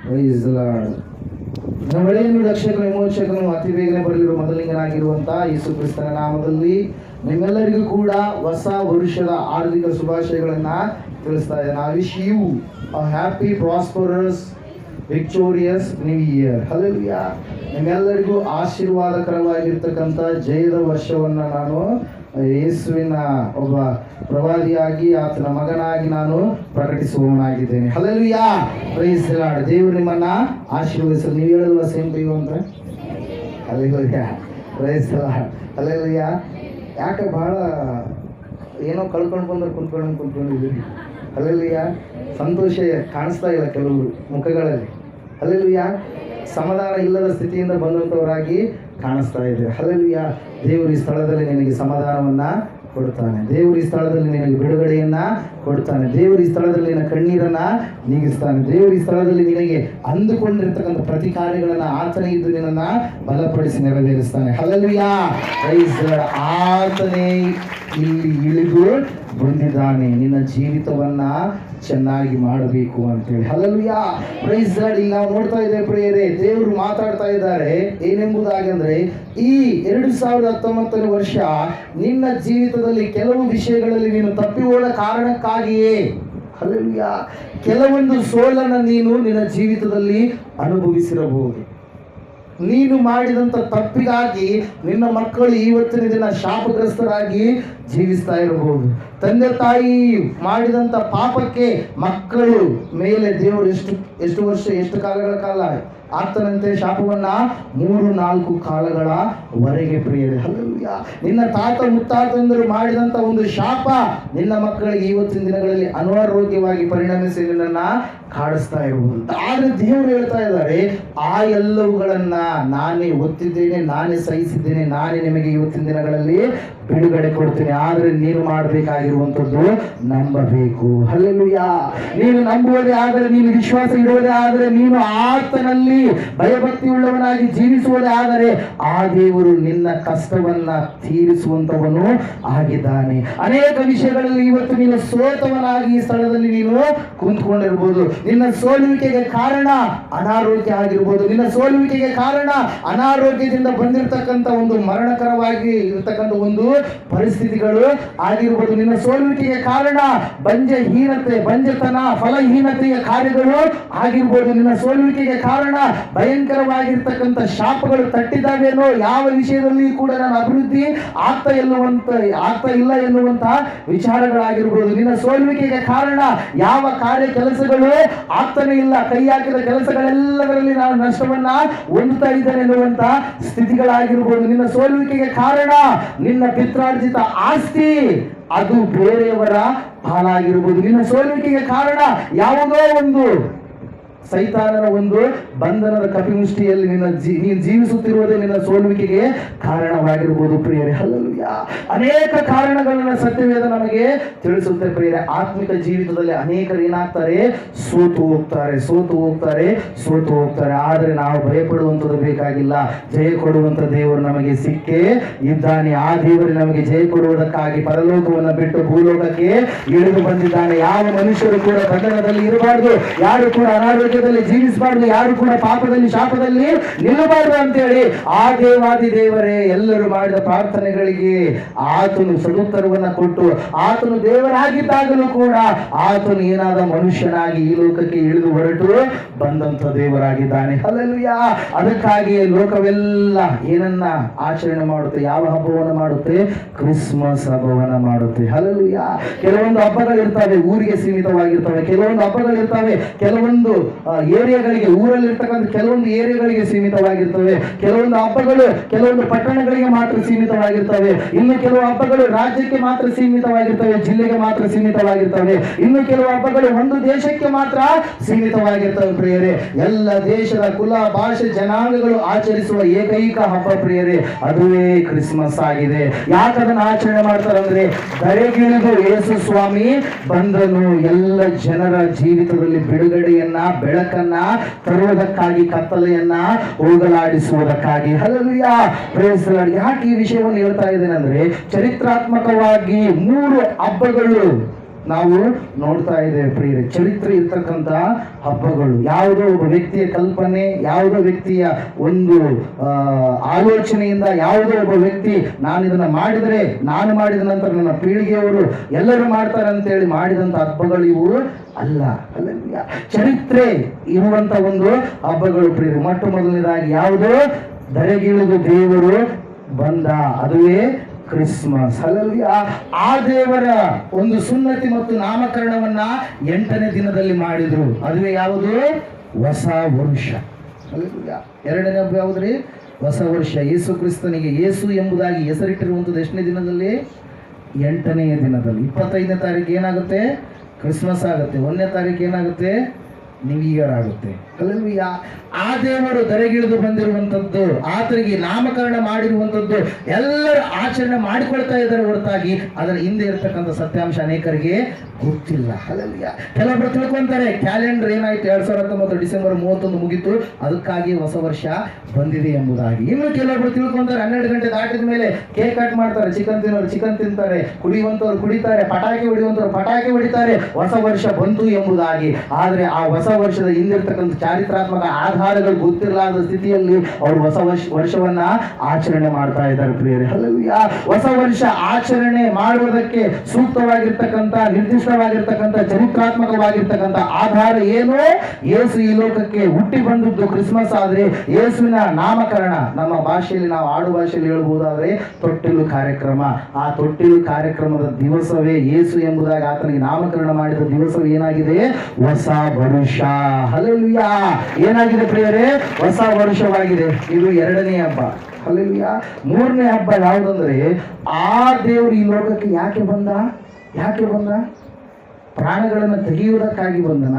Price the lord. ನಮ್ಮ ಒಳ್ಳೆಯನ್ನು ರಕ್ಷಕನು ವಿಮೋಚಕನು ಅತಿ ಬೇಗನೆ ಬರಲಿರುವ ಮೊದಲಿಂಗನಾಗಿರುವಂತಹ ಯೇಸು ಕ್ರಿಸ್ತನ ನಾಮದಲ್ಲಿ ನಿಮ್ಮೆಲ್ಲರಿಗೂ ಕೂಡ ಹೊಸ ವರುಷದ ಆರ್ಥಿಕ ಶುಭಾಶಯಗಳನ್ನ ತಿಳಿಸ್ತಾ ಇದ್ದೇನೆ. I wish you a happy prosperous victorious new year. Hallelujah. ನಿಮ್ಮೆಲ್ಲರಿಗೂ ಆಶೀರ್ವಾದಕರವಾಗಿರ್ತಕ್ಕಂಥ ಜಯದ ವರ್ಷವನ್ನು ನಾನು ಯೇಸುವಿನ ಒಬ್ಬ ಪ್ರವಾದಿಯಾಗಿ ಆತನ ಮಗನಾಗಿ ನಾನು ಪ್ರಕಟಿಸುವವನಾಗಿದ್ದೇನೆ. ಹಲ್ಲೆಲೂಯಾ. Praise the Lord. ದೇವರು ನಿಮ್ಮನ್ನ ಆಶೀರ್ವದಿಸಲು. ನೀವು ಹೇಳಲ್ವ ಸೇಮ್ ಟು ಯು ಅಂದ್ರೆ? Hallelujah. Praise the Lord. Hallelujah. ಯಾಕೆ ಭಾಳ ಏನೋ ಕಳ್ಕೊಂಡು ಬಂದ್ರೆ ಕುಂತ್ಕೊಂಡಿದ್ದೀರಿ? ಹಲ್ಲೆಲೂಯಾ. ಸಂತೋಷ ಕಾಣಿಸ್ತಾ ಇಲ್ಲ ಕೆಲವರು ಮುಖಗಳಲ್ಲಿ. ಹಲ್ಲೆಲೂಯಾ. ಸಮಾಧಾನ ಇಲ್ಲದ ಸ್ಥಿತಿಯಿಂದ ಬಂದಂಥವರಾಗಿ ಕಾಣಿಸ್ತಾ ಇದೆ. ಹಲ್ಲೆಲೂಯಾ. ದೇವರು ಈ ಸ್ಥಳದಲ್ಲಿ ನಿನಗೆ ಸಮಾಧಾನವನ್ನು ಕೊಡ್ತಾನೆ. ದೇವರು ಈ ಸ್ಥಳದಲ್ಲಿ ನಿನಗೆ ಬಿಡುಗಡೆಯನ್ನು ಕೊಡ್ತಾನೆ. ದೇವರು ಈ ಸ್ಥಳದಲ್ಲಿ ನಿನ್ನ ಕಣ್ಣೀರನ್ನು ನೀಗಿಸ್ತಾನೆ. ದೇವರು ಈ ಸ್ಥಳದಲ್ಲಿ ನಿನಗೆ ಅಂದುಕೊಂಡಿರ್ತಕ್ಕಂಥ ಪ್ರತಿ ಕಾರ್ಯಗಳನ್ನು ಆತನೇ ಇದ್ದು ನಿನ್ನನ್ನು ಬಲಪಡಿಸಿ ನೆರವೇರಿಸ್ತಾನೆ. ಹಲ್ಲೆಲೂಯಾ. Praise the Lord. ಆತನೇ ಇಲ್ಲಿ ಇಳಿದು ಬಂದಿದ್ದಾನೆ ನಿನ್ನ ಜೀವಿತವನ್ನ ಚೆನ್ನಾಗಿ ಮಾಡಬೇಕು ಅಂತೇಳಿ. ಹಲ್ಲೆಲೂಯಾ. Praise the Lord. ಇಲ್ಲಿ ನಾವು ನೋಡ್ತಾ ಇದ್ದೇವೆ ಪ್ರಿಯರೇ, ದೇವರು ಮಾತಾಡ್ತಾ ಇದ್ದಾರೆ ಏನೆಂಬುದಾಗೆಂದ್ರೆ, ಈ 2019 ವರ್ಷ ನಿನ್ನ ಜೀವಿತದಲ್ಲಿ ಕೆಲವು ವಿಷಯಗಳಲ್ಲಿ ನೀನು ತಪ್ಪಿ ಹೋದ ಕಾರಣಕ್ಕಾಗಿಯೇ, ಹಲ್ಲೆಲೂಯಾ, ಕೆಲವೊಂದು ಸೋಲನ್ನು ನೀನು ನಿನ್ನ ಜೀವಿತದಲ್ಲಿ ಅನುಭವಿಸಿರಬಹುದು. ನೀನು ಮಾಡಿದಂಥ ತಪ್ಪಿಗಾಗಿ ನಿನ್ನ ಮಕ್ಕಳು ಇವತ್ತಿನ ದಿನ ಶಾಪಗ್ರಸ್ತರಾಗಿ ಜೀವಿಸ್ತಾ ಇರಬಹುದು. ತಂದೆ ತಾಯಿ ಮಾಡಿದಂಥ ಪಾಪಕ್ಕೆ ಮಕ್ಕಳು ಮೇಲೆ ದೇವರು ಎಷ್ಟು ವರ್ಷ ಎಷ್ಟು ಕಾಲಗಳ ಕಾಲ ಆಗ್ತಾನಂತೆ ಶಾಪವನ್ನ 3-4 ಕಾಲಗಳವರೆಗೆ ಪ್ರಿಯರೇ. ಹಲ್ಲೆಲೂಯಾ. ನಿನ್ನ ತಾತ ಮುತ್ತಾತಂದರು ಮಾಡಿದಂಥ ಒಂದು ಶಾಪ ನಿನ್ನ ಮಕ್ಕಳಿಗೆ ಇವತ್ತಿನ ದಿನಗಳಲ್ಲಿ ಅನಾರೋಗ್ಯವಾಗಿ ಪರಿಣಮಿಸಿ ನಿನ್ನನ್ನ ಕಾಡಿಸ್ತಾ ಇರಬಹುದು. ಆದರೆ ದೇವರು ಹೇಳ್ತಾ ಇದ್ದಾರೆ, ಆ ಎಲ್ಲವುಗಳನ್ನ ನಾನೇ ಒತ್ತಿದ್ದೇನೆ, ನಾನೇ ಸಹಿಸಿದ್ದೇನೆ, ನಾನೇ ನಿಮಗೆ ಇವತ್ತಿನ ದಿನಗಳಲ್ಲಿ ಬಿಡುಗಡೆ ಕೊಡ್ತೀನಿ. ಆದರೆ ನೀನು ಮಾಡಬೇಕಾಗಿರುವಂಥದ್ದು ನಂಬಬೇಕು. ಹಲ್ಲೆಲೂಯಾ. ನೀನು ನಂಬುವುದೇ ಆದರೆ, ನೀನು ವಿಶ್ವಾಸ ಇಡುವುದೇ ಆದರೆ, ನೀನು ಆತನಲ್ಲಿ ಭಯಭಕ್ತಿ ಉಳ್ಳವನಾಗಿ ಜೀವಿಸುವುದೇ ಆದರೆ ಆ ದೇವರು ನಿನ್ನ ಕಷ್ಟವನ್ನ ತೀರಿಸುವಂತವನು ಆಗಿದ್ದಾನೆ. ಅನೇಕ ವಿಷಯಗಳಲ್ಲಿ ಇವತ್ತು ನೀನು ಸೋತವನಾಗಿ ಈ ಸ್ಥಳದಲ್ಲಿ ನೀನು ಕುಂತ್ಕೊಂಡಿರ್ಬೋದು. ನಿನ್ನ ಸೋಲುವಿಕೆಗೆ ಕಾರಣ ಅನಾರೋಗ್ಯ ಆಗಿರ್ಬೋದು. ನಿನ್ನ ಸೋಲುವಿಕೆಗೆ ಕಾರಣ ಅನಾರೋಗ್ಯದಿಂದ ಬಂದಿರತಕ್ಕಂಥ ಒಂದು ಮರಣಕರವಾಗಿ ಇರತಕ್ಕಂಥ ಒಂದು ಪರಿಸ್ಥಿತಿಗಳು ಆಗಿರ್ಬೋದು. ನಿನ್ನ ಸೋಲುವಿಕೆಗೆ ಕಾರಣ ಬಂಜತನ, ಫಲಹೀನತೆಯ ಕಾರ್ಯಗಳು ಆಗಿರ್ಬೋದು. ನಿನ್ನ ಸೋಲುವಿಕೆಗೆ ಕಾರಣ ಭಯಂಕರವಾಗಿರ್ತಕ್ಕಂಥ ಶಾಪಗಳು ತಟ್ಟಿದಾವೇನೋ, ಯಾವ ವಿಷಯದಲ್ಲಿ ಕೂಡ ನಾನು ಅಭಿವೃದ್ಧಿ ಆಗ್ತಾ ಇಲ್ಲ ಎನ್ನುವಂತಹ ವಿಚಾರಗಳಾಗಿರ್ಬೋದು. ನಿನ್ನ ಸೋಲುವಿಕೆಗೆ ಕಾರಣ ಯಾವ ಕಾರ್ಯ ಕೆಲಸಗಳು ಆಗ್ತಾನೆ ಇಲ್ಲ, ಕೈ ಹಾಕಿದ ಕೆಲಸಗಳೆಲ್ಲದರಲ್ಲಿ ನಾನು ನಷ್ಟವನ್ನ ಹೊಂದುತ್ತಾ ಇದ್ದೇನೆ ಎನ್ನುವಂತಹ ಸ್ಥಿತಿಗಳಾಗಿರ್ಬೋದು. ನಿನ್ನ ಸೋಲುವಿಕೆಗೆ ಕಾರಣ ನಿನ್ನ ಪಿತ್ರಾರ್ಜಿತ ಆಸ್ತಿ ಅದು ಬೇರೆಯವರ ಪಾಲಾಗಿರ್ಬೋದು. ನಿನ್ನ ಸೋಲುವಿಕೆಗೆ ಕಾರಣ ಯಾವುದೋ ಒಂದು ಸೈತಾನನ ಒಂದು ಬಂಧನದ ಕಪಿಮುಷ್ಟಿಯಲ್ಲಿ ನೀನು ಜೀವಿಸುತ್ತಿರುವುದೇ ನಿನ್ನ ಸೋಲುವಿಕೆಗೆ ಕಾರಣವಾಗಿರ್ಬೋದು ಪ್ರಿಯರೇ. ಹಲ್ಲೆಲೂಯಾ. ಅನೇಕ ಕಾರಣಗಳನ್ನ ಸತ್ಯವೇದ ನಮಗೆ ತಿಳಿಸುತ್ತೆ ಪ್ರಿಯರೇ. ಆತ್ಮಿಕ ಜೀವಿತದಲ್ಲಿ ಅನೇಕರು ಏನಾಗ್ತಾರೆ, ಸೋತು ಹೋಗ್ತಾರೆ. ಆದರೆ ನಾವು ಭಯಪಡುವಂಥದ್ದು ಬೇಕಾಗಿಲ್ಲ. ಜಯ ಕೊಡುವಂಥ ದೇವರು ನಮಗೆ ಸಿಕ್ಕೇ ಇದ್ದಾನೆ. ಆ ದೇವರು ನಮಗೆ ಜಯ ಕೊಡುವುದಕ್ಕಾಗಿ ಪರಲೋಕವನ್ನು ಬಿಟ್ಟು ಭೂಲೋಕಕ್ಕೆ ಇಳಿದು ಬಂದಿದ್ದಾನೆ. ಯಾವ ಮನುಷ್ಯರು ಕೂಡ ಬಂಧನದಲ್ಲಿ ಇರಬಾರ್ದು, ಯಾರು ಕೂಡ ಅನಾರೋಗ್ಯ ಜೀವಿಸಬಾರ್ದು, ಯಾರು ಕೂಡ ಪಾಪದಲ್ಲಿ ಶಾಪದಲ್ಲಿ ನಿಲ್ಲಬಾರ್ದು ಅಂತೇಳಿ ಆ ದೇವಾದಿ ದೇವರೇ ಎಲ್ಲರೂ ಮಾಡಿದ ಪ್ರಾರ್ಥನೆಗಳಿಗೆ ಆತನು ಸದುತ್ತರವನ್ನ ಕೊಟ್ಟು, ಆತನು ದೇವರಾಗಿದ್ದಾಗಲೂ ಕೂಡ ಆತನು ಏನಾದ ಮನುಷ್ಯನಾಗಿ ಈ ಲೋಕಕ್ಕೆ ಇಳಿದು ಹೊರಟು ಬಂದಂತ ದೇವರಾಗಿದ್ದಾನೆ. ಹಲ್ಲೆಲೂಯಾ. ಅದಕ್ಕಾಗಿ ಲೋಕವೆಲ್ಲ ಏನನ್ನ ಆಚರಣೆ ಮಾಡುತ್ತೆ, ಯಾವ ಹಬ್ಬವನ್ನು ಮಾಡುತ್ತೆ? ಕ್ರಿಸ್ಮಸ್ ಹಬ್ಬವನ್ನ ಮಾಡುತ್ತೆ. ಹಲ್ಲೆಲೂಯಾ. ಕೆಲವೊಂದು ಹಬ್ಬಗಳಿರ್ತವೆ ಊರಿಗೆ ಸೀಮಿತವಾಗಿರ್ತವೆ, ಕೆಲವೊಂದು ಹಬ್ಬಗಳಿರ್ತವೆ ಕೆಲವೊಂದು ಏರಿಯಾಗಳಿಗೆ, ಊರಲ್ಲಿ ಇರ್ತಕ್ಕಂಥ ಕೆಲವೊಂದು ಏರಿಯಾಗಳಿಗೆ ಸೀಮಿತವಾಗಿರ್ತವೆ. ಕೆಲವೊಂದು ಹಬ್ಬಗಳು ಕೆಲವೊಂದು ಪಟ್ಟಣಗಳಿಗೆ ಮಾತ್ರ ಸೀಮಿತವಾಗಿರ್ತವೆ. ಇನ್ನು ಕೆಲವು ಹಬ್ಬಗಳು ರಾಜ್ಯಕ್ಕೆ ಮಾತ್ರ ಸೀಮಿತವಾಗಿರ್ತವೆ, ಜಿಲ್ಲೆಗೆ ಮಾತ್ರ ಸೀಮಿತವಾಗಿರ್ತವೆ. ಇನ್ನು ಕೆಲವು ಹಬ್ಬಗಳು ಒಂದು ದೇಶಕ್ಕೆ ಮಾತ್ರ ಸೀಮಿತವಾಗಿರ್ತವೆ ಪ್ರಿಯರೇ. ಎಲ್ಲ ದೇಶದ ಕುಲ, ಭಾಷೆ, ಜನಾಂಗಗಳು ಆಚರಿಸುವ ಏಕೈಕ ಹಬ್ಬ ಪ್ರಿಯರೇ, ಅದುವೇ ಕ್ರಿಸ್ಮಸ್ ಆಗಿದೆ. ಯಾಕೆ ಅದನ್ನು ಆಚರಣೆ ಮಾಡ್ತಾರೆ ಅಂದ್ರೆ, ದರೆಗಿಳಿದು ಯೇಸು ಸ್ವಾಮಿ ಬಂದನು ಎಲ್ಲ ಜನರ ಜೀವಿತದಲ್ಲಿ ಬಿಡುಗಡೆಯನ್ನ, ಬೆಳಕನ್ನ ತರುವುದಕ್ಕಾಗಿ, ಕತ್ತಲೆಯನ್ನ ಹೋಗಲಾಡಿಸುವುದಕ್ಕಾಗಿ. ಹಲ್ಲೆಲೂಯಾ. Praise the Lord. ಯಾಕೆ ಈ ವಿಷಯವನ್ನು ಹೇಳ್ತಾ ಇದ್ದೇನೆ ಅಂದ್ರೆ, ಚರಿತ್ರಾತ್ಮಕವಾಗಿ 3 ಹಬ್ಬಗಳು ನಾವು ನೋಡ್ತಾ ಇದ್ದೇವೆ ಪ್ರಿಯರೇ. ಚರಿತ್ರೆ ಇರ್ತಕ್ಕಂಥ ಹಬ್ಬಗಳು, ಯಾವುದೋ ಒಬ್ಬ ವ್ಯಕ್ತಿಯ ಕಲ್ಪನೆ, ಯಾವುದೋ ವ್ಯಕ್ತಿಯ ಒಂದು ಆಲೋಚನೆಯಿಂದ ಯಾವುದೋ ಒಬ್ಬ ವ್ಯಕ್ತಿ ನಾನು ಇದನ್ನ ಮಾಡಿದರೆ, ನಾನು ಮಾಡಿದ ನಂತರ ನನ್ನ ಪೀಳಿಗೆಯವರು ಎಲ್ಲರೂ ಮಾಡ್ತಾರೆ ಅಂತೇಳಿ ಮಾಡಿದಂಥ ಹಬ್ಬಗಳು ಇವು ಅಲ್ಲ. ಚರಿತ್ರೆ ಇರುವಂತ ಒಂದು ಹಬ್ಬಗಳು ಪ್ರಿಯರೇ. ಮೊಟ್ಟ ಮೊದಲನೇದಾಗಿ ಯಾವುದೋ ಧರೆಗಿಳಿದು ದೇವರು ಬಂದ, ಅದುವೇ ಕ್ರಿಸ್ಮಸ್. ಆ ದೇವರ ಒಂದು ಸುನ್ನತಿ ಮತ್ತು ನಾಮಕರಣವನ್ನ 8ನೇ ದಿನದಲ್ಲಿ ಮಾಡಿದ್ರು, ಅದುವೇ ಯಾವುದು? ಹೊಸ ವರುಷ. ಎರಡನೇ ಹಬ್ಬ ಯಾವುದ್ರಿ? ಹೊಸ ವರ್ಷ. ಯೇಸು ಕ್ರಿಸ್ತನಿಗೆ ಯೇಸು ಎಂಬುದಾಗಿ ಹೆಸರಿಟ್ಟಿರುವಂಥದ್ದು ಎಷ್ಟನೇ ದಿನದಲ್ಲಿ? 8ನೇ ದಿನದಲ್ಲಿ. 25ನೇ ತಾರೀಕು ಏನಾಗುತ್ತೆ? ಕ್ರಿಸ್ಮಸ್ ಆಗುತ್ತೆ. 1ನೇ ತಾರೀಕು ಏನಾಗುತ್ತೆ? ನ್ಯೂ ಇಯರ್ ಆಗುತ್ತೆ. ಆ ದೇವರು ಧರೆಗಿಳಿದು ಬಂದಿರುವಂಥದ್ದು, ಆತನಿಗೆ ನಾಮಕರಣ ಮಾಡಿರುವಂಥದ್ದು ಎಲ್ಲರೂ ಆಚರಣೆ ಮಾಡಿಕೊಳ್ತಾ ಇದ್ದಾರೆ ಹೊರತಾಗಿ ಅದರ ಹಿಂದೆ ಇರತಕ್ಕಂಥ ಸತ್ಯಾಂಶ ಅನೇಕರಿಗೆ ಗೊತ್ತಿಲ್ಲ. ಕೆಲವೊಬ್ಬರು ತಿಳ್ಕೊಂತಾರೆ ಕ್ಯಾಲೆಂಡರ್ ಏನಾಯ್ತು 2019 ಡಿಸೆಂಬರ್ 31 ಮುಗಿತು, ಅದಕ್ಕಾಗಿ ಹೊಸ ವರ್ಷ ಬಂದಿದೆ ಎಂಬುದಾಗಿ. ಇನ್ನು ಕೆಲವೊಬ್ರು ತಿಳ್ಕೊಂತಾರೆ 12 ಗಂಟೆ ದಾಟಿದ ಮೇಲೆ ಕೇಕ್ ಕಟ್ ಮಾಡ್ತಾರೆ, ಚಿಕನ್ ತಿನ್ನೋರು ಚಿಕನ್ ತಿಂತಾರೆ, ಕುಡಿಯುವಂಥವ್ರು ಕುಡಿತಾರೆ, ಪಟಾಕಿ ಹೊಡಿಯುವಂಥವ್ರು ಪಟಾಕಿ ಹೊಡಿತಾರೆ, ಹೊಸ ವರ್ಷ ಬಂತು ಎಂಬುದಾಗಿ. ಆದರೆ ಆ ಹೊಸ ವರ್ಷದ ಹಿಂದಿರ್ತಕ್ಕಂಥ ಚಾರಿತ್ರಾತ್ಮಕ ಆಧಾರಗಳು ಗೊತ್ತಿರಲಾದ ಸ್ಥಿತಿಯಲ್ಲಿ ಅವರು ಹೊಸ ವರ್ಷವನ್ನ ಆಚರಣೆ ಮಾಡ್ತಾ ಇದ್ದಾರೆ ಪ್ರಿಯರೇ. ಹೊಸ ವರ್ಷ ಆಚರಣೆ ಮಾಡುವುದಕ್ಕೆ ಸೂಕ್ತವಾಗಿರ್ತಕ್ಕಂಥ, ನಿರ್ದಿಷ್ಟವಾಗಿರ್ತಕ್ಕಂಥ, ಚರಿತ್ರಾತ್ಮಕವಾಗಿರ್ತಕ್ಕಂಥ ಆಧಾರ ಏನು? ಯೇಸು ಈ ಲೋಕಕ್ಕೆ ಹುಟ್ಟಿ ಬಂದದ್ದು ಕ್ರಿಸ್ಮಸ್ ಆದ್ರೆ ಯೇಸುವಿನ ನಾಮಕರಣ, ನಮ್ಮ ಭಾಷೆಯಲ್ಲಿ ನಾವು ಆಡು ಭಾಷೆಯಲ್ಲಿ ಹೇಳ್ಬಹುದಾದ್ರೆ ತೊಟ್ಟಿಲು ಕಾರ್ಯಕ್ರಮ. ಆ ತೊಟ್ಟಿಲು ಕಾರ್ಯಕ್ರಮದ ದಿವಸವೇ ಯೇಸು ಎಂಬುದಾಗಿ ಆತನಿಗೆ ನಾಮಕರಣ ಮಾಡಿದ ದಿವಸವೇ ಏನಾಗಿದೆ? ಹೊಸ ವರುಷ. ಹಲ್ಲೆಲೂಯಾ. ಏನಾಗಿದೆ ಪ್ರಿಯರೇ? ಹೊಸ ವರ್ಷವಾಗಿದೆ. ಇದು 2ನೇ ಹಬ್ಬ. ಹಲ್ಲೆಲೂಯಾ. 3ನೇ ಹಬ್ಬ ಯಾವುದಂದ್ರೆ, ಆ ದೇವರು ಈ ಲೋಕಕ್ಕೆ ಯಾಕೆ ಬಂದ? ಪ್ರಾಣಗಳನ್ನು ತೆಗೆಯುವುದಕ್ಕಾಗಿ ಬಂದನ?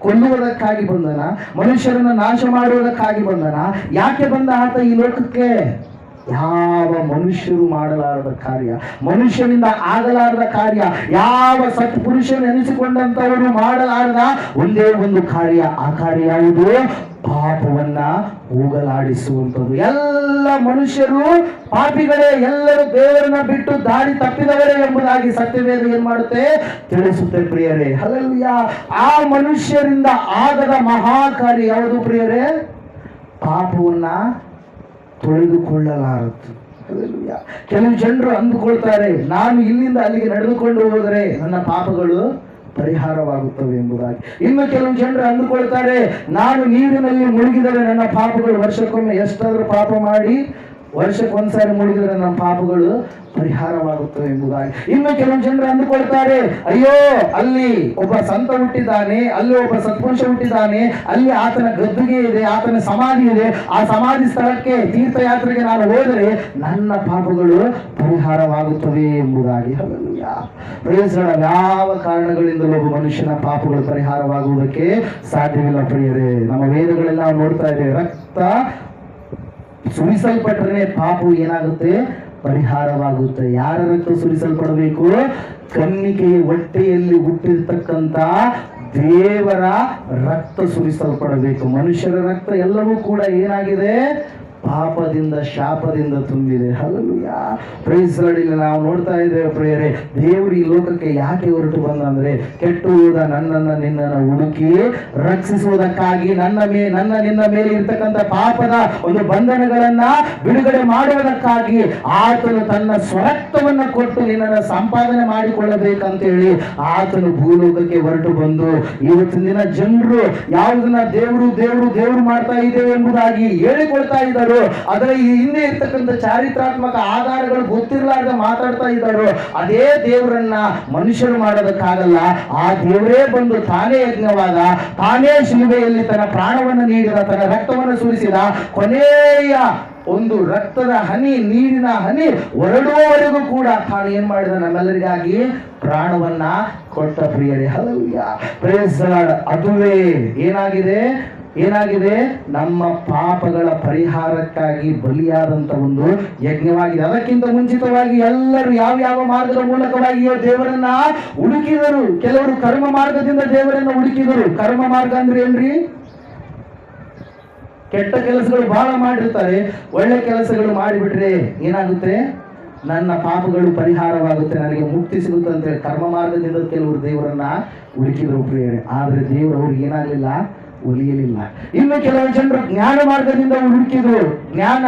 ಕೊಲ್ಲುವುದಕ್ಕಾಗಿ ಬಂದನ? ಮನುಷ್ಯರನ್ನು ನಾಶ ಮಾಡುವುದಕ್ಕಾಗಿ ಬಂದನ? ಯಾಕೆ ಬಂದ ಆತ ಈ ಲೋಕಕ್ಕೆ? ಯಾವ ಮನುಷ್ಯರು ಮಾಡಲಾರದ ಕಾರ್ಯ, ಮನುಷ್ಯನಿಂದ ಆಗಲಾರದ ಕಾರ್ಯ, ಯಾವ ಸತ್ಪುರುಷನು ಎನಿಸಿಕೊಂಡಂತವರು ಮಾಡಲಾರದ ಒಂದೇ ಒಂದು ಕಾರ್ಯ. ಆ ಕಾರ್ಯ ಯಾವುದು? ಪಾಪವನ್ನ ಹೋಗಲಾಡಿಸುವಂಥದ್ದು. ಎಲ್ಲ ಮನುಷ್ಯರು ಪಾಪಿಗಳೇ, ಎಲ್ಲರೂ ದೇವರನ್ನ ಬಿಟ್ಟು ದಾರಿ ತಪ್ಪಿದವರೇ ಎಂಬುದಾಗಿ ಸತ್ಯವೇದ ಏನ್ ಮಾಡುತ್ತೆ? ತಿಳಿಸುತ್ತೆ ಪ್ರಿಯರೇ. ಹಲ್ಲೆಲೂಯಾ. ಆ ಮನುಷ್ಯರಿಂದ ಆಗದ ಮಹಾ ಕಾರ್ಯ ಯಾವುದು ಪ್ರಿಯರೇ? ಪಾಪವನ್ನ ತೊಳೆದುಕೊಳ್ಳಲಾರದು. ಕೆಲವು ಜನರು ಅಂದುಕೊಳ್ತಾರೆ, ನಾನು ಇಲ್ಲಿಂದ ಅಲ್ಲಿಗೆ ನಡೆದುಕೊಂಡು ಹೋದರೆ ನನ್ನ ಪಾಪಗಳು ಪರಿಹಾರವಾಗುತ್ತವೆ ಎಂಬುದಾಗಿ. ಇನ್ನು ಕೆಲವು ಜನರು ಅಂದುಕೊಳ್ತಾರೆ, ನಾನು ನೀರಿನಲ್ಲಿ ಮುಳುಗಿದರೆ ನನ್ನ ಪಾಪಗಳು, ವರ್ಷಕ್ಕೊಮ್ಮೆ ಎಷ್ಟಾದ್ರೂ ಪಾಪ ಮಾಡಿ ವರ್ಷಕ್ಕೊಂದ್ಸಾರಿ ಮುಳುಗಿದರೆ ನಮ್ಮ ಪಾಪಗಳು ಪರಿಹಾರವಾಗುತ್ತವೆ ಎಂಬುದಾಗಿ. ಇನ್ನು ಕೆಲವು ಜನರು ಅಂದುಕೊಳ್ತಾರೆ, ಅಯ್ಯೋ ಅಲ್ಲಿ ಒಬ್ಬ ಸಂತ ಹುಟ್ಟಿದ್ದಾನೆ, ಅಲ್ಲಿ ಒಬ್ಬ ಸತ್ಪುರುಷ ಹುಟ್ಟಿದ್ದಾನೆ, ಅಲ್ಲಿ ಆತನ ಗದ್ದುಗೆ ಇದೆ, ಆತನ ಸಮಾಧಿ ಇದೆ, ಆ ಸಮಾಧಿ ಸ್ಥಳಕ್ಕೆ ತೀರ್ಥಯಾತ್ರೆಗೆ ನಾನು ಹೋದರೆ ನನ್ನ ಪಾಪಗಳು ಪರಿಹಾರವಾಗುತ್ತವೆ ಎಂಬುದಾಗಿ. ಯಾವ ಕಾರಣಗಳಿಂದಲೂ ಒಬ್ಬ ಮನುಷ್ಯನ ಪಾಪಗಳು ಪರಿಹಾರವಾಗುವುದಕ್ಕೆ ಸಾಧ್ಯವಿಲ್ಲ ಪ್ರಿಯರೇ. ನಮ್ಮ ವೇದಗಳೆಲ್ಲ ನಾವು ನೋಡ್ತಾ ಇದ್ದೇವೆ, ರಕ್ತ ಸುರಿಸಲ್ಪಟ್ಟರೆ ಪಾಪವು ಏನಾಗುತ್ತೆ? ಪರಿಹಾರವಾಗುತ್ತೆ. ಯಾರ ರಕ್ತ ಸುರಿಸಲ್ಪಡಬೇಕು? ಕನ್ನಿಕೆಯ ಹೊಟ್ಟೆಯಲ್ಲಿ ಹುಟ್ಟಿರ್ತಕ್ಕಂಥ ದೇವರ ರಕ್ತ ಸುರಿಸಲ್ಪಡಬೇಕು. ಮನುಷ್ಯರ ರಕ್ತ ಎಲ್ಲವೂ ಕೂಡ ಏನಾಗಿದೆ? ಪಾಪದಿಂದ, ಶಾಪದಿಂದ ತುಂಬಿದೆ. ಹಲ್ಲೆಲೂಯಾ. Praise lord. ಇಲ್ಲಿ ನಾವು ನೋಡ್ತಾ ಇದ್ದೇವೆ ಪ್ರಿಯರೇ, ದೇವರು ಈ ಲೋಕಕ್ಕೆ ಯಾಕೆ ಹೊರಟು ಬಂದಂದ್ರೆ, ಕೆಟ್ಟು ಹೋದ ನನ್ನನ್ನು ನಿನ್ನನ್ನು ಹುಡುಕಿ ರಕ್ಷಿಸುವುದಕ್ಕಾಗಿ, ನಿನ್ನ ಮೇಲೆ ಇರ್ತಕ್ಕಂಥ ಪಾಪದ ಒಂದು ಬಂಧನಗಳನ್ನ ಬಿಡುಗಡೆ ಮಾಡುವುದಕ್ಕಾಗಿ ಆತನು ತನ್ನ ಸ್ವರಕ್ತವನ್ನ ಕೊಟ್ಟು ನಿನ್ನನ್ನು ಸಂಪಾದನೆ ಮಾಡಿಕೊಳ್ಳಬೇಕಂತೇಳಿ ಆತನು ಭೂಲೋಕಕ್ಕೆ ಹೊರಟು ಬಂದು, ಇವತ್ತಿನ ದಿನ ಜನರು ಯಾವುದನ್ನ ದೇವರು ದೇವರು ದೇವರು ಮಾಡ್ತಾ ಇದ್ದೇವೆ ಎಂಬುದಾಗಿ ಹೇಳಿಕೊಳ್ತಾ ಇದ್ದಾರೆ, ಅದರ ಈ ಹಿಂದೆ ಇರ್ತಕ್ಕಂಥ ಚಾರಿತ್ರಾತ್ಮಕ ಆಧಾರಗಳು ಗೊತ್ತಿರಲಾರ್ದ ಮಾತಾಡ್ತಾ ಇದ್ದಾರೋ, ಅದೇ ದೇವರನ್ನ ಮನುಷ್ಯರು ಮಾಡೋದಕ್ಕಾಗಲ್ಲ. ಆ ದೇವರೇ ಬಂದು ತಾನೇ ಯಜ್ಞವಾದ, ತಾನೇ ಶಿಲುಬೆಯಲ್ಲಿ ತನ್ನ ಪ್ರಾಣವನ್ನು ನೀಡಿದ, ತನ್ನ ರಕ್ತವನ್ನು ಸುರಿಸಿದ, ಕೊನೆಯ ಒಂದು ರಕ್ತದ ಹನಿ, ನೀರಿನ ಹನಿ ಹೊರಡುವವರೆಗೂ ಕೂಡ ತಾನು ಏನ್ ಮಾಡಿದ? ನಮ್ಮೆಲ್ಲರಿಗಾಗಿ ಪ್ರಾಣವನ್ನ ಕೊಟ್ಟ ಪ್ರಿಯರೇ. ಹಲ್ಲೆಲೂಯಾ. Praise the Lord. ಅದುವೇ ಏನಾಗಿದೆ? ನಮ್ಮ ಪಾಪಗಳ ಪರಿಹಾರಕ್ಕಾಗಿ ಬಲಿಯಾದಂತ ಒಂದು ಯಜ್ಞವಾಗಿದೆ. ಅದಕ್ಕಿಂತ ಮುಂಚಿತವಾಗಿ ಎಲ್ಲರೂ ಯಾವ ಮಾರ್ಗದ ಮೂಲಕವಾಗಿಯೋ ದೇವರನ್ನ ಹುಡುಕಿದರು. ಕೆಲವರು ಕರ್ಮ ಮಾರ್ಗದಿಂದ ದೇವರನ್ನ ಹುಡುಕಿದರು. ಕರ್ಮ ಮಾರ್ಗ ಅಂದ್ರೆ ಏನ್ರಿ? ಕೆಟ್ಟ ಕೆಲಸಗಳು ಬಹಳ ಮಾಡಿರ್ತಾರೆ, ಒಳ್ಳೆ ಕೆಲಸಗಳು ಮಾಡಿಬಿಟ್ರೆ ಏನಾಗುತ್ತೆ? ನನ್ನ ಪಾಪಗಳು ಪರಿಹಾರವಾಗುತ್ತೆ, ನನಗೆ ಮುಕ್ತಿ ಸಿಗುತ್ತೆ ಅಂತೇಳಿ ಕರ್ಮ ಮಾರ್ಗದಿಂದ ಕೆಲವರು ದೇವರನ್ನ ಹುಡುಕಿದ್ರು ಪ್ರಿಯರೇ. ಆದರೆ ದೇವರು ಅವ್ರಿಗೆ ಏನಾಗಲಿಲ್ಲ, ಒಲಿಯಲಿಲ್ಲ. ಇನ್ನು ಕೆಲವು ಜನರು ಜ್ಞಾನ ಮಾರ್ಗದಿಂದ ಹುಡುಕಿದ್ರು, ಜ್ಞಾನ,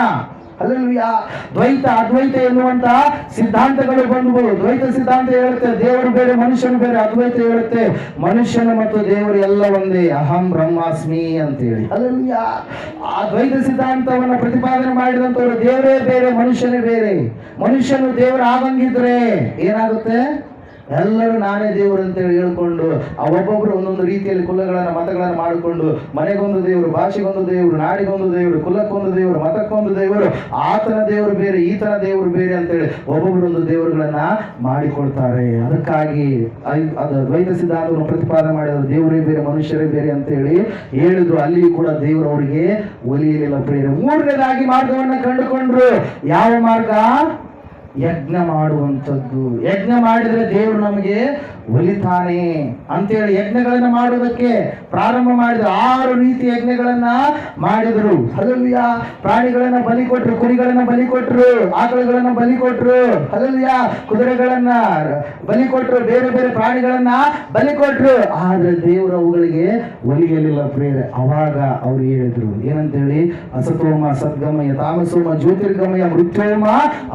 ಹಲ್ಲೆಲೂಯಾ. ದ್ವೈತ ಅದ್ವೈತ ಎನ್ನುವಂತ ಸಿದ್ಧಾಂತಗಳು ಬಂದವು. ದ್ವೈತ ಸಿದ್ಧಾಂತ ಹೇಳುತ್ತೆ ದೇವರು ಬೇರೆ ಮನುಷ್ಯನು ಬೇರೆ. ಅದ್ವೈತ ಹೇಳುತ್ತೆ ಮನುಷ್ಯನು ಮತ್ತು ದೇವರು ಎಲ್ಲ ಒಂದೇ, ಅಹಂ ಬ್ರಹ್ಮಾಸ್ಮಿ ಅಂತೇಳಿ. ಹಲ್ಲೆಲೂಯಾ. ಆ ದ್ವೈತ ಸಿದ್ಧಾಂತವನ್ನ ಪ್ರತಿಪಾದನೆ ಮಾಡಿದಂತವರು ದೇವರೇ ಬೇರೆ ಮನುಷ್ಯನೇ ಬೇರೆ. ಮನುಷ್ಯನು ದೇವರು ಆಗಂಗಿದ್ರೆ ಏನಾಗುತ್ತೆ, ಎಲ್ಲರೂ ನಾನೇ ದೇವರು ಅಂತೇಳಿ ಹೇಳ್ಕೊಂಡು ಒಬ್ಬೊಬ್ರು ಒಂದೊಂದು ರೀತಿಯಲ್ಲಿ ಕುಲಗಳನ್ನ ಮತಗಳನ್ನ ಮಾಡಿಕೊಂಡು ಮನೆಗೊಂದು ದೇವರು, ಭಾಷೆಗೊಂದು ದೇವರು, ನಾಡಿಗೊಂದು ದೇವರು, ಕುಲಕ್ಕೊಂದು ದೇವರು, ಮತಕ್ಕೊಂದು ದೇವರು, ಆತನ ದೇವರು ಬೇರೆ ಈತನ ದೇವರು ಬೇರೆ ಅಂತೇಳಿ ಒಬ್ಬೊಬ್ಬರೊಂದು ದೇವರುಗಳನ್ನ ಮಾಡಿಕೊಳ್ತಾರೆ. ಅದಕ್ಕಾಗಿ ಅದು ದ್ವೈತ ಸಿದ್ಧಾಂತವನ್ನು ಪ್ರತಿಪಾದನೆ ಮಾಡಿದ್ರು, ದೇವರೇ ಬೇರೆ ಮನುಷ್ಯರೇ ಬೇರೆ ಅಂತೇಳಿ ಹೇಳಿದ್ರು. ಅಲ್ಲಿ ಕೂಡ ದೇವರು ಅವರಿಗೆ ಒಲಿಯಲಿಲ್ಲ ಪ್ರಿಯರೇ. ಮೂರನೇದಾಗಿ ಮಾರ್ಗವನ್ನ ಕಂಡುಕೊಂಡ್ರು. ಯಾವ ಮಾರ್ಗ? ಯಜ್ಞ ಮಾಡುವಂಥದ್ದು. ಯಜ್ಞ ಮಾಡಿದ್ರೆ ದೇವರು ನಮಗೆ ಒಲಿತಾನೆ ಅಂತೇಳಿ ಯಜ್ಞಗಳನ್ನ ಮಾಡುವುದಕ್ಕೆ ಪ್ರಾರಂಭ ಮಾಡಿದ್ರು. 6 ರೀತಿಯ ಯಜ್ಞಗಳನ್ನ ಮಾಡಿದ್ರು. ಹಲ್ಲೆಲೂಯಾ. ಪ್ರಾಣಿಗಳನ್ನ ಬಲಿ ಕೊಟ್ರು, ಕುರಿಗಳನ್ನ ಬಲಿ ಕೊಟ್ರು, ಆಕಳುಗಳನ್ನ ಬಲಿ ಕೊಟ್ರು, ಹಲ್ಲೆಲೂಯಾ, ಕುದುರೆಗಳನ್ನ ಬಲಿ ಕೊಟ್ರು, ಬೇರೆ ಬೇರೆ ಪ್ರಾಣಿಗಳನ್ನ ಬಲಿ ಕೊಟ್ರು. ಆದ್ರೆ ದೇವರು ಅವುಗಳಿಗೆ ಒಲಿಯಲಿಲ್ಲ ಪ್ರಿಯರೇ. ಅವಾಗ ಅವ್ರು ಹೇಳಿದ್ರು ಏನಂತೇಳಿ, ಅಸತೋಮ ಸದ್ಗಮಯ ತಾಮಸೋಮ ಜ್ಯೋತಿರ್ಗಮಯ ಮೃತ್ಯೋಮ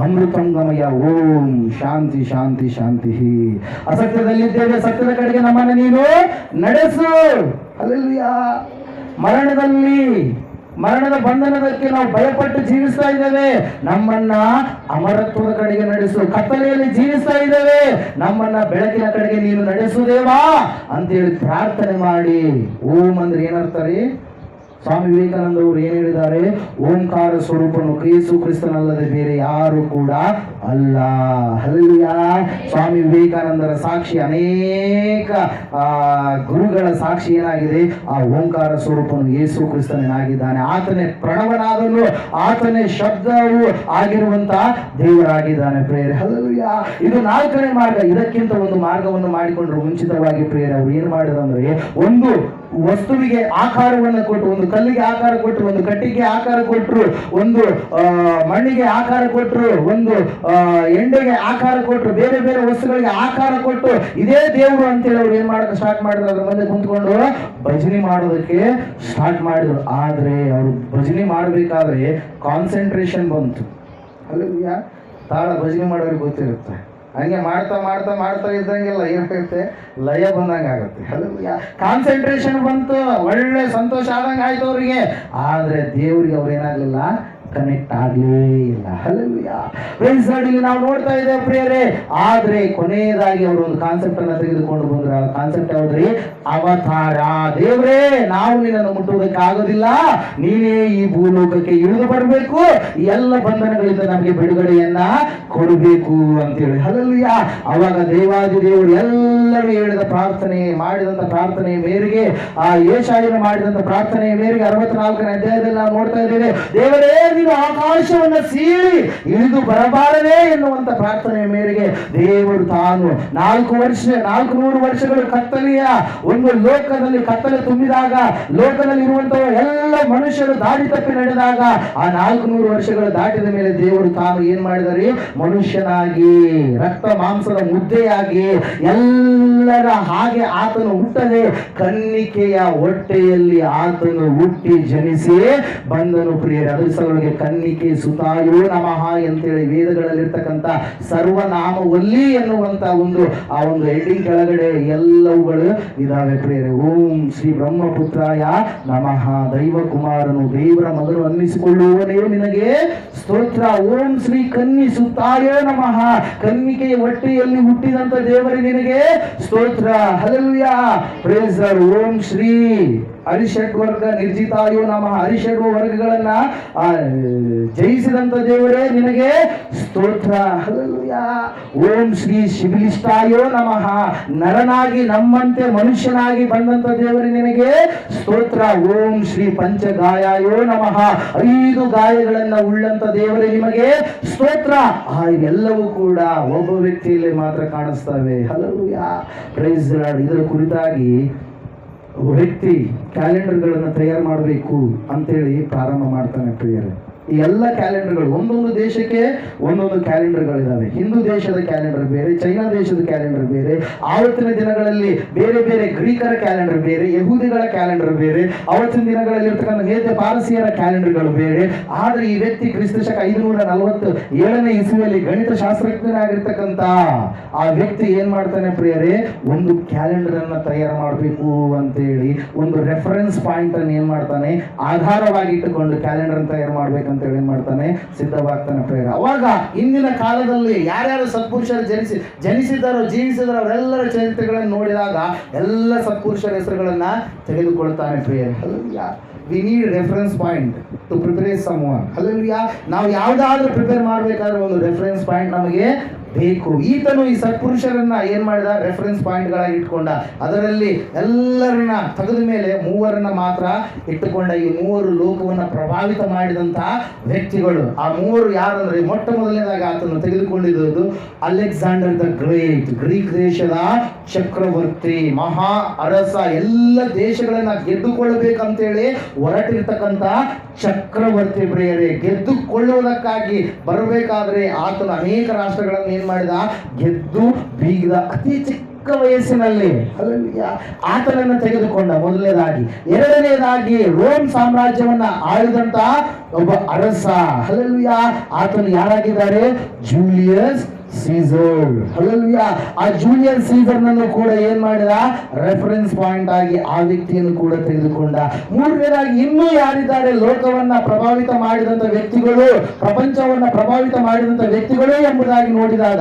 ಅಮೃತಂ ಗಮಯ. ಓಂ ಶಾಂತಿ ಶಾಂತಿ ಶಾಂತಿ. ಅಸತ್ಯದಲ್ಲಿದ್ದೇವೆ, ಸತ್ಯದ ಕಡೆಗೆ ನಮ್ಮನ್ನು ನೀನು ನಡೆಸು. ಹಲ್ಲೆಲೂಯಾ. ಮರಣದ ಬಂಧನದಕ್ಕೆ ನಾವು ಭಯಪಟ್ಟು ಜೀವಿಸ್ತಾ ಇದ್ದೇವೆ, ನಮ್ಮನ್ನ ಅಮರತ್ವದ ಕಡೆಗೆ ನಡೆಸು. ಕತ್ತಲೆಯಲ್ಲಿ ಜೀವಿಸ್ತಾ ಇದ್ದೇವೆ, ನಮ್ಮನ್ನ ಬೆಳಕಿನ ಕಡೆಗೆ ನೀನು ನಡೆಸು ದೇವಾ ಅಂತೇಳಿ ಪ್ರಾರ್ಥನೆ ಮಾಡಿ. ಓಂ ಅಂದ್ರೆ ಏನರ್ಥ ರೀ? ಸ್ವಾಮಿ ವಿವೇಕಾನಂದ ಅವರು ಏನ್ ಹೇಳಿದ್ದಾರೆ? ಓಂಕಾರ ಸ್ವರೂಪನು ಯೇಸು ಕ್ರಿಸ್ತನಲ್ಲದೆ ಬೇರೆ ಯಾರು ಕೂಡ ಅಲ್ಲ. ಹಲ್ಲೆಲೂಯಾ. ಸ್ವಾಮಿ ವಿವೇಕಾನಂದರ ಸಾಕ್ಷಿ, ಅನೇಕ ಗುರುಗಳ ಸಾಕ್ಷಿ ಏನಾಗಿದೆ? ಆ ಓಂಕಾರ ಸ್ವರೂಪನು ಯೇಸು ಕ್ರಿಸ್ತನಾಗಿದ್ದಾನೆ. ಆತನೇ ಪ್ರಣವನಾದನು, ಆತನೇ ಶಬ್ದವು ಆಗಿರುವಂತ ದೇವರಾಗಿದ್ದಾನೆ ಪ್ರೇರೆ. ಹಲ್ಲೆಲೂಯಾ. ಇದು 4ನೇ ಮಾರ್ಗ. ಇದಕ್ಕಿಂತ ಒಂದು ಮಾರ್ಗವನ್ನು ಮಾಡಿಕೊಂಡ್ರು ಮುಂಚಿತವಾಗಿ ಪ್ರೇರೆ. ಅವ್ರು ಏನ್ ಮಾಡಿದ್ರು ಅಂದ್ರೆ, ಒಂದು ವಸ್ತುವಿಗೆ ಆಕಾರವನ್ನು ಕೊಟ್ಟು, ಒಂದು ಕಲ್ಲಿಗೆ ಆಕಾರ ಕೊಟ್ಟರು, ಒಂದು ಕಟ್ಟಿಗೆ ಆಕಾರ ಕೊಟ್ಟರು, ಒಂದು ಮಣ್ಣಿಗೆ ಆಕಾರ ಕೊಟ್ಟರು, ಒಂದು ಎಂಡೆಗೆ ಆಕಾರ ಕೊಟ್ಟರು, ಬೇರೆ ಬೇರೆ ವಸ್ತುಗಳಿಗೆ ಆಕಾರ ಕೊಟ್ಟು ಇದೇ ದೇವರು ಅಂತೇಳಿ ಅವ್ರು ಏನ್ ಮಾಡಕ್ಕೆ ಸ್ಟಾರ್ಟ್ ಮಾಡಿದ್ರು? ಅದ್ರ ಮುಂದೆ ಕುಂತ್ಕೊಂಡು ಭಜನೆ ಮಾಡೋದಕ್ಕೆ ಸ್ಟಾರ್ಟ್ ಮಾಡಿದ್ರು. ಆದ್ರೆ ಅವರು ಭಜನೆ ಮಾಡಬೇಕಾದ್ರೆ ಕಾನ್ಸಂಟ್ರೇಷನ್ ಬಂತು. ಹಲ್ಲೆಲೂಯಾ. ತಾಳ ಭಜನೆ ಮಾಡೋರಿಗೆ ಗೊತ್ತಿರುತ್ತೆ. ಹಂಗೆ ಮಾಡ್ತಾ ಮಾಡ್ತಾ ಮಾಡ್ತಾ ಇದ್ದಂಗೆಲ್ಲ ಏನಾಗುತ್ತೆ? ಲಯ ಬಂದಂಗೆ ಆಗುತ್ತೆ. ಹಲ್ಲೆಲೂಯಾ. ಕಾನ್ಸಂಟ್ರೇಷನ್ ಬಂತು, ಒಳ್ಳೆ ಸಂತೋಷ ಆದಂಗೆ ಆಯ್ತು ಅವರಿಗೆ. ಆದ್ರೆ ದೇವರಿಗೆ ಅವ್ರು ಏನಾಗಲಿಲ್ಲ, ಕನೆಕ್ಟ್ ಆಗಲೇ ಇಲ್ಲ. ಹಲ್ಲೆಲೂಯಾ. Praise lord. ಇಲ್ಲಿ ನಾವು ನೋಡ್ತಾ ಇದ್ದೇವೆ ಪ್ರಿಯರೇ. ಆದ್ರೆ ಕೊನೆಯದಾಗಿ ಅವರು ಒಂದು ಕಾನ್ಸೆಪ್ಟ್ ಅನ್ನ ತೆಗೆದುಕೊಂಡು ಬಂದ್ರು. ಆ ಕಾನ್ಸೆಪ್ಟ್ ಯಾವ್ದ್ರಿ? ಅವತಾರ. ದೇವರೇ, ನಾವು ನಿನ್ನನ್ನು ಮುಟ್ಟುವುದಕ್ಕೆ ಆಗೋದಿಲ್ಲ, ನೀನೇ ಈ ಭೂಲೋಕಕ್ಕೆ ಇಳಿದು ಬರಬೇಕು, ಎಲ್ಲ ಬಂಧನಗಳಿಂದ ನಮಗೆ ಬಿಡುಗಡೆಯನ್ನ ಕೊಡಬೇಕು ಅಂತೇಳಿ. ಹಲ್ಲೆಲೂಯಾ. ಅವಾಗ ದೇವಾದಿ ದೇವರು ಎಲ್ಲರೂ ಹೇಳಿದ ಪ್ರಾರ್ಥನೆ, ಮಾಡಿದಂತ ಪ್ರಾರ್ಥನೆಯ ಮೇರೆಗೆ, ಆ ಯೆಶಾಯನ ಮಾಡಿದಂತ ಪ್ರಾರ್ಥನೆಯ ಮೇರೆಗೆ 64ನೇ ಅಧ್ಯಾಯದಲ್ಲಿ ನಾವು ನೋಡ್ತಾ ಇದ್ದೇವೆ, ದೇವರೇ ನೀನು ಆಕಾಶವನ್ನ ಸೀಳಿ ಇಳಿದು ಬರಬಾರದೆ ಎನ್ನುವಂತ ಪ್ರಾರ್ಥನೆಯ ಮೇರೆಗೆ ದೇವರು ತಾನು 400 ವರ್ಷಗಳು ಕತ್ತಲೆಯ ಒಂದು ಲೋಕದಲ್ಲಿ ಕತ್ತಲೆ ತುಂಬಿದಾಗ, ಲೋಕದಲ್ಲಿ ಇರುವಂತಹ ಎಲ್ಲ ಮನುಷ್ಯರು ದಾರಿ ತಪ್ಪಿ ನಡೆದಾಗ, ಆ 400 ವರ್ಷಗಳು ದಾಟಿದ ಮೇಲೆ ದೇವರು ತಾನು ಏನ್ ಮಾಡಿದರೆ? ಮನುಷ್ಯನಾಗಿ, ರಕ್ತ ಮಾಂಸದ ಮುದ್ದೆಯಾಗಿ, ಎಲ್ಲರ ಹಾಗೆ ಆತನು ಹುಟ್ಟದೆ ಕನ್ನಿಕೆಯ ಹೊಟ್ಟೆಯಲ್ಲಿ ಆತನು ಹುಟ್ಟಿ ಜನಿಸಿ ಬಂದನು ಪ್ರಿಯರೇ. ಅದರ ಸಲುವಾಗಿ ಕನ್ನಿಕೆ ಸುತಾಯೋ ನಮಃ ಅಂತೇಳಿ ವೇದಗಳಲ್ಲಿರ್ತಕ್ಕಂಥ ಸರ್ವನಾಮವಲ್ಲಿ ಎನ್ನುವಂತ ಆ ಒಂದು ಹೆಡ್ಡಿಂಗ್ ಕೆಳಗಡೆ ಎಲ್ಲವುಗಳು ಇದಾವೆ ಪ್ರಿಯರೇ. ಓಂ ಶ್ರೀ ಬ್ರಹ್ಮಪುತ್ರಾಯ ನಮಃ. ದೈವ ಕುಮಾರನು, ದೇವರ ಮಗನು ಅನ್ನಿಸಿಕೊಳ್ಳುವನೇ ನಿನಗೆ ಸ್ತೋತ್ರ. ಓಂ ಶ್ರೀ ಕನ್ನಿ ಸುತಾಯೋ ನಮಃ. ಕನ್ನಿಕೆಯ ಹೊಟ್ಟೆಯಲ್ಲಿ ಹುಟ್ಟಿದಂತ ದೇವರೇ ನಿನಗೆ ಸ್ತೋತ್ರ. Hallelujah. Praise lord. Om Shri ಅರಿಷಡ್ವರ್ಗ ನಿರ್ಜಿತಾಯೋ ನಮಃ. ಅರಿಷಡ್ವ ವರ್ಗಗಳನ್ನ ಜಯಿಸಿದಂತ ದೇವರೇ ನಿನಗೆ ಸ್ತೋತ್ರ. ಹಲ್ಲೆಲೂಯಾ. ಓಂ ಶ್ರೀ ಶಿಬಿಲಿಷ್ಟಾಯೋ ನಮಃ. ನರನಾಗಿ ನಮ್ಮಂತೆ ಮನುಷ್ಯನಾಗಿ ಬಂದಂತ ದೇವರೇ ನಿನಗೆ ಸ್ತೋತ್ರ. ಓಂ ಶ್ರೀ ಪಂಚಗಾಯಾಯೋ ನಮಃ. 5 ಗಾಯಗಳನ್ನ ಉಳ್ಳಂತ ದೇವರೇ ನಿಮಗೆ ಸ್ತೋತ್ರ. ಇವೆಲ್ಲವೂ ಕೂಡ ಒಬ್ಬ ವ್ಯಕ್ತಿಯಲ್ಲಿ ಮಾತ್ರ ಕಾಣಿಸ್ತವೆ. ಹಲ್ಲೆಲೂಯಾ. Praise Lord. ಇದರ ಕುರಿತಾಗಿ ವ್ಯಕ್ತಿ ಕ್ಯಾಲೆಂಡರ್ಗಳನ್ನು ತಯಾರು ಮಾಡಬೇಕು ಅಂತೇಳಿ ಪ್ರಾರಂಭ ಮಾಡ್ತಾನೆ ಪ್ರಿಯರೇ. ಈ ಎಲ್ಲ ಕ್ಯಾಲೆಂಡರ್ಗಳು ಒಂದೊಂದು ದೇಶಕ್ಕೆ ಒಂದೊಂದು ಕ್ಯಾಲೆಂಡರ್ಗಳಿದಾವೆ. ಹಿಂದೂ ದೇಶದ ಕ್ಯಾಲೆಂಡರ್ ಬೇರೆ, ಚೈನಾ ದೇಶದ ಕ್ಯಾಲೆಂಡರ್ ಬೇರೆ, ಆವತ್ತಿನ ದಿನಗಳಲ್ಲಿ ಬೇರೆ ಬೇರೆ ಗ್ರೀಕರ ಕ್ಯಾಲೆಂಡರ್ ಬೇರೆ, ಯಹೂದಿಗಳ ಕ್ಯಾಲೆಂಡರ್ ಬೇರೆ, ಅವತ್ತಿನ ದಿನಗಳಲ್ಲಿ ಇರ್ತಕ್ಕಂಥ ವೇದ ಪಾರಸಿಯರ ಕ್ಯಾಲೆಂಡರ್ಗಳು ಬೇರೆ. ಆದ್ರೆ ಈ ವ್ಯಕ್ತಿ ಕ್ರಿಸ್ತಶಕ 547ನೇ ಇಸವಿಯಲ್ಲಿ ಗಣಿತ ಶಾಸ್ತ್ರಜ್ಞನಾಗಿರ್ತಕ್ಕಂಥ ಆ ವ್ಯಕ್ತಿ ಏನ್ ಮಾಡ್ತಾನೆ ಪ್ರಿಯರೇ, ಒಂದು ಕ್ಯಾಲೆಂಡರ್ ಅನ್ನ ತಯಾರು ಮಾಡಬೇಕು ಅಂತೇಳಿ ಒಂದು ರೆಫರೆನ್ಸ್ ಪಾಯಿಂಟ್ ಅನ್ನು ಏನ್ ಮಾಡ್ತಾನೆ, ಆಧಾರವಾಗಿ ಇಟ್ಟುಕೊಂಡು ಕ್ಯಾಲೆಂಡರ್ ತಯಾರು ಮಾಡ್ಬೇಕಂತೇಳಿ ಏನ್ ಮಾಡ್ತಾನೆ, ಸಿದ್ಧವಾಗ್ತಾನೆ ಪ್ರಿಯರೇ. ಅವಾಗ ಇಂದಿನ ಕಾಲದಲ್ಲಿ ಯಾರ್ಯಾರು ಸತ್ಪುರುಷರು ಜನಿಸಿದ್ದಾರೋ ಜೀವಿಸಿದಾರೋ ಅವರೆಲ್ಲರ ಚರಿತ್ರೆಗಳನ್ನು ನೋಡಿದಾಗ ಎಲ್ಲ ಸತ್ಪುರುಷರ ಹೆಸರುಗಳನ್ನ ತೆಗೆದುಕೊಳ್ತಾನೆ ಪ್ರಿಯರೇ. We need reference point to prepare someone. Hallelujah. ನಾವು ಯಾವುದಾದ್ರೂ ಪ್ರಿಪೇರ್ ಮಾಡಬೇಕಾದ್ರೆ ಒಂದು ರೆಫರೆನ್ಸ್ ಪಾಯಿಂಟ್ ನಮಗೆ ಬೇಕು. ಈತನು ಈ ಸತ್ಪುರುಷರನ್ನ ಏನ್ ಮಾಡಿದ, ರೆಫರೆನ್ಸ್ ಪಾಯಿಂಟ್ಗಳಾಗಿ ಇಟ್ಕೊಂಡ. ಅದರಲ್ಲಿ ಎಲ್ಲರನ್ನ ತೆಗೆದ ಮೇಲೆ ಮೂವರನ್ನ ಮಾತ್ರ ಇಟ್ಟುಕೊಂಡ. ಈ ಮೂವರು ಲೋಕವನ್ನ ಪ್ರಭಾವಿತ ಮಾಡಿದಂತಹ ವ್ಯಕ್ತಿಗಳು. ಆ ಮೂವರು ಯಾರಂದ್ರೆ, ಮೊಟ್ಟ ಮೊದಲನೇದಾಗಿ ಆತನು ತೆಗೆದುಕೊಂಡಿದ್ದು ಅಲೆಕ್ಸಾಂಡರ್ ದ ಗ್ರೇಟ್, ಗ್ರೀಕ್ ದೇಶದ ಚಕ್ರವರ್ತಿ, ಮಹಾ ಅರಸ, ಎಲ್ಲ ದೇಶಗಳನ್ನ ಗೆದ್ದುಕೊಳ್ಳಬೇಕಂತೇಳಿ ಹೊರಟಿರ್ತಕ್ಕಂಥ ಚಕ್ರವರ್ತಿ ಪ್ರಿಯರೇ. ಗೆದ್ದುಕೊಳ್ಳುವುದಕ್ಕಾಗಿ ಬರಬೇಕಾದ್ರೆ ಆತನು ಅನೇಕ ರಾಷ್ಟ್ರಗಳನ್ನು ಏನ್ ಮಾಡಿದ, ಗೆದ್ದು ಬೀಗಿದ. ಅತಿ ಚಿಕ್ಕ ವಯಸ್ಸಿನಲ್ಲಿ ಆತನನ್ನು ತೆಗೆದುಕೊಂಡ ಮೊದಲನೇದಾಗಿ. ಎರಡನೇದಾಗಿ ರೋಮ್ ಸಾಮ್ರಾಜ್ಯವನ್ನ ಆಳಿದಂತ ಒಬ್ಬ ಅರಸ. ಹಲ್ಲೆಲೂಯಾ. ಆತನು ಯಾರಾಗಿದ್ದಾರೆ, ಜೂಲಿಯಸ್ ಸೀಸರ್. ಹಲ್ಲೆಲೂಯಾ. ಆ ಜೂಲಿಯಸ್ ಸೀಸರ್ನನ್ನು ಕೂಡ ಏನ್ ಮಾಡಿದ, ರೆಫರೆನ್ಸ್ ಪಾಯಿಂಟ್ ಆಗಿ ಆ ವ್ಯಕ್ತಿಯನ್ನು ಕೂಡ ತೆಗೆದುಕೊಂಡ. ಮೂರನೇದಾಗಿ ಇನ್ನೂ ಯಾರಿದ್ದಾರೆ ಲೋಕವನ್ನ ಪ್ರಭಾವಿತ ಮಾಡಿದಂತ ವ್ಯಕ್ತಿಗಳು, ಪ್ರಪಂಚವನ್ನ ಪ್ರಭಾವಿತ ಮಾಡಿದಂತ ವ್ಯಕ್ತಿಗಳು ಎಂಬುದಾಗಿ ನೋಡಿದಾಗ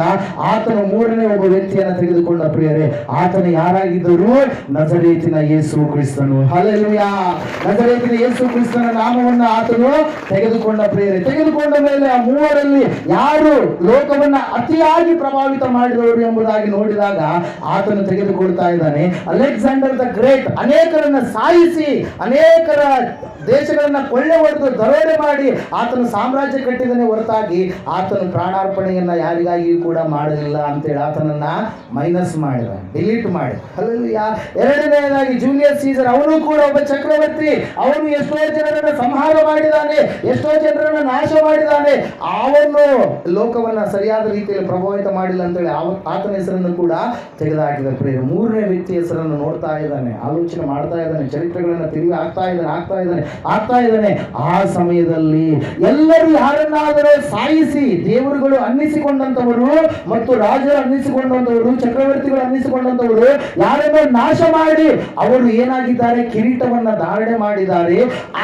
ಆತನು ಮೂರನೇ ಒಬ್ಬ ವ್ಯಕ್ತಿಯನ್ನ ತೆಗೆದುಕೊಂಡ ಪ್ರಿಯರೇ. ಆತನು ಯಾರಾಗಿದ್ದರು, ನಜರೇತಿನ ಯೇಸು ಕ್ರಿಸ್ತನು. ಹಲ್ಲೆಲೂಯಾ. ನಜರೇತಿನ ಯೇಸು ಕ್ರಿಸ್ತನ ನಾಮವನ್ನ ಆತನು ತೆಗೆದುಕೊಂಡ ಪ್ರಿಯರೇ. ತೆಗೆದುಕೊಂಡ ಮೇಲೆ ಆ ಮೂವರಲ್ಲಿ ಯಾರು ಲೋಕವನ್ನ ಅತಿಯಾಗಿ ಪ್ರಭಾವಿತ ಮಾಡಿದವರು ಎಂಬುದಾಗಿ ನೋಡಿದಾಗ ಆತನು ತೆಗೆದುಕೊಳ್ತಾ ಇದ್ದಾನೆ ಅಲೆಕ್ಸಾಂಡರ್ ದ ಗ್ರೇಟ್. ಅನೇಕರನ್ನ ಸಾಯಿಸಿ, ಅನೇಕರ ದೇಶಗಳನ್ನ ಕೊಳ್ಳೆ ಹೊಡೆದು ದರೋಡೆ ಮಾಡಿ ಆತನು ಸಾಮ್ರಾಜ್ಯ ಕಟ್ಟಿದನೇ ಹೊರತಾಗಿ ಆತನು ಪ್ರಾಣಾರ್ಪಣೆಯನ್ನ ಯಾರಿಗಾಗಿಯೂ ಕೂಡ ಮಾಡಲಿಲ್ಲ ಅಂತೇಳಿ ಆತನನ್ನ ಮೈನಸ್ ಮಾಡಿದ, ಡಿಲೀಟ್ ಮಾಡಿ. ಹಲ್ಲೆಲೂಯಾ. ಎರಡನೇದಾಗಿ ಜೂಲಿಯಸ್ ಸೀಸರ್, ಅವನು ಕೂಡ ಒಬ್ಬ ಚಕ್ರವರ್ತಿ. ಅವನು ಎಷ್ಟೋ ಜನರನ್ನ ಸಂಹಾರ ಮಾಡಿದಾನೆ, ಎಷ್ಟೋ ಜನರನ್ನ ನಾಶ ಮಾಡಿದಾನೆ. ಅವನು ಲೋಕವನ್ನ ಸರಿಯಾದ ರೀತಿಯಲ್ಲಿ ಪ್ರಭಾವಿತ ಮಾಡಿಲ್ಲ ಅಂತೇಳಿ ಆತನ ಹೆಸರನ್ನು ಕೂಡ ತೆಗೆದುಹಾಕಿದ ಪ್ರಿಯರೇ. ಮೂರನೇ ವ್ಯಕ್ತಿ ಹೆಸರನ್ನು ನೋಡ್ತಾ ಇದ್ದಾನೆ, ಆಲೋಚನೆ ಮಾಡ್ತಾ ಇದ್ದಾನೆ, ಚರಿತ್ರೆಗಳನ್ನ ತಿರುಗಿ ಆಗ್ತಾ ಇದ್ದಾನೆ. ಆ ಸಮಯದಲ್ಲಿ ಎಲ್ಲರೂ ಯಾರನ್ನಾದರೂ ಸಾಯಿಸಿ, ದೇವರುಗಳು ಅನ್ನಿಸಿಕೊಂಡಂತವರು ಮತ್ತು ರಾಜರು ಅನ್ನಿಸಿಕೊಂಡಂತವರು, ಚಕ್ರವರ್ತಿಗಳು ಅನ್ನಿಸಿಕೊಂಡಂತವರು ಯಾರನ್ನೋ ನಾಶ ಮಾಡಿ ಅವರು ಏನಾಗಿದ್ದಾರೆ, ಕಿರೀಟವನ್ನ ಧಾರಣೆ ಮಾಡಿದ್ದಾರೆ.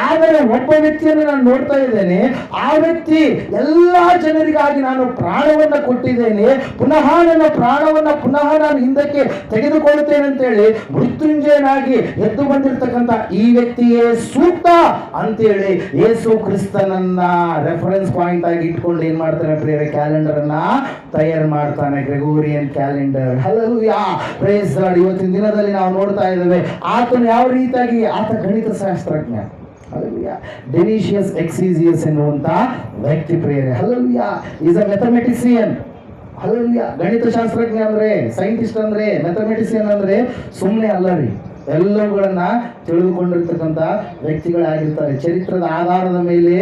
ಆದರೆ ಒಬ್ಬ ವ್ಯಕ್ತಿಯನ್ನು ನಾನು ನೋಡ್ತಾ ಇದ್ದೇನೆ, ಆ ವ್ಯಕ್ತಿ ಎಲ್ಲಾ ಜನರಿಗಾಗಿ ನಾನು ಪ್ರಾಣವನ್ನ ಕೊಟ್ಟಿದ್ದೇನೆ, ಪುನಃ ನನ್ನ ಪ್ರಾಣವನ್ನ ಪುನಃ ನಾನು ಹಿಂದಕ್ಕೆ ತೆಗೆದುಕೊಳ್ಳುತ್ತೇನೆ ಅಂತೇಳಿ ಮೃತ್ಯುಂಜಯನಾಗಿ ಎದ್ದು ಬಂದಿರತಕ್ಕಂಥ ಈ ವ್ಯಕ್ತಿಯೇ ಸೂಕ್ತ ಅಂತೇಳಿ ಯೇಸು ಕ್ರಿಸ್ತನನ್ನ ರೆಫರೆನ್ಸ್ ಪಾಯಿಂಟ್ ಆಗಿ ಇಟ್ಕೊಂಡು ಏನ್ ಮಾಡ್ತಾನೆ ಪ್ರಿಯರೇ, ಕ್ಯಾಲೆಂಡರ್ ಅನ್ನ ತಯಾರು ಮಾಡ್ತಾನೆ, Gregorian calendar. Hallelujah. Praise the lord. ಇವತ್ತಿನ ದಿನದಲ್ಲಿ ನಾವು ನೋಡ್ತಾ ಇದ್ದೇವೆ ಆತನು ಯಾವ ರೀತಿಯಾಗಿ, ಆತ ಗಣಿತ ಶಾಸ್ತ್ರಜ್ಞ. ಹಲ್ಲೆಲೂಯಾ. ಡೆನಿಷಿಯಸ್ ಎಕ್ಸಿಸಿಯಸ್ ಎನ್ನುವಂತ ವ್ಯಕ್ತಿ ಪ್ರಿಯರೇ. Hallelujah. Is a mathematician. Hallelujah. ಗಣಿತ ಶಾಸ್ತ್ರಜ್ಞ ಅಂದ್ರೆ, ಸೈಂಟಿಸ್ಟ್ ಅಂದ್ರೆ, ಮ್ಯಾಥಮೆಟಿಷಿಯನ್ ಅಂದ್ರೆ ಸುಮ್ಮನೆ ಅಲ್ಲ ರೀ, ಎಲ್ಲವುಗಳನ್ನ ತಿಳಿದುಕೊಂಡಿರ್ತಕ್ಕಂಥ ವ್ಯಕ್ತಿಗಳಾಗಿರ್ತಾರೆ. ಚರಿತ್ರದ ಆಧಾರದ ಮೇಲೆ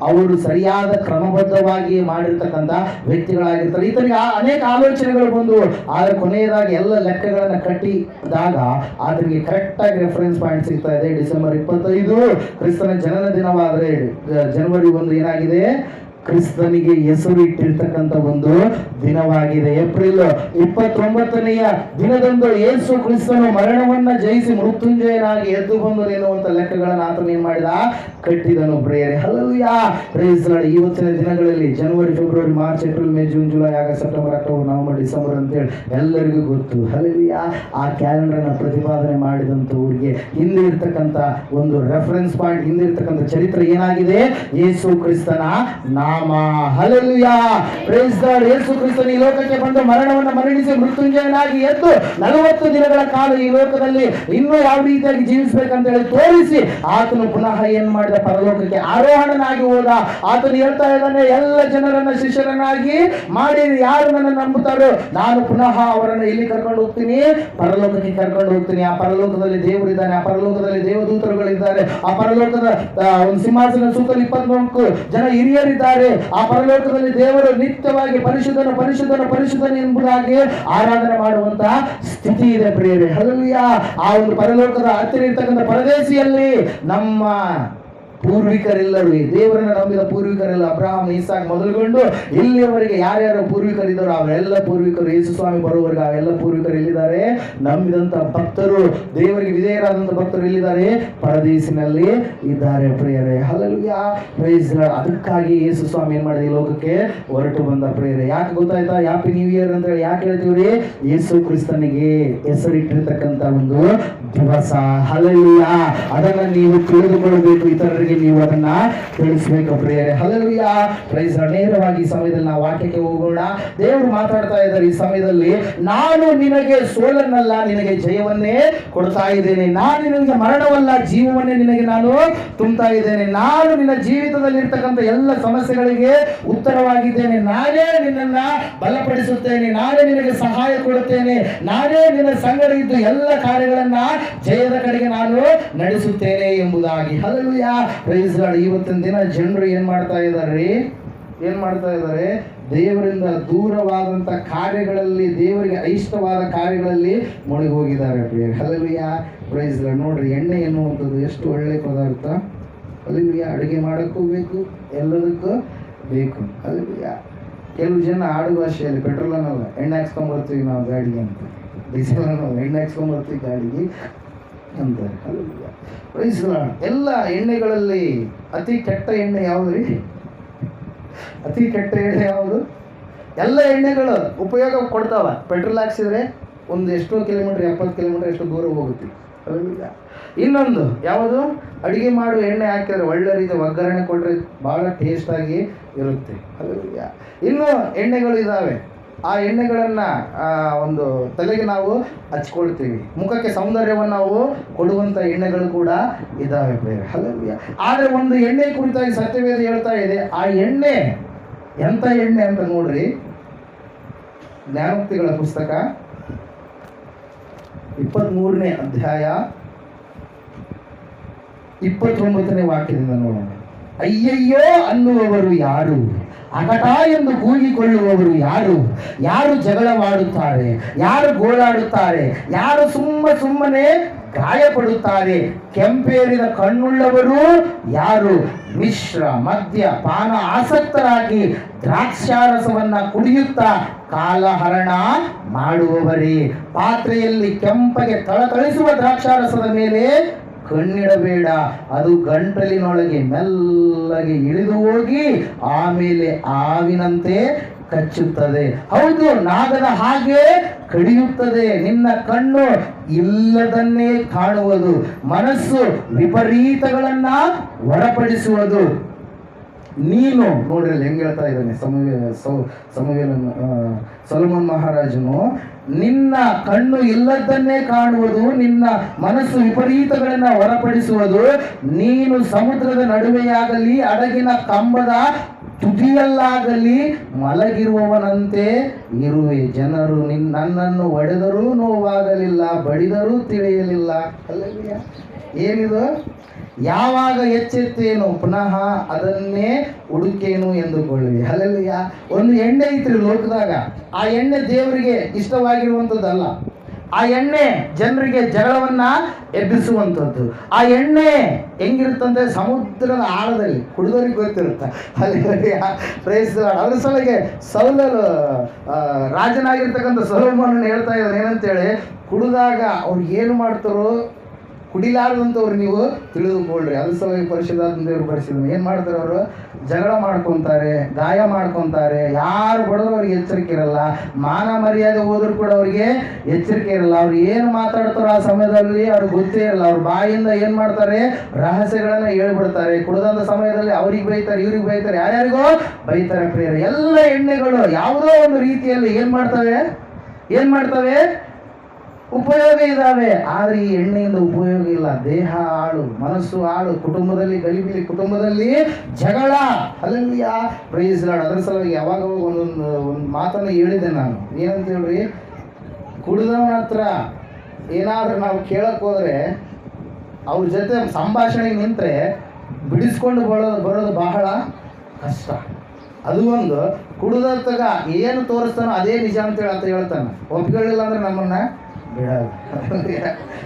ಅವರು ಸರಿಯಾದ ಕ್ರಮಬದ್ಧವಾಗಿ ಮಾಡಿರ್ತಕ್ಕಂಥ ವ್ಯಕ್ತಿಗಳಾಗಿರ್ತಾರೆ. ಈತನಿಗೆ ಅನೇಕ ಆಲೋಚನೆಗಳು ಬಂದು, ಆದರೆ ಕೊನೆಯದಾಗಿ ಎಲ್ಲ ಲೆಕ್ಕಗಳನ್ನ ಕಟ್ಟಿದಾಗ ಆತನಿಗೆ ಕರೆಕ್ಟ್ ಆಗಿ ರೆಫರೆನ್ಸ್ ಪಾಯಿಂಟ್ ಸಿಗ್ತಾ ಇದೆ. ಡಿಸೆಂಬರ್ 25 ಕ್ರಿಸ್ತನ ಜನನ ದಿನವಾದರೆ ಜನವರಿ 1 ಏನಾಗಿದೆ, ಕ್ರಿಸ್ತನಿಗೆ ಹೆಸರು ಇಟ್ಟಿರ್ತಕ್ಕಂಥ ಒಂದು ದಿನವಾಗಿದೆ. ಏಪ್ರಿಲ್ 29ನೆಯ ದಿನದಂದು ಯೇಸು ಕ್ರಿಸ್ತನು ಮರಣವನ್ನ ಜಯಿಸಿ ಮೃತ್ಯುಂಜಯನಾಗಿ ಎದ್ದು ಬಂದನು ಎನ್ನುವಂತ ಲೆಕ್ಕಗಳನ್ನು ಆತನು ಏನ್ ಮಾಡಿದ, ಕಟ್ಟಿದನು ಪ್ರಿಯರೇ. ಹಲ್ಲೆಲೂಯಾ. Praise the lord. ಇವತ್ತಿನ ದಿನಗಳಲ್ಲಿ ಜನವರಿ, ಫೆಬ್ರವರಿ, ಮಾರ್ಚ್, ಏಪ್ರಿಲ್, ಮೇ, ಜೂನ್, ಜುಲೈ, ಆಗಸ್ಟ್, ಸೆಪ್ಟೆಂಬರ್, ಅಕ್ಟೋಬರ್, ನವೆಂಬರ್, ಡಿಸೆಂಬರ್ ಅಂತೇಳಿ ಎಲ್ಲರಿಗೂ ಗೊತ್ತು. ಹಲ್ಲೆಲೂಯಾ. ಆ ಕ್ಯಾಲೆಂಡರ್ನ ಪ್ರತಿಪಾದನೆ ಮಾಡಿದಂಥವ್ರಿಗೆ ಹಿಂದೆ ಇರ್ತಕ್ಕಂಥ ಒಂದು ರೆಫರೆನ್ಸ್ ಪಾಯಿಂಟ್, ಹಿಂದೆ ಇರ್ತಕ್ಕಂಥ ಚರಿತ್ರೆ ಏನಾಗಿದೆ, ಯೇಸು ಕ್ರಿಸ್ತನ ನಾಮ ಅಬ್ರಹಾಮ. Hallelujah, praise god. ಯೇಸು ಕ್ರಿಸ್ತನು ಈ ಲೋಕಕ್ಕೆ ಬಂದು ಮರಣವನ್ನು ಮರಣಿಸಿ ಮೃತ್ಯುಂಜಯನಾಗಿ ಎದ್ದು 40 ದಿನಗಳ ಕಾಲ ಈ ಲೋಕದಲ್ಲಿ ಇನ್ನೂ ಯಾವ ರೀತಿಯಾಗಿ ಜೀವಿಸಬೇಕಂತ ಹೇಳಿ ತೋರಿಸಿ ಆತನು ಪುನಃ ಏನ್ ಮಾಡಿದ, ಪರಲೋಕಕ್ಕೆ ಆರೋಹಣನಾಗಿ ಹೋದ. ಆತನು ಹೇಳ್ತಾ ಇದ್ದಾನೆ, ಎಲ್ಲ ಜನರನ್ನ ಶಿಷ್ಯರನ್ನಾಗಿ ಮಾಡಿ ಯಾರು ನನ್ನ ನಂಬುತ್ತಾರೋ ನಾನು ಪುನಃ ಅವರನ್ನು ಇಲ್ಲಿ ಕರ್ಕೊಂಡು ಹೋಗ್ತೀನಿ, ಪರಲೋಕಕ್ಕೆ ಕರ್ಕೊಂಡು ಹೋಗ್ತೀನಿ. ಆ ಪರಲೋಕದಲ್ಲಿ ದೇವರಿದ್ದಾನೆ, ಆ ಪರಲೋಕದಲ್ಲಿ ದೇವದೂತರುಗಳಿದ್ದಾರೆ, ಆ ಪರಲೋಕದ ಒಂದು ಸಿಂಹಾಸನ ಸುತ್ತಲೂ 24 ಜನ ಹಿರಿಯರಿದ್ದಾರೆ. ಆ ಪರಲೋಕದಲ್ಲಿ ದೇವರು ನಿತ್ಯವಾಗಿ ಪರಿಶುದ್ಧನು ಪರಿಶುದ್ಧನು ಪರಿಶುದ್ಧನು ಎಂಬುದಾಗಿ ಆರಾಧನೆ ಮಾಡುವಂತಹ ಸ್ಥಿತಿ ಇದೆ ಪ್ರಿಯರೇ. ಹಲ್ಲೆಲೂಯಾ. ಆ ಒಂದು ಪರಲೋಕದ ಹತ್ತಿರ ಇರ್ತಕ್ಕಂಥ ಪರದೇಶಿಯಲ್ಲಿ ನಮ್ಮ ಪೂರ್ವಿಕರೆಲ್ಲರೂ, ದೇವರನ್ನು ನಂಬಿದ ಪೂರ್ವಿಕರೆಲ್ಲ, ಅಬ್ರಹಾಂ ಇಸಾಕ್ ಮೊದಲುಗೊಂಡು ಇಲ್ಲಿಯವರೆಗೆ ಯಾರ್ಯಾರು ಪೂರ್ವಿಕರಿದ್ದಾರೋ ಅವರೆಲ್ಲ ಪೂರ್ವಿಕರು ಯೇಸು ಸ್ವಾಮಿ ಬರುವವರೆಗೆ ಅವೆಲ್ಲ ಪೂರ್ವಿಕರು ಎಲ್ಲಿದ್ದಾರೆ? ನಂಬಿದಂತ ಭಕ್ತರು, ದೇವರಿಗೆ ವಿಧೇಯರಾದಂತ ಭಕ್ತರು ಎಲ್ಲಿದ್ದಾರೆ? ಪರದೇಶಿನಲ್ಲಿ ಇದ್ದಾರೆ ಪ್ರಿಯರೇ. Hallelujah, praise god. ಅದಕ್ಕಾಗಿ ಯೇಸು ಸ್ವಾಮಿ ಏನ್ ಮಾಡಿದ, ಈ ಲೋಕಕ್ಕೆ ಹೊರಟು ಬಂದ ಪ್ರಿಯರೇ. ಯಾಕೆ ಗೊತ್ತಾಯ್ತಾ? ಹ್ಯಾಪಿ ನ್ಯೂ ಇಯರ್ ಅಂತ ಹೇಳಿ ಯಾಕೆ ಹೇಳ್ತೀವ್ರಿ? ಯೇಸು ಕ್ರಿಸ್ತನಿಗೆ ಹೆಸರಿಟ್ಟಿರ್ತಕ್ಕಂಥ ಒಂದು ದಿವಸ. ಹಲ್ಲೆಲೂಯಾ, ಅದನ್ನ ನೀವು ತಿಳಿದುಕೊಳ್ಳಬೇಕು, ಇತರರಿಗೆ ನೀವು ಅದನ್ನ ತಿಳಿಸಬೇಕು ಪ್ರಿಯರೇ. Hallelujah, praise god. ನೇರವಾಗಿ ಈ ಸಮಯದಲ್ಲಿ ನಾವು ವಾಕ್ಯಕ್ಕೆ ಹೋಗೋಣ. ದೇವರು ಮಾತಾಡ್ತಾ ಇದ್ದಾರೆ ಈ ಸಮಯದಲ್ಲಿ, ನಾನು ನಿನಗೆ ಸೋಲನ್ನಲ್ಲ ನಿನಗೆ ಜಯವನ್ನೇ ಕೊಡ್ತಾ ಇದ್ದೇನೆ, ನಾನು ನಿನಗೆ ಮರಣವಲ್ಲ ಜೀವವನ್ನೇ ನಿನಗೆ ನಾನು ತುಂಬ್ತಾ ಇದ್ದೇನೆ, ನಾನು ನಿನ್ನ ಜೀವಿತದಲ್ಲಿ ಇರ್ತಕ್ಕಂಥ ಎಲ್ಲ ಸಮಸ್ಯೆಗಳಿಗೆ ಉತ್ತರವಾಗಿದ್ದೇನೆ, ನಾನೇ ನಿನ್ನನ್ನ ಬಲಪಡಿಸುತ್ತೇನೆ, ನಾನೇ ನಿನಗೆ ಸಹಾಯ ಕೊಡುತ್ತೇನೆ, ನಾನೇ ನಿನ್ನ ಸಂಗಡ ಇದ್ದು ಎಲ್ಲ ಕಾರ್ಯಗಳನ್ನ ಜಯದ ಕಡೆಗೆ ನಾನು ನಡೆಸುತ್ತೇನೆ ಎಂಬುದಾಗಿ. Hallelujah, praise god. ಇವತ್ತಿನ ದಿನ ಜನರು ಏನ್ ಮಾಡ್ತಾ ಇದ್ದಾರೆ? ದೇವರಿಂದ ದೂರವಾದಂತ ಕಾರ್ಯಗಳಲ್ಲಿ, ದೇವರಿಗೆ ಇಷ್ಟವಾದ ಕಾರ್ಯಗಳಲ್ಲಿ ಮುಳುಗಿ ಹೋಗಿದ್ದಾರೆ ಪ್ರಿಯರೇ. Hallelujah, praise god. ನೋಡ್ರಿ, ಎಣ್ಣೆ ಎನ್ನುವಂಥದ್ದು ಎಷ್ಟು ಒಳ್ಳೆ ಪದಾರ್ಥ. ಹಲ್ಲೆಲೂಯಾ, ಅಡುಗೆ ಮಾಡೋಕ್ಕೂ ಬೇಕು, ಎಲ್ಲದಕ್ಕೂ ಬೇಕು. ಹಲ್ಲೆಲೂಯಾ. ಕೆಲವು ಜನ ಆಡು ಭಾಷೆಯಲ್ಲಿ ಪೆಟ್ರೋಲ್ ಅನ್ನೋಲ್ಲ, ಎಣ್ಣೆ ಹಾಕ್ಸ್ಕೊಂಡ್ಬರ್ತೀವಿ ನಾವು ಗಾಡಿಗೆ ಅಂತ, ಡೀಸೆಲ್ ಅನ್ನೋಲ್ಲ, ಎಣ್ಣೆ ಹಾಕ್ಸ್ಕೊಂಡ್ಬರ್ತೀವಿ ಗಾಡಿಗೆ ಅಂತಾರೆ. Hallelujah, praise god. ಎಲ್ಲ ಎಣ್ಣೆಗಳಲ್ಲಿ ಅತಿ ಕೆಟ್ಟ ಎಣ್ಣೆ ಯಾವುದು ರೀ? ಅತಿ ಕೆಟ್ಟ ಎಣ್ಣೆ ಯಾವುದು? ಎಲ್ಲ ಎಣ್ಣೆಗಳು ಉಪಯೋಗ ಕೊಡ್ತಾವ. ಪೆಟ್ರೋಲ್ ಹಾಕ್ಸಿದ್ರೆ ಒಂದು ಎಷ್ಟೋ ಕಿಲೋಮೀಟರ್, 70 ಕಿಲೋಮೀಟರ್ ಎಷ್ಟು ದೂರ ಹೋಗುತ್ತೆ. ಹಲ್ಲೆಲೂಯಾ. ಇನ್ನೊಂದು ಯಾವುದು? ಅಡುಗೆ ಮಾಡುವ ಎಣ್ಣೆ ಹಾಕಿದ್ರೆ ಒಳ್ಳೆ ರೀತಿ ಒಗ್ಗರಣೆ ಕೊಟ್ಟರೆ ಭಾಳ ಟೇಸ್ಟಾಗಿ ಇರುತ್ತೆ. ಹಲ್ಲೆಲೂಯಾ. ಇನ್ನೂ ಎಣ್ಣೆಗಳು ಇದ್ದಾವೆ, ಆ ಎಣ್ಣೆಗಳನ್ನು ಒಂದು ತಲೆಗೆ ನಾವು ಹಚ್ಕೊಳ್ತೀವಿ, ಮುಖಕ್ಕೆ ಸೌಂದರ್ಯವನ್ನು ನಾವು ಕೊಡುವಂಥ ಎಣ್ಣೆಗಳು ಕೂಡ ಇದ್ದಾವೆ ಪ್ರಿಯರೇ. ಹಲ್ಲೆಲೂಯಾ. ಆದರೆ ಒಂದು ಎಣ್ಣೆ ಕುರಿತಾಗಿ ಸತ್ಯವೇದ ಹೇಳ್ತಾ ಇದೆ, ಆ ಎಣ್ಣೆ ಎಂಥ ಎಣ್ಣೆ ಅಂತ ನೋಡ್ರಿ. ಜ್ಞಾನೋಕ್ತಿಗಳ ಪುಸ್ತಕ 23ನೇ ಅಧ್ಯಾಯ 29ನೇ ವಾಕ್ಯದಿಂದ ನೋಡೋಣ. ಅಯ್ಯಯ್ಯೋ ಅನ್ನುವವರು ಯಾರು? ಅಕಟ ಎಂದು ಕೂಗಿಕೊಳ್ಳುವವರು ಯಾರು? ಯಾರು ಜಗಳವಾಡುತ್ತಾರೆ? ಯಾರು ಗೋಳಾಡುತ್ತಾರೆ? ಯಾರು ಸುಮ್ಮನೆ ಗಾಯಪಡುತ್ತಾರೆ? ಕೆಂಪೇರಿದ ಕಣ್ಣುಳ್ಳವರು ಯಾರು? ಮಿಶ್ರ ಮದ್ಯ ಪಾನ ಆಸಕ್ತರಾಗಿ ದ್ರಾಕ್ಷಾರಸವನ್ನ ಕುಡಿಯುತ್ತಾ ಕಾಲಹರಣ ಮಾಡುವವರೇ. ಪಾತ್ರೆಯಲ್ಲಿ ಕೆಂಪಗೆ ಥಳಥಳಿಸುವ ದ್ರಾಕ್ಷಾರಸದ ಮೇಲೆ ಕಣ್ಣಿಡಬೇಡ, ಅದು ಗಂಟಲಿನೊಳಗೆ ಮೆಲ್ಲಗೆ ಇಳಿದು ಹೋಗಿ ಆಮೇಲೆ ಆವಿನಂತೆ ಕಚ್ಚುತ್ತದೆ, ಹೌದು ನಾಗದ ಹಾಗೆ ಕಡಿಯುತ್ತದೆ. ನಿನ್ನ ಕಣ್ಣು ಇಲ್ಲದನ್ನೇ ಕಾಣುವುದು, ಮನಸ್ಸು ವಿಪರೀತಗಳನ್ನ ಹೊರಪಡಿಸುವುದು. ನೀನು ನೋಡ್ರಿ ಹೆಂಗೆ ಹೇಳ್ತಾ ಇದ್ದಾನೆ ಸೊಲೊಮೋನ್ ಮಹಾರಾಜನು, ನಿನ್ನ ಕಣ್ಣು ಇಲ್ಲದನ್ನೇ ಕಾಣುವುದು, ನಿನ್ನ ಮನಸ್ಸು ವಿಪರೀತಗಳನ್ನ ಹೊರಪಡಿಸುವುದು. ನೀನು ಸಮುದ್ರದ ನಡುವೆಯಾಗಲಿ ಹಡಗಿನ ಕಂಬದ ತುದಿಯಲ್ಲಾಗಲಿ ಮಲಗಿರುವವನಂತೆ ಇರುವೆ. ಜನರು ನನ್ನನ್ನು ಹೊಡೆದರೂ ನೋವಾಗಲಿಲ್ಲ, ಬಡಿದರೂ ತಿಳಿಯಲಿಲ್ಲ. ಹಲ್ಲೆಲೂಯಾ. ಏನಿದು? ಯಾವಾಗ ಎಚ್ಚೆತ್ತೇನು ಪುನಃ ಅದನ್ನೇ ಹುಡುಕೇನು ಎಂದುಕೊಳ್ಳಿ. ಹಲ್ಲೆಲೂಯಾ. ಒಂದು ಎಣ್ಣೆ ಐತ್ರಿ ಲೋಕದಾಗ, ಆ ಎಣ್ಣೆ ದೇವರಿಗೆ ಇಷ್ಟವಾಗಿರುವಂಥದ್ದಲ್ಲ. ಆ ಎಣ್ಣೆ ಜನರಿಗೆ ಜಗಳವನ್ನ ಎಬ್ಬಿಸುವಂಥದ್ದು. ಆ ಎಣ್ಣೆ ಹೆಂಗಿರುತ್ತಂತೆ? ಸಮುದ್ರದ ಆಳದಲ್ಲಿ ಕುಡಿದವರಿಗೆ ಗೊತ್ತಿರುತ್ತೆ. ಹಲ್ಲೆಲೂಯಾ. Praise the Lord. ಅದ್ರ ಸಲಗೆ ಸೌಲನು ರಾಜನಾಗಿರ್ತಕ್ಕಂಥ ಸೊಲೊಮೋನನ್ನು ಹೇಳ್ತಾ ಇದ್ದಾರೆ ಏನಂತೇಳಿ, ಕುಡಿದಾಗ ಅವ್ರು ಏನು ಮಾಡ್ತಾರೋ ಕುಡಿಲಾರ್ದಂಥವ್ರು ನೀವು ತಿಳಿದುಕೊಳ್ಳ್ರಿ. ಅದ್ರ ಸಲುವಾಗಿ ಪರಿಶುದ್ಧಾತ್ಮ ದೇವರು ಬರೆಸಿದ್ರು. ಏನು ಮಾಡ್ತಾರೆ ಅವರು? ಜಗಳ ಮಾಡ್ಕೊತಾರೆ, ಗಾಯ ಮಾಡ್ಕೊತಾರೆ. ಯಾರು ಬಡದ್ರು ಅವ್ರಿಗೆ ಎಚ್ಚರಿಕೆ ಇರಲ್ಲ. ಮಾನ ಮರ್ಯಾದೆ ಹೋದ್ರು ಕೂಡ ಅವ್ರಿಗೆ ಎಚ್ಚರಿಕೆ ಇರಲ್ಲ. ಅವ್ರು ಏನು ಮಾತಾಡ್ತಾರೋ ಆ ಸಮಯದಲ್ಲಿ ಅವ್ರಿಗೆ ಗೊತ್ತೇ ಇರಲ್ಲ. ಅವ್ರ ಬಾಯಿಂದ ಏನು ಮಾಡ್ತಾರೆ? ರಹಸ್ಯಗಳನ್ನ ಹೇಳ್ಬಿಡ್ತಾರೆ. ಕುಡಿದಂಥ ಸಮಯದಲ್ಲಿ ಅವ್ರಿಗೆ ಬೈತಾರೆ, ಇವ್ರಿಗೆ ಬೈತಾರೆ, ಯಾರ್ಯಾರಿಗೋ ಬೈತಾರೆ. ಪ್ರಿಯರೇ, ಎಲ್ಲ ಎಣ್ಣೆಗಳು ಯಾವುದೋ ಒಂದು ರೀತಿಯಲ್ಲಿ ಏನು ಮಾಡ್ತವೆ? ಉಪಯೋಗ ಇದ್ದಾವೆ. ಆದರೆ ಈ ಎಣ್ಣೆಯಿಂದ ಉಪಯೋಗ ಇಲ್ಲ. ದೇಹ ಹಾಳು, ಮನಸ್ಸು ಹಾಳು, ಕುಟುಂಬದಲ್ಲಿ ಗಲಿಬಿಲಿ, ಕುಟುಂಬದಲ್ಲಿ ಜಗಳ. Hallelujah, praise Lord. ಅದರ ಸಲುವಾಗಿ ಯಾವಾಗ ಒಂದು ಮಾತನ್ನು ಹೇಳಿದೆ ನಾನು. ಏನಂತ ಹೇಳ್ರಿ? ಕುಡಿದವನ ಹತ್ರ ಏನಾದರೂ ನಾವು ಕೇಳಕ್ಕೆ ಹೋದರೆ ಅವ್ರ ಜೊತೆ ಸಂಭಾಷಣೆಗೆ ನಿಂತರೆ ಬಿಡಿಸ್ಕೊಂಡು ಬರೋದು ಬಹಳ ಕಷ್ಟ. ಅದು ಒಂದು ಕುಡಿದತ್ತಾಗ ಏನು ತೋರಿಸ್ತಾನೋ ಅದೇ ನಿಜ ಅಂತ ಹೇಳ್ತಾನೆ. ಒಪ್ಕೊಳ್ಳಿಲ್ಲ ಅಂದರೆ ನಮ್ಮನ್ನು ಬಿಡಲ್ಲ.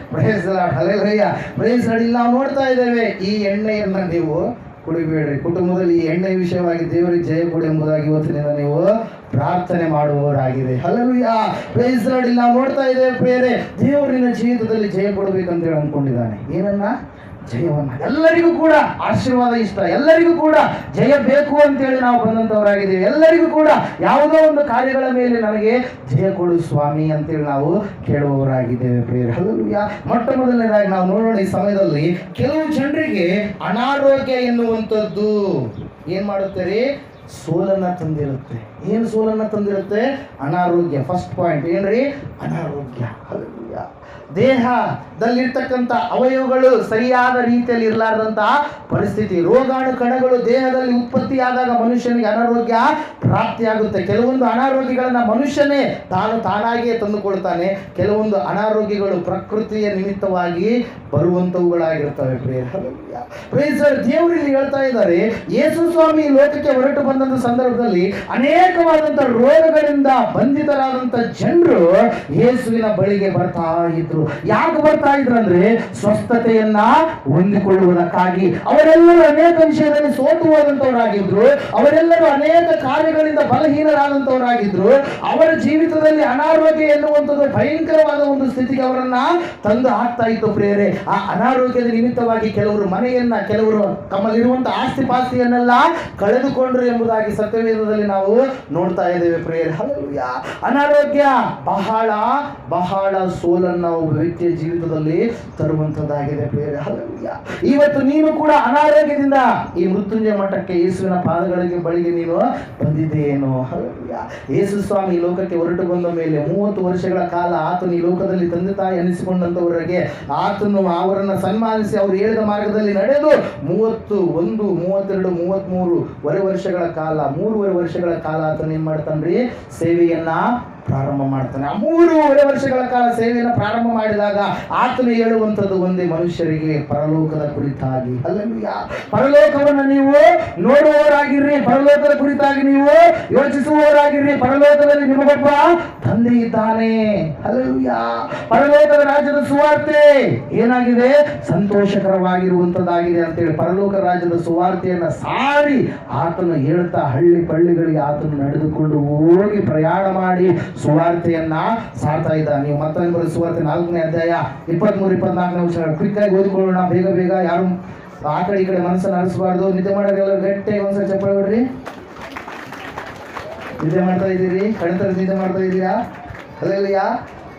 Praise Lord, hallelujah, praise lord. ಇಲ್ಲಿ ನಾವು ನೋಡ್ತಾ ಇದ್ದೇವೆ, ಈ ಎಣ್ಣೆಯನ್ನು ನೀವು ಕುಡಿಬೇಡ್ರಿ. ಕುಟುಂಬದಲ್ಲಿ ಈ ಎಣ್ಣೆ ವಿಷಯವಾಗಿ ದೇವರಿಗೆ ಜಯ ಕೊಡಿ ಎಂಬುದಾಗಿ ಇವತ್ತಿನಿಂದ ನೀವು ಪ್ರಾರ್ಥನೆ ಮಾಡುವವರಾಗಿದೆ. Hallelujah, praise lord. ಇಲ್ಲಿ ನಾವು ನೋಡ್ತಾ ಇದ್ದೇವೆ ಪ್ರಿಯರೇ, ದೇವರಿನ ಜೀವಿತದಲ್ಲಿ ಜಯ ಕೊಡಬೇಕಂತ ಹೇಳಿ ಅಂದ್ಕೊಂಡಿದ್ದಾನೆ. ಏನನ್ನ? ಜಯವನ್ನ. ಎಲ್ಲರಿಗೂ ಕೂಡ ಆಶೀರ್ವಾದ ಇಷ್ಟ, ಎಲ್ಲರಿಗೂ ಕೂಡ ಜಯ ಬೇಕು ಅಂತೇಳಿ ನಾವು ಬಂದಂಥವರಾಗಿದ್ದೇವೆ. ಎಲ್ಲರಿಗೂ ಕೂಡ ಯಾವುದೋ ಒಂದು ಕಾರ್ಯಗಳ ಮೇಲೆ ನನಗೆ ಜಯ ಕೊಡು ಸ್ವಾಮಿ ಅಂತೇಳಿ ನಾವು ಕೇಳುವವರಾಗಿದ್ದೇವೆ ಪ್ರಿಯರೇ. ಹಲ್ಲೆಲೂಯಾ. ಮೊಟ್ಟ ಮೊದಲನೇದಾಗಿ ನಾವು ನೋಡೋಣ, ಈ ಸಮಯದಲ್ಲಿ ಕೆಲವು ಜನರಿಗೆ ಅನಾರೋಗ್ಯ ಎನ್ನುವಂಥದ್ದು ಏನು ಮಾಡುತ್ತಾರೆ? ಸೋಲನ್ನು ತಂದಿರುತ್ತೆ. ಏನು ಸೋಲನ್ನು ತಂದಿರುತ್ತೆ? ಅನಾರೋಗ್ಯ. ಫಸ್ಟ್ ಪಾಯಿಂಟ್ ಏನ್ರಿ? ಅನಾರೋಗ್ಯ. ಹಲ್ಲೆಲೂಯಾ. ದೇಹದಲ್ಲಿರ್ತಕ್ಕಂಥ ಅವಯವಗಳು ಸರಿಯಾದ ರೀತಿಯಲ್ಲಿ ಇರಲಾರ್ದಂತಹ ಪರಿಸ್ಥಿತಿ. ರೋಗಾಣು ಕಣಗಳು ದೇಹದಲ್ಲಿ ಉತ್ಪತ್ತಿಯಾದಾಗ ಮನುಷ್ಯನಿಗೆ ಅನಾರೋಗ್ಯ ಪ್ರಾಪ್ತಿಯಾಗುತ್ತೆ. ಕೆಲವೊಂದು ಅನಾರೋಗ್ಯಗಳನ್ನ ಮನುಷ್ಯನೇ ತಾನಾಗಿಯೇ ತಂದುಕೊಳ್ತಾನೆ. ಕೆಲವೊಂದು ಅನಾರೋಗ್ಯಗಳು ಪ್ರಕೃತಿಯ ನಿಮಿತ್ತವಾಗಿ ಬರುವಂಥವುಗಳಾಗಿರ್ತವೆ ಪ್ರಿಯರೇ. ದೇವರಲ್ಲಿ ಹೇಳ್ತಾ ಇದ್ದಾರೆ, ಯೇಸು ಸ್ವಾಮಿ ಲೋಕಕ್ಕೆ ಹೊರಟು ಬಂದಂಥ ಸಂದರ್ಭದಲ್ಲಿ ಅನೇಕವಾದಂಥ ರೋಗಗಳಿಂದ ಬಂಧಿತರಾದಂಥ ಜನರು ಯೇಸುವಿನ ಬಳಿಗೆ ಬರ್ತಾ ಇದ್ರು. ಯಾಕೆ ಬರ್ತಾ ಇದ್ರು ಅಂದ್ರೆ ಸ್ವಸ್ಥತೆಯನ್ನ ಹೊಂದಿಕೊಳ್ಳುವುದಕ್ಕಾಗಿ. ಅವರೆಲ್ಲರೂ ಅನೇಕ ವಿಷಯದಲ್ಲಿ ಸೋತು ಹೋದಂತವರಾಗಿದ್ರು. ಅವರೆಲ್ಲರೂ ಅನೇಕ ಕಾರ್ಯಗಳಿಂದ ಬಲಹೀನರಾದಂತವರಾಗಿದ್ರು. ಅವರ ಜೀವಿತದಲ್ಲಿ ಅನಾರೋಗ್ಯ ಎನ್ನುವಂಥದ್ದು ಭಯಂಕರವಾದ ಒಂದು ಸ್ಥಿತಿಗೆ ಅವರನ್ನ ತಂದು ಹಾಕ್ತಾ ಇತ್ತು ಪ್ರಿಯರೇ. ಆ ಅನಾರೋಗ್ಯದ ನಿಮಿತ್ತವಾಗಿ ಕೆಲವರು ಮನೆಯನ್ನ, ಕೆಲವರು ತಮ್ಮಲ್ಲಿರುವಂತಹ ಆಸ್ತಿ ಪಾಸ್ತಿಯನ್ನೆಲ್ಲ ಕಳೆದುಕೊಂಡ್ರು ಎಂಬುದಾಗಿ ಸತ್ಯವೇದದಲ್ಲಿ ನಾವು ನೋಡ್ತಾ ಇದ್ದೇವೆ ಪ್ರಿಯರೇ. ಹಲ್ಲೆಲೂಯಾ. ಅನಾರೋಗ್ಯ ಬಹಳ ಬಹಳ ಸೋಲನ್ನ ಒಬ್ಬ ವ್ಯಕ್ತಿಯ ಜೀವಿತದಲ್ಲಿ ತರುವಂತದ್ದಾಗಿದೆ ಪ್ರಿಯರೇ. ಹಲ್ಲೆಲೂಯಾ. ಇವತ್ತು ನೀನು ಕೂಡ ಅನಾರೋಗ್ಯದಿಂದ ಈ ಮೃತ್ಯುಂಜಯ ಮಠಕ್ಕೆ, ಯೇಸುವಿನ ಪಾದಗಳಿಗೆ ಬಳಿಗೆ ನೀನು ಬಂದಿದ್ದೇನೋ? ಹಲ್ಲೆಲೂಯಾ. ಯೇಸು ಸ್ವಾಮಿ ಲೋಕಕ್ಕೆ ಹೊರಟು ಬಂದ ಮೇಲೆ 30 ವರ್ಷಗಳ ಕಾಲ ಆತನು ಈ ಲೋಕದಲ್ಲಿ ತಂದೆ ತಾಯಿ ಅನಿಸಿಕೊಂಡಂತವರಿಗೆ ಆತನು ಅವರನ್ನ ಸನ್ಮಾನಿಸಿ ಅವರು ಹೇಳಿದ ಮಾರ್ಗದಲ್ಲಿ ನಡೆದು 31, 32, 33 ವರ್ಷಗಳ ಕಾಲ, 3.5 ವರ್ಷಗಳ ಕಾಲ ಆತನು ಏನ್ ಮಾಡ್ತಾನ್ರಿ? ಸೇವೆಯನ್ನ ಪ್ರಾರಂಭ ಮಾಡ್ತಾನೆ. ಆ 3.5 ವರ್ಷಗಳ ಕಾಲ ಸೇವೆಯನ್ನು ಪ್ರಾರಂಭ ಮಾಡಿದಾಗ ಆತನು ಹೇಳುವಂಥದ್ದು ಒಂದೇ, ಮನುಷ್ಯರಿಗೆ ಪರಲೋಕದ ಕುರಿತಾಗಿ. ಹಲ್ಲೆಲೂಯಾ. ಪರಲೋಕವನ್ನು ನೀವು ನೋಡುವವರಾಗಿರ್ರಿ, ಪರಲೋಕದ ಕುರಿತಾಗಿ ನೀವು ಯೋಚಿಸುವವರಾಗಿರ್ರಿ. ಪರಲೋಕದಲ್ಲಿ ನಿಮಗೊಬ್ಬ ತಂದೆ ಇದ್ದಾನೆ. ಹಲ್ಲೆಲೂಯಾ. ಪರಲೋಕದ ರಾಜ್ಯದ ಸುವಾರ್ತೆ ಏನಾಗಿದೆ? ಸಂತೋಷಕರವಾಗಿರುವಂತದ್ದಾಗಿದೆ ಅಂತೇಳಿ ಪರಲೋಕ ರಾಜ್ಯದ ಸುವಾರ್ತೆಯನ್ನ ಸಾರಿ ಆತನು ಹೇಳ್ತಾ ಹಳ್ಳಿ ಪಳ್ಳಿಗಳಿಗೆ ಆತನು ನಡೆದುಕೊಂಡು ಹೋಗಿ ಪ್ರಯಾಣ ಮಾಡಿ ಸುವಾರ್ತೆಯನ್ನ ಸಾರ್ತಾ ಇದ್ದ. ನೀವು ಮತ್ತೊಂದು ಸುವಾರ್ತೆ 4ನೇ ಅಧ್ಯಾಯ 23-24 ವರ್ಷಗಳು ಕ್ವಿಕ್ ಆಗಿ ಓದಿಕೊಳ್ಳೋಣ. ಬೇಗ ಬೇಗ, ಯಾರು ಆ ಕಡೆ ಈ ಕಡೆ ಮನಸ್ಸನ್ನು ಹರಿಸಬಾರ್ದು. ನಿದ್ದೆ ಮಾಡೋರೆಲ್ಲ ಗಟ್ಟಿಯಾಗಿ ಒಂದ್ಸಲ ಚಪ್ಪಳ ಬಿಡ್ರಿ. ನಿದ್ದೆ ಮಾಡ್ತಾ ಇದ್ದೀರಿ? ಕಣಿತರ ನಿದ್ದೆ ಮಾಡ್ತಾ ಇದ್ದೀರಾ? ಹಲ್ಲೆಲೂಯಾ.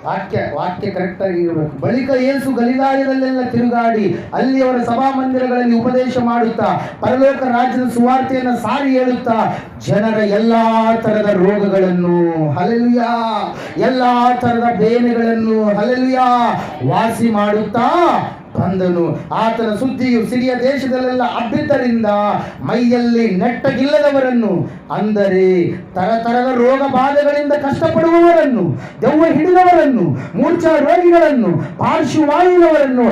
ವಾಕ್ಯ ಕರೆಕ್ಟ್ ಆಗಿ ಇರಬೇಕು. ಬಳಿಕ ಯೇಸು ಗಲಿಲಾಯದಲ್ಲೆಲ್ಲ ತಿರುಗಾಡಿ ಅಲ್ಲಿ ಅವರ ಸಭಾ ಮಂದಿರಗಳಲ್ಲಿ ಉಪದೇಶ ಮಾಡುತ್ತಾ ಪರಲೋಕ ರಾಜ್ಯದ ಸುವಾರ್ತೆಯನ್ನು ಸಾರಿ ಹೇಳುತ್ತಾ ಜನರ ಎಲ್ಲಾ ತರದ ರೋಗಗಳನ್ನು, ಹಲ್ಲೆಲೂಯಾ, ಎಲ್ಲಾ ತರದ ಬೇನೆಗಳನ್ನು, ಹಲ್ಲೆಲೂಯಾ, ವಾಸಿ ಮಾಡುತ್ತಾ ಬಂದನು. ಆತನ ಸುದ್ದಿಯು ಸಿರಿಯ ದೇಶದಲ್ಲೆಲ್ಲ ಹಬ್ಬಿದ್ದರಿಂದ ಮೈಯಲ್ಲಿ ನೆಟ್ಟಗಿಲ್ಲದವರನ್ನು, ಅಂದರೆ ತರತರದ ರೋಗ ಬಾಧೆಗಳಿಂದ ಕಷ್ಟಪಡುವವರನ್ನು, ದೆವ್ವ ಹಿಡಿದವರನ್ನು, ಮೂರ್ಛಾ ರೋಗಿಗಳನ್ನು, ಪಾರ್ಶ್ವವಾಯುವವರನ್ನು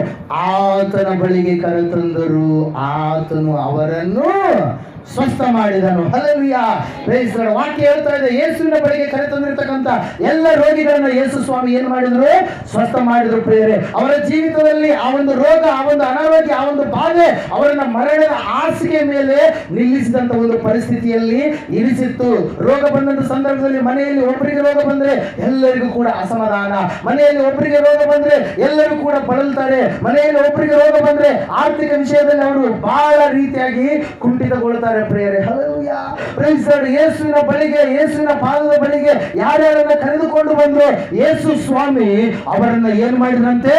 ಆತನ ಬಳಿಗೆ ಕರೆತಂದರು. ಆತನು ಅವರನ್ನು ಸ್ವಸ್ಥ ಮಾಡಿದನು. Hallelujah, praise Lord. ವಾಕ್ಯ ಹೇಳ್ತಾ ಇದೆ, ಯೇಸುವಿನ ಬಳಿಗೆ ಕರೆತಂದಿರ್ತಕ್ಕಂಥ ಎಲ್ಲ ರೋಗಿಗಳನ್ನ ಯೇಸು ಸ್ವಾಮಿ ಏನ್ ಮಾಡಿದ್ರು? ಸ್ವಸ್ಥ ಮಾಡಿದ್ರು ಪ್ರಿಯರೇ. ಅವರ ಜೀವಿತದಲ್ಲಿ ಆ ಒಂದು ರೋಗ, ಆ ಒಂದು ಅನಾರೋಗ್ಯ, ಆ ಒಂದು ಬಾಧೆ ಅವರನ್ನ ಮರಣದ ಹಾಸಿಗೆ ಮೇಲೆ ನಿಲ್ಲಿಸಿದಂತ ಒಂದು ಪರಿಸ್ಥಿತಿಯಲ್ಲಿ ಇರಿಸಿತ್ತು. ರೋಗ ಬಂದಂತ ಸಂದರ್ಭದಲ್ಲಿ ಮನೆಯಲ್ಲಿ ಒಬ್ಬರಿಗೆ ರೋಗ ಬಂದ್ರೆ ಎಲ್ಲರಿಗೂ ಕೂಡ ಅಸಮಾಧಾನ, ಮನೆಯಲ್ಲಿ ಒಬ್ಬರಿಗೆ ರೋಗ ಬಂದ್ರೆ ಎಲ್ಲರೂ ಕೂಡ ಬಳಲ್ತಾರೆ, ಮನೆಯಲ್ಲಿ ಒಬ್ಬರಿಗೆ ರೋಗ ಬಂದ್ರೆ ಆರ್ಥಿಕ ವಿಷಯದಲ್ಲಿ ಅವರು ಬಹಳ ರೀತಿಯಾಗಿ ಕುಂಠಿತಗೊಳ್ತಾರೆ ಪ್ರಿಯರೇ. Hallelujah, praise Lord. ಯೇಸುವಿನ ಬಳಿಗೆ, ಯೇಸುವಿನ ಪಾದದ ಬಳಿಗೆ ಯಾರ್ಯಾರನ್ನ ಕರೆದುಕೊಂಡು ಬಂದ್ರು ಯೇಸು ಸ್ವಾಮಿ ಅವರನ್ನ ಏನ್ ಮಾಡಿದ್ರಂತೆ?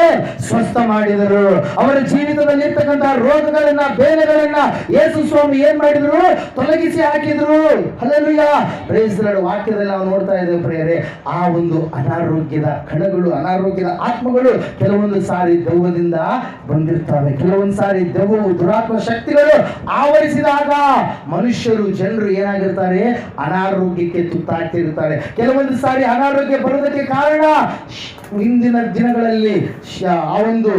ಸ್ವಸ್ಥ ಮಾಡಿದರು. ಅವರ ಜೀವಿತದಲ್ಲಿ ಇರ್ತಕ್ಕಂತಹ ರೋಗಗಳನ್ನ, ಬೇನೆಗಳನ್ನ ಯೇಸು ಸ್ವಾಮಿ ಏನ್ ಮಾಡಿದ್ರು? ತೊಲಗಿಸಿ ಹಾಕಿದ್ರು. Hallelujah, praise Lord. ವಾಕ್ಯದಲ್ಲಿ ನಾವು ನೋಡ್ತಾ ಇದ್ದೇವೆ ಪ್ರಿಯರೇ, ಆ ಒಂದು ಅನಾರೋಗ್ಯದ ಕಣಗಳು, ಅನಾರೋಗ್ಯದ ಆತ್ಮಗಳು ಕೆಲವೊಂದು ಸಾರಿ ದೆವ್ವದಿಂದ ಬಂದಿರ್ತವೆ. ಕೆಲವೊಂದು ಸಾರಿ ದೆವ್ವವು, ದುರಾತ್ಮ ಶಕ್ತಿಗಳು ಆವರಿಸಿದಾಗ ಮನುಷ್ಯರು, ಜನರು ಏನಾಗಿರ್ತಾರೆ? ಅನಾರೋಗ್ಯಕ್ಕೆ ತುತ್ತಾಗ್ತಿರ್ತಾರೆ. ಕೆಲವೊಂದು ಸಾರಿ ಅನಾರೋಗ್ಯ ಬರುವುದಕ್ಕೆ ಕಾರಣ ಹಿಂದಿನ ದಿನಗಳಲ್ಲಿ ಆ ಒಂದು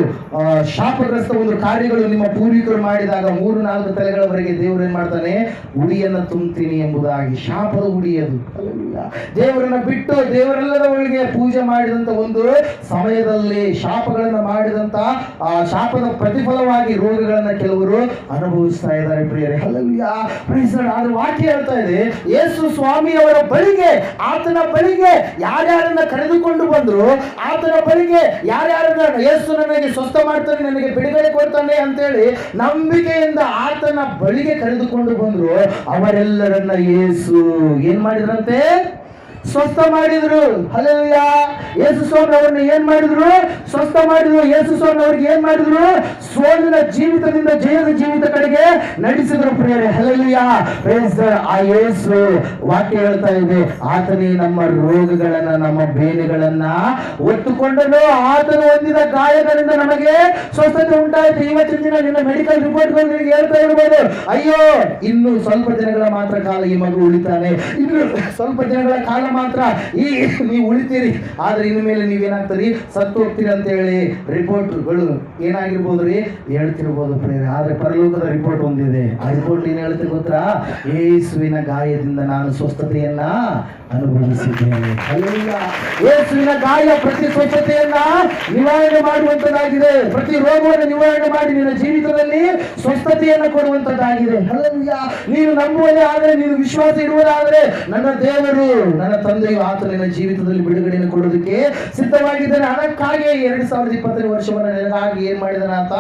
ಶಾಪಗ್ರಸ್ತ ಒಂದು ಕಾರ್ಯಗಳು ನಿಮ್ಮ ಪೂರ್ವಿಕರು ಮಾಡಿದಾಗ 3-4 ತಲೆಗಳವರೆಗೆ ದೇವರು ಏನ್ ಮಾಡ್ತಾನೆ? ಉಡಿಯನ್ನ ತುಂಬ್ತೀನಿ ಎಂಬುದಾಗಿ, ಶಾಪದ ಉಡಿಯದು. ದೇವರನ್ನ ಬಿಟ್ಟು ದೇವರೆಲ್ಲದವರಿಗೆ ಪೂಜೆ ಮಾಡಿದಂತ ಒಂದು ಸಮಯದಲ್ಲಿ ಶಾಪಗಳನ್ನ ಮಾಡಿದಂತ ಆ ಶಾಪದ ಪ್ರತಿಫಲವಾಗಿ ರೋಗಗಳನ್ನ ಕೆಲವರು ಅನುಭವಿಸ್ತಾ ಇದ್ದಾರೆ ಪ್ರಿಯರೇ. Hallelujah, praise Lord. ಆದ್ರೆ ವಾಕ್ಯ ಹೇಳ್ತಾ ಇದೆ, ಯೇಸು ಸ್ವಾಮಿ ಅವರ ಬಳಿಗೆ, ಆತನ ಬಳಿಗೆ ಯಾರ್ಯಾರನ್ನ ಕರೆದುಕೊಂಡು ಬಂದ್ರು, ಆತನ ಬಳಿಗೆ ಯಾರ್ಯಾರನ್ನ ಯೇಸು ನನಗೆ ಸ್ವಸ್ಥ ಮಾಡ್ತಾನೆ, ನನಗೆ ಬಿಡುಗಡೆ ಕೊಡ್ತಾನೆ ಅಂತೇಳಿ ನಂಬಿಕೆಯಿಂದ ಆತನ ಬಳಿಗೆ ಕರೆದುಕೊಂಡು ಬಂದ್ರು, ಅವರೆಲ್ಲರನ್ನ ಯೇಸು ಏನ್ ಮಾಡಿದ್ರಂತೆ? ಸ್ವಸ್ಥ ಮಾಡಿದ್ರು. ಹಲ್ಲೆಲೂಯಾ, ಯೇಸು ಸ್ವಾಮಿ ಅವರನ್ನ ಏನ್ ಮಾಡಿದ್ರು? ಸ್ವಸ್ಥ ಮಾಡಿದ್ರು. ಯೇಸು ಸ್ವಾಮಿ ಅವ್ರಿಗೆ ಏನ್ ಮಾಡಿದ್ರು? ಸೋಲಿನ ಜೀವಿತದಿಂದ ಜಯದ ಜೀವಿತ ಕಡೆಗೆ ನಡೆಸಿದ್ರು ಪ್ರಿಯರೇ. Hallelujah, praise Lord. ಆ ಯೇಸು, ವಾಕ್ಯ ಹೇಳ್ತಾ ಇದೆ, ಆತನೇ ನಮ್ಮ ರೋಗಗಳನ್ನ, ನಮ್ಮ ಬೇನೆಗಳನ್ನ ಒತ್ತುಕೊಂಡನು. ಆತನು ಹೊಂದಿದ ಗಾಯಗಳಿಂದ ನಮಗೆ ಸ್ವಸ್ಥತೆ ಉಂಟಾಯಿತು. ಇವತ್ತಿನ ದಿನ ನಿನ್ನ ಮೆಡಿಕಲ್ ರಿಪೋರ್ಟ್ಗಳು ನಿನಗೆ ಹೇಳ್ತಾ ಇರ್ಬೋದು, ಅಯ್ಯೋ ಇನ್ನು ಸ್ವಲ್ಪ ದಿನಗಳ ಮಾತ್ರ ಕಾಲ ಈ ಮಗು ಉಳಿತಾನೆ, ಇನ್ನು ಸ್ವಲ್ಪ ದಿನಗಳ ಕಾಲ ಮಾತ್ರ ನೀವು ಉಳಿತೀರಿ, ಆದ್ರೆ ಇನ್ನು ಮೇಲೆ ನೀವೇನಾಗ್ತೀರಿ? ಸತ್ತು ಹೋಗ್ತೀರಿ ಅಂತ ಹೇಳಿ ರಿಪೋರ್ಟ್ಗಳು ಏನಾಗಿರ್ಬೋದು ರೀ? ಹೇಳ್ತಿರ್ಬೋದು ಪ್ರೇರೆ. ಆದ್ರೆ ಪರಲೋಕದ ರಿಪೋರ್ಟ್ ಒಂದಿದೆ. ಆ ರಿಪೋರ್ಟ್ ಏನ್ ಹೇಳ್ತೀವಿ ಗೊತ್ತಾ? ಯೇಸುವಿನ ಗಾಯದಿಂದ ನಾನು ಸ್ವಸ್ಥತೆಯನ್ನ ಅನುಭವಿಸಿದ್ದೇನೆ. ಹಲ್ಲೆಲೂಯಾ, ಯೇಸುವಿನ ಗಾಯ ಪ್ರತಿ ಸ್ವಸ್ಥತೆಯನ್ನ ನಿವಾರಣೆ ಮಾಡುವಂತದ್ದಾಗಿದೆ. ಪ್ರತಿ ರೋಗವನ್ನು ನಿವಾರಣೆ ಮಾಡಿ ನಿನ್ನ ಜೀವಿತದಲ್ಲಿ ಸ್ವಸ್ಥತೆಯನ್ನು ಕೊಡುವಂತದ್ದಾಗಿದೆ. ಹಲ್ಲೆಲೂಯಾ, ನೀನು ನಂಬುವುದೇ ಆದ್ರೆ, ನೀನು ವಿಶ್ವಾಸ ಇಡುವುದಾದ್ರೆ, ನನ್ನ ದೇವರು, ನನ್ನ ತಂದೆಯು ಆತನ ಜೀವಿತದಲ್ಲಿ ಬಿಡುಗಡೆಯನ್ನು ಕೊಡೋದಕ್ಕೆ ಸಿದ್ಧವಾಗಿದ್ದಾನೆ. ಅದಕ್ಕಾಗಿ 2020 ವರ್ಷವನ್ನು ನಿನಗಾಗಿ ಏನ್ ಮಾಡಿದಾನೆ ಅಂತ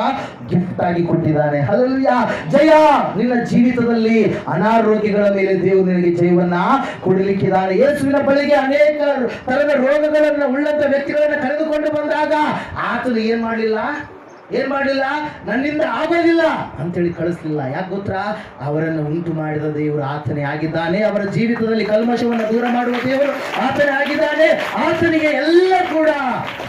ಗಿಫ್ಟ್ ಆಗಿ ಕೊಟ್ಟಿದ್ದಾನೆ. ಹಲ್ಲೆಲೂಯಾ, ಜಯ ನಿನ್ನ ಜೀವಿತದಲ್ಲಿ. ಅನಾರೋಗ್ಯಗಳ ಮೇಲೆ ದೇವರು ನಿನಗೆ ಜಯವನ್ನ ಕೊಡಲಿಕ್ಕಿದ್ದಾನೆ. ಯೇಸುವಿನ ಬಳಿಗೆ ಅನೇಕ ತರದ ರೋಗಗಳನ್ನ ಉಳ್ಳಂತ ವ್ಯಕ್ತಿಗಳನ್ನ ಕರೆದುಕೊಂಡು ಬಂದಾಗ ಆತನು ಏನ್ ಮಾಡಲಿಲ್ಲ, ನನ್ನಿಂದ ಆಗೋದಿಲ್ಲ ಅಂತೇಳಿ ಕಳಿಸ್ಲಿಲ್ಲ. ಯಾಕೆ ಗೊತ್ತಾ? ಅವರನ್ನು ಉಂಟು ಮಾಡಿದ ದೇವರು ಆತನೇ ಆಗಿದ್ದಾನೆ. ಅವರ ಜೀವಿತದಲ್ಲಿ ಕಲ್ಮಶವನ್ನು ದೂರ ಮಾಡುವ ದೇವರು ಆತನೇ ಆಗಿದ್ದಾನೆ. ಆತನಿಗೆ ಎಲ್ಲ ಕೂಡ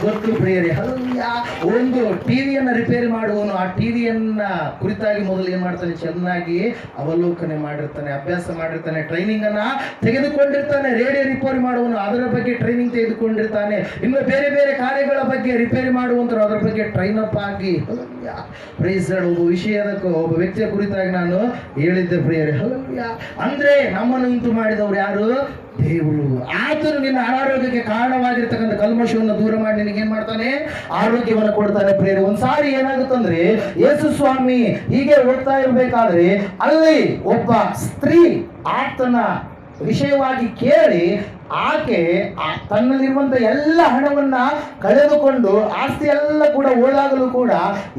ಗೊತ್ತು ಪ್ರಿಯರೇ. ಹಲ್ಲೆಲೂಯಾ, ಒಂದು ಟಿವಿಯನ್ನ ರಿಪೇರಿ ಮಾಡುವನು ಆ ಟಿವಿಯನ್ನ ಕುರಿತಾಗಿ ಮೊದಲು ಏನ್ ಮಾಡ್ತಾನೆ? ಚೆನ್ನಾಗಿ ಅವಲೋಕನೆ ಮಾಡಿರ್ತಾನೆ, ಅಭ್ಯಾಸ ಮಾಡಿರ್ತಾನೆ, ಟ್ರೈನಿಂಗ್ ಅನ್ನ ತೆಗೆದುಕೊಂಡಿರ್ತಾನೆ. ರೇಡಿಯೋ ರಿಪೇರಿ ಮಾಡುವನು ಅದರ ಬಗ್ಗೆ ಟ್ರೈನಿಂಗ್ ತೆಗೆದುಕೊಂಡಿರ್ತಾನೆ. ಇನ್ನು ಬೇರೆ ಬೇರೆ ಕಾರ್ಯಗಳ ಬಗ್ಗೆ ರಿಪೇರಿ ಮಾಡುವಂತರು ಅದರ ಬಗ್ಗೆ ಟ್ರೈನ್ ಅಪ್ ಆಗಿ. Praise Lord. ಒಬ್ಬ ವಿಷಯದಕ್ಕೂ ಒಬ್ಬ ವ್ಯಕ್ತಿಯ ಕುರಿತಾಗಿ ನಾನು ಹೇಳಿದ್ದೆ ಪ್ರಿಯರೇ. ಹಲ್ಲೆಲೂಯಾ, ಅಂದ್ರೆ ನಮ್ಮನ್ನು ಉಂಟು ಮಾಡಿದವರು ಯಾರು? ದೇವರು. ಆತನು ನಿನ್ನ ಅನಾರೋಗ್ಯಕ್ಕೆ ಕಾರಣವಾಗಿರ್ತಕ್ಕಂಥ ಕಲ್ಮಶವನ್ನು ದೂರ ಮಾಡಿ ನಿನಗೆ ಏನ್ ಮಾಡ್ತಾನೆ? ಆರೋಗ್ಯವನ್ನು ಕೊಡ್ತಾನೆ ಪ್ರಿಯರೇ. ಒಂದ್ಸಾರಿ ಏನಾಗುತ್ತಂದ್ರೆ, ಯೇಸು ಸ್ವಾಮಿ ಹೀಗೆ ಹೋಗ್ತಾ ಇರ್ಬೇಕಾದ್ರೆ ಅಲ್ಲಿ ಒಬ್ಬ ಸ್ತ್ರೀ ಆತನ ವಿಷಯವಾಗಿ ಕೇಳಿ ಆಕೆ ತನ್ನಲ್ಲಿರುವಂತ ಎಲ್ಲ ಹಣವನ್ನ ಕಳೆದುಕೊಂಡು ಆಸ್ತಿ ಎಲ್ಲ ಕೂಡ ಓಡಾಗಲು ಕೂಡ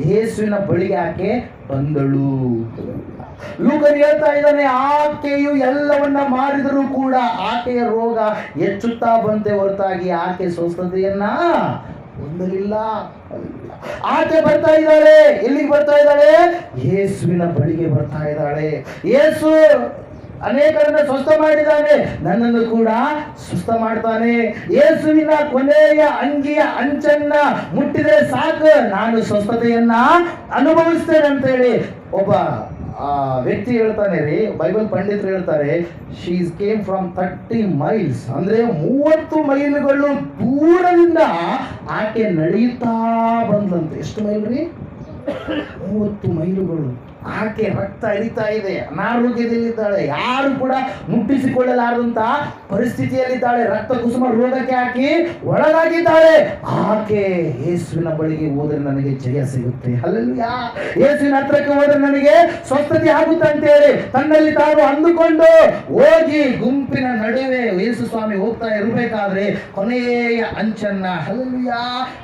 ಯೇಸುವಿನ ಬಳಿಗೆ ಆಕೆ ಬಂದಳು. ಲೂಕನು ಹೇಳ್ತಾ ಇದ್ದಾನೆ, ಆಕೆಯು ಎಲ್ಲವನ್ನ ಮಾರಿದರೂ ಕೂಡ ಆಕೆಯ ರೋಗ ಹೆಚ್ಚುತ್ತಾ ಬಂತೆ ಹೊರತಾಗಿ ಆಕೆ ಸ್ವಸ್ಥತೆಯನ್ನ ಹೊಂದಲಿಲ್ಲ. ಆಕೆ ಬರ್ತಾ ಇದ್ದಾಳೆ. ಎಲ್ಲಿಗೆ ಬರ್ತಾ ಇದ್ದಾಳೆ? ಯೇಸುವಿನ ಬಳಿಗೆ ಬರ್ತಾ ಇದ್ದಾಳೆ. ಯೇಸು ಅನೇಕರನ್ನ ಸ್ವಸ್ಥ ಮಾಡಿದ್ದಾನೆ, ನನ್ನನ್ನು ಕೂಡ ಸ್ವಸ್ಥ ಮಾಡ್ತಾನೆ. ಯೇಸುವಿನ ಕೊನೆಯ ಅಂಗಿಯ ಅಂಚನ್ನ ಮುಟ್ಟಿದ್ರೆ ಸಾಕು, ನಾನು ಸ್ವಸ್ಥತೆಯನ್ನ ಅನುಭವಿಸ್ತೇನೆ ಅಂತೇಳಿ ಒಬ್ಬ ವ್ಯಕ್ತಿ ಹೇಳ್ತಾನೆ ರೀ. ಬೈಬಲ್ ಪಂಡಿತರು ಹೇಳ್ತಾರೆ, ಶೀಸ್ ಕೇಮ್ ಫ್ರಮ್ 30 ಮೈಲ್ಸ್, ಅಂದ್ರೆ 30 ಮೈಲುಗಳು ದೂರದಿಂದ ಆಕೆ ನಡೆಯುತ್ತಾ ಬಂದಂತೆ. ಎಷ್ಟು ಮೈಲ್ ರೀ? 30 ಮೈಲುಗಳು. ಆಕೆ ರಕ್ತ ಹರಿತಾ ಇದೆ, ಅನಾರೋಗ್ಯದಲ್ಲಿದ್ದಾಳೆ, ಯಾರು ಕೂಡ ಮುಟ್ಟಿಸಿಕೊಳ್ಳಲಾರದಂತ ಪರಿಸ್ಥಿತಿಯಲ್ಲಿದ್ದಾಳೆ, ರಕ್ತ ಕುಸುಮ ರೋಗಕ್ಕೆ ಹಾಕಿ ಒಳಗಾಗಿದ್ದಾಳೆ. ಆಕೆ ಯೇಸುವಿನ ಬಳಿಗೆ ಹೋದರೆ ನನಗೆ ಜಯ ಸಿಗುತ್ತೆ, ಹಲ್ಲೆಲೂಯಾ, ಯೇಸುವಿನ ಹತ್ರಕ್ಕೆ ಹೋದರೆ ನನಗೆ ಸ್ವಸ್ಥತೆ ಆಗುತ್ತೆ ಅಂತ ಹೇಳಿ ತನ್ನಲ್ಲಿ ತಾನು ಅಂದುಕೊಂಡು ಹೋಗಿ ಗುಂಪಿನ ನಡುವೆ ಯೇಸು ಸ್ವಾಮಿ ಹೋಗ್ತಾ ಇರಬೇಕಾದ್ರೆ ಕೊನೆಯ ಅಂಚನ್ನ, ಹಲ್ಲೆಲೂಯಾ,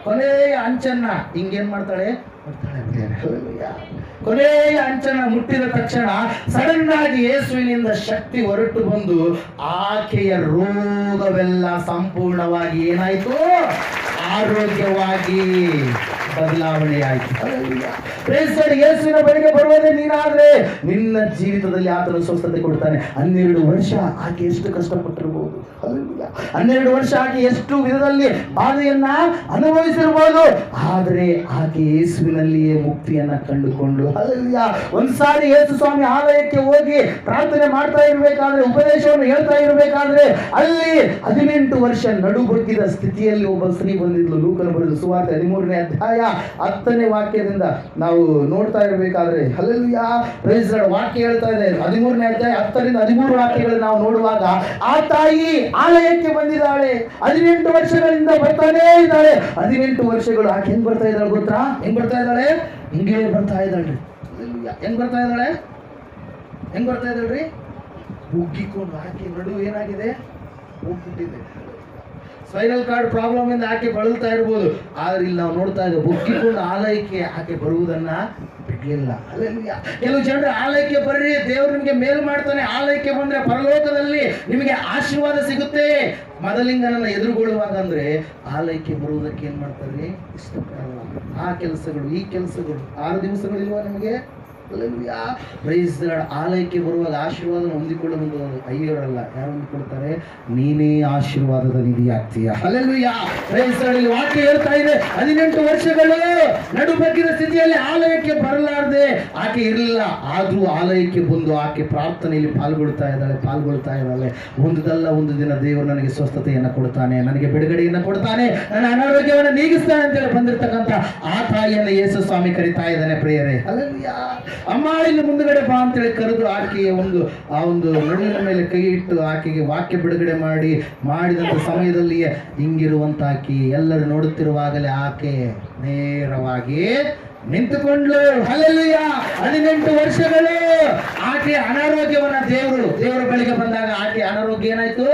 ಕೊನೆಯ ಅಂಚನ್ನ ಹಿಂಗೇನ್ ಮಾಡ್ತಾಳೆ, ಕೊನೆಯ ಅಂಚನ್ನ ಮುಟ್ಟಿದ ತಕ್ಷಣ ಸಡನ್ ಆಗಿ ಯೇಸುವಿನಿಂದ ಶಕ್ತಿ ಹೊರಟು ಬಂದು ಆಕೆಯ ರೋಗವೆಲ್ಲ ಸಂಪೂರ್ಣವಾಗಿ ಏನಾಯ್ತು, ಆರೋಗ್ಯವಾಗಿ ಬದಲಾವಣೆ ಆಯಿತು. ಯೇಸುವಿನ ಬಳಿಗೆ ಬರುವುದೇ ನೀನಾದ್ರೆ ನಿನ್ನ ಜೀವಿತದಲ್ಲಿ ಆತನು ಸ್ವಸ್ಥತೆ ಕೊಡ್ತಾನೆ. 12 ವರ್ಷ ಆಕೆ ಎಷ್ಟು ಕಷ್ಟಪಟ್ಟಿರ್ಬೋದು, 12 ವರ್ಷ ಆಕೆ ಎಷ್ಟು ವಿಧದಲ್ಲಿ ಬಾಧೆಯನ್ನ ಅನುಭವಿಸಿರ್ಬೋದು, ಆದ್ರೆ ಆಕೆ ಯೇಸುವಿನಲ್ಲಿಯೇ ಮುಕ್ತಿಯನ್ನ ಕಂಡುಕೊಂಡು, ಒಂದ್ಸಾರಿ ಯೇಸು ಸ್ವಾಮಿ ಆಲಯಕ್ಕೆ ಹೋಗಿ ಪ್ರಾರ್ಥನೆ ಮಾಡ್ತಾ ಇರ್ಬೇಕಾದ್ರೆ, ಉಪದೇಶವನ್ನು ಹೇಳ್ತಾ ಇರ್ಬೇಕಾದ್ರೆ ಅಲ್ಲಿ 18 ವರ್ಷ ನಡುಬಗ್ಗಿದ ಸ್ಥಿತಿಯಲ್ಲಿ ಒಬ್ಬ ಸ್ತ್ರೀ ಬಂದಿದ್ಲು. ಲೂಕನ ಬರೆದ ಸುವಾರ್ತೆ 13ನೇ ಅಧ್ಯಾಯ 10ನೇ ವಾಕ್ಯದಿಂದ ನಾವು ನೋಡ್ತಾ ಇರಬೇಕಾದ್ರೆ, ಹಲ್ಲೆಲೂಯಾ, ಪ್ರೈಸ್ ಲಾರ್ಡ್, ವಾಕ್ಯ ಹೇಳ್ತಾ ಇದೆ 13ನೇ ಅಧ್ಯಾಯ 10ರಿಂದ 13 ವಾಕ್ಯಗಳನ್ನು ನಾವು ನೋಡುವಾಗ ಆ ತಾಯಿ ಆಲಯಕ್ಕೆ ಬಂದಿದ್ದಾಳೆ. 18 ವರ್ಷಗಳಿಂದ ಬರ್ತಾನೇ ಇದ್ದಾಳೆ. 18 ವರ್ಷಗಳು ಆಕೆ ಹೆಂಗ್ ಬರ್ತಾ ಇದ್ದಾಳೆ ಗೊತ್ತಾ? ಹೆಂಗ್ ಬರ್ತಾ ಇದ್ದಾಳೆ? ಹಿಂಗೆ ಬರ್ತಾ ಇದ್ದಾಳ್ರಿ. ಹೆಂಗ್ ಬರ್ತಾ ಇದ್ದಾಳೆ? ಹೆಂಗ್ ಬರ್ತಾ ಇದ್ದಾಳ್ರಿ? ಉಗ್ಗಿಕೊಂಡು. ಆಕೆ ನಡು ಏನಾಗಿದೆ, ಹೋಗ್ಬಿಟ್ಟಿದೆ. ಸ್ಪೈನಲ್ ಕಾರ್ಡ್ ಪ್ರಾಬ್ಲಮ್ ಇಂದ ಆಕೆ ಬಳಲ್ತಾ ಇರ್ಬೋದು, ಆದ್ರೆ ಇಲ್ಲಿ ನಾವು ನೋಡ್ತಾ ಇದ್ದೇವೆ ಬುಕ್ಕಿಕೊಂಡು ಆಲಯಕ್ಕೆ ಆಕೆ ಬರುವುದನ್ನ ಬಿಡ್ಲಿಲ್ಲ. ಕೆಲವು ಜನರು ಆಲಯಕ್ಕೆ ಬರ್ರಿ, ದೇವರು ನಿಮಗೆ ಮೇಲ್ ಮಾಡ್ತಾನೆ, ಆಲಯಕ್ಕೆ ಬಂದ್ರೆ ಪರಲೋಕದಲ್ಲಿ ನಿಮಗೆ ಆಶೀರ್ವಾದ ಸಿಗುತ್ತೆ, ಮದಲಿಂಗನನ್ನ ಎದುರುಗೊಳ್ಳುವಾಗ ಅಂದ್ರೆ ಆಲಯಕ್ಕೆ ಬರುವುದಕ್ಕೆ ಏನ್ ಮಾಡ್ತಾರೆ, ಇಷ್ಟಪಡಲ್ಲ. ಆ ಕೆಲಸಗಳು ಈ ಕೆಲಸಗಳು 6 ದಿವಸಗಳಿಲ್ವಾ ನಿಮಗೆ? Praise Lord. ಆಲಯಕ್ಕೆ ಬರುವಾಗ ಆಶೀರ್ವಾದ ಹೊಂದಿಕೊಳ್ಳ ಬಂದವರು ಅಯ್ಯೋರಲ್ಲ, ಯಾರು ಹೊಂದಿಕೊಳ್ತಾರೆ? ನೀನೇ ಆಶೀರ್ವಾದದ ನಿಧಿ ಆಗ್ತೀಯ. Hallelujah, praise lord. ಇಲ್ಲಿ ವಾಕ್ಯ ಹೇಳ್ತಾ ಇದೆ 18 ವರ್ಷಗಳು ನಡುಬಗ್ಗಿದ ಸ್ಥಿತಿಯಲ್ಲಿ ಆಲಯಕ್ಕೆ ಬರಲಾರದೆ ಆಕೆ ಇರಲಿಲ್ಲ, ಆದ್ರೂ ಆಲಯಕ್ಕೆ ಬಂದು ಆಕೆ ಪ್ರಾರ್ಥನೆಯಲ್ಲಿ ಪಾಲ್ಗೊಳ್ತಾ ಇದ್ದಾಳೆ. ಒಂದಲ್ಲ ಒಂದು ದಿನ ದೇವರು ನನಗೆ ಸ್ವಸ್ಥತೆಯನ್ನು ಕೊಡ್ತಾನೆ, ನನಗೆ ಬಿಡುಗಡೆಯನ್ನು ಕೊಡ್ತಾನೆ, ನನ್ನ ಅನಾರೋಗ್ಯವನ್ನು ನೀಗಿಸ್ತಾನೆ ಅಂತೇಳಿ ಬಂದಿರತಕ್ಕಂಥ ಆ ತಾಯಿಯನ್ನು ಯೇಸು ಸ್ವಾಮಿ ಕರೀತಾ ಇದ್ದಾನೆ ಪ್ರಿಯರೇ. ಹಲ್ಲೆಲೂಯಾ. ಅಮ್ಮ ಇಲ್ಲಿ ಮುಂದುಗಡೆ ಬಾ ಅಂತೇಳಿ ಕರೆದು ಆಕೆಯ ಆ ಒಂದು ನಡುವಿನ ಮೇಲೆ ಕೈ ಇಟ್ಟು ಆಕೆಗೆ ವಾಕ್ಯ ಬಿಡುಗಡೆ ಮಾಡಿದಂತ ಸಮಯದಲ್ಲಿಯೇ ಹಿಂಗಿರುವಂತ ಆಕೆ ಎಲ್ಲರೂ ನೋಡುತ್ತಿರುವಾಗಲೇ ಆಕೆ ನೇರವಾಗಿ ನಿಂತುಕೊಂಡ್ಲು. ಹಲ್ಲೆಲೂಯಾ. 18 ವರ್ಷಗಳು ಆಕೆ ಅನಾರೋಗ್ಯವನ್ನ ದೇವರ ಬಳಿಗೆ ಬಂದಾಗ ಆಕೆ ಅನಾರೋಗ್ಯ ಏನಾಯ್ತು,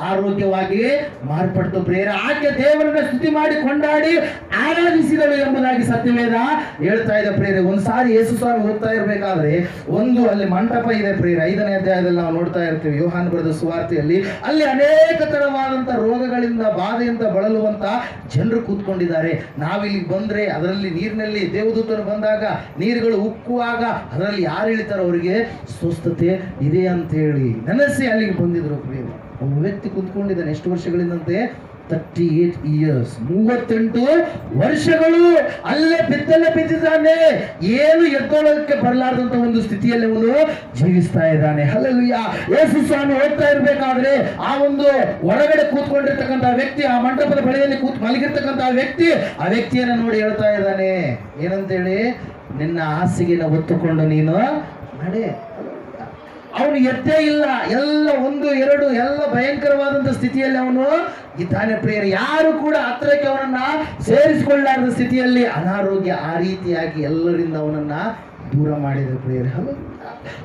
ಆರೋಗ್ಯವಾಗಿ ಮಾರ್ಪಡ್ತು ಪ್ರಿಯರೇ. ಆಕೆ ದೇವರನ್ನ ಸ್ತುತಿ ಮಾಡಿ ಕೊಂಡಾಡಿ ಆರಾಧಿಸಿದಳು ಎಂಬುದಾಗಿ ಸತ್ಯವೇದ ಹೇಳ್ತಾ ಇದೆ ಪ್ರಿಯರೇ. ಒಂದ್ಸಾರಿ ಯೇಸು ಸ್ವಾಮಿ ಹೋಗ್ತಾ ಇರ್ಬೇಕಾದ್ರೆ ಅಲ್ಲಿ ಮಂಟಪ ಇದೆ ಪ್ರಿಯರೇ. 5ನೇ ಅಧ್ಯಾಯದಲ್ಲಿ ನಾವು ನೋಡ್ತಾ ಇರ್ತೀವಿ ಯೋಹಾನ ಬರೆದ ಸುವಾರ್ತೆಯಲ್ಲಿ. ಅಲ್ಲಿ ಅನೇಕ ತರವಾದಂತ ರೋಗಗಳಿಂದ ಬಾಧೆಯಿಂದ ಬಳಲುವಂತ ಜನರು ಕೂತ್ಕೊಂಡಿದ್ದಾರೆ. ನಾವಿಲ್ಲಿ ಬಂದ್ರೆ ಅದರಲ್ಲಿ ನೀರಿನಲ್ಲಿ ದೇವದೂತರು ಬಂದಾಗ ನೀರುಗಳು ಉಕ್ಕುವಾಗ ಅದರಲ್ಲಿ ಯಾರು ಇಳಿತಾರೋ ಅವರಿಗೆ ಸ್ವಸ್ಥತೆ ಇದೆ ಅಂತ ಹೇಳಿ ನೆನೆಸಿ ಅಲ್ಲಿಗೆ ಬಂದಿದ್ರು ಪ್ರಿಯರೇ. ಒಬ್ಬ ವ್ಯಕ್ತಿ ಕೂತ್ಕೊಂಡಿದ್ದಾನೆ. ಎಷ್ಟು ವರ್ಷಗಳಿಂದಂತೆ? 38 ಇಯರ್ಸ್, 38 ವರ್ಷಗಳು ಅಲ್ಲೇ ಬಿದ್ದಿದ್ದಾನೆ. ಏನು ಎದ್ದೊಳಕ್ಕೆ ಬರಲಾರ್ದಂತ ಒಂದು ಸ್ಥಿತಿಯಲ್ಲಿ ಅವನು ಜೀವಿಸ್ತಾ ಇದ್ದಾನೆ. ಹಲ್ಲೆಲೂಯಾ. ಯೇಸು ಸ್ವಾಮಿ ಹೋಗ್ತಾ ಇರ್ಬೇಕಾದ್ರೆ ಆ ಒಂದು ಹೊರಗಡೆ ಕೂತ್ಕೊಂಡಿರ್ತಕ್ಕಂಥ ವ್ಯಕ್ತಿ, ಆ ಮಂಟಪದ ಬಳಿಯಲ್ಲಿ ಮಲಗಿರ್ತಕ್ಕಂಥ ಆ ವ್ಯಕ್ತಿಯನ್ನು ನೋಡಿ ಹೇಳ್ತಾ ಇದ್ದಾನೆ, ಏನಂತೇಳಿ, ನಿನ್ನ ಹಾಸಿಗೆನ ಹೊತ್ತುಕೊಂಡು ನೀನು ನಡೆ. ಅವನು ಎತ್ತೇ ಇಲ್ಲ, ಎಲ್ಲ 1, 2 ಎಲ್ಲ ಭಯಂಕರವಾದಂತ ಸ್ಥಿತಿಯಲ್ಲಿ ಅವನು ಇದ್ದಾನೆ ಪ್ರಿಯರೇ. ಯಾರು ಕೂಡ ಹತ್ತಿರಕ್ಕೆ ಅವನನ್ನ ಸೇರಿಸಿಕೊಳ್ಳಾರದ ಸ್ಥಿತಿಯಲ್ಲಿ ಅನಾರೋಗ್ಯ ಆ ರೀತಿಯಾಗಿ ಎಲ್ಲರಿಂದ ಅವನನ್ನ ದೂರ ಮಾಡಿದ ಪ್ರಿಯರೇ.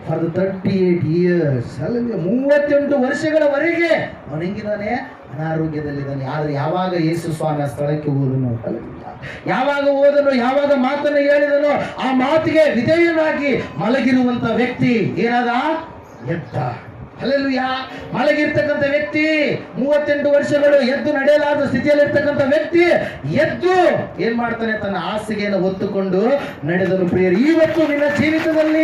ಫಾರ್ ದ 38 ಇಯರ್ಸ್, 38 ವರ್ಷಗಳವರೆಗೆ ಅವನು ಹೆಂಗಿದ್ದಾನೆ, ಅನಾರೋಗ್ಯದಲ್ಲಿದ್ದಾನೆ. ಆದ್ರೆ ಯಾವಾಗ ಯೇಸು ಸ್ವಾಮಿ ಆ ಸ್ಥಳಕ್ಕೆ ಹೋದನು, ಯಾವಾಗ ಮಾತನ್ನು ಹೇಳಿದನು, ಆ ಮಾತಿಗೆ ವಿಧೇಯನಾಗಿ ಮಲಗಿರುವಂತ ವ್ಯಕ್ತಿ ಏನಾದ, ಎದ್ದ. ಹಲ್ಲೆಲೂಯಾ. ಮಲಗಿರ್ತಕ್ಕಂಥ ವ್ಯಕ್ತಿ 38 ವರ್ಷಗಳು ಎದ್ದು ನಡೆಯಲಾದ ಸ್ಥಿತಿಯಲ್ಲಿರ್ತಕ್ಕಂಥ ವ್ಯಕ್ತಿ ಎದ್ದು ಏನ್ ಮಾಡ್ತಾನೆ, ತನ್ನ ಹಾಸಿಗೆಯನ್ನು ಹೊತ್ತುಕೊಂಡು ನಡೆದನು ಪ್ರಿಯರು. ಇವತ್ತು ನಿನ್ನ ಜೀವಿತದಲ್ಲಿ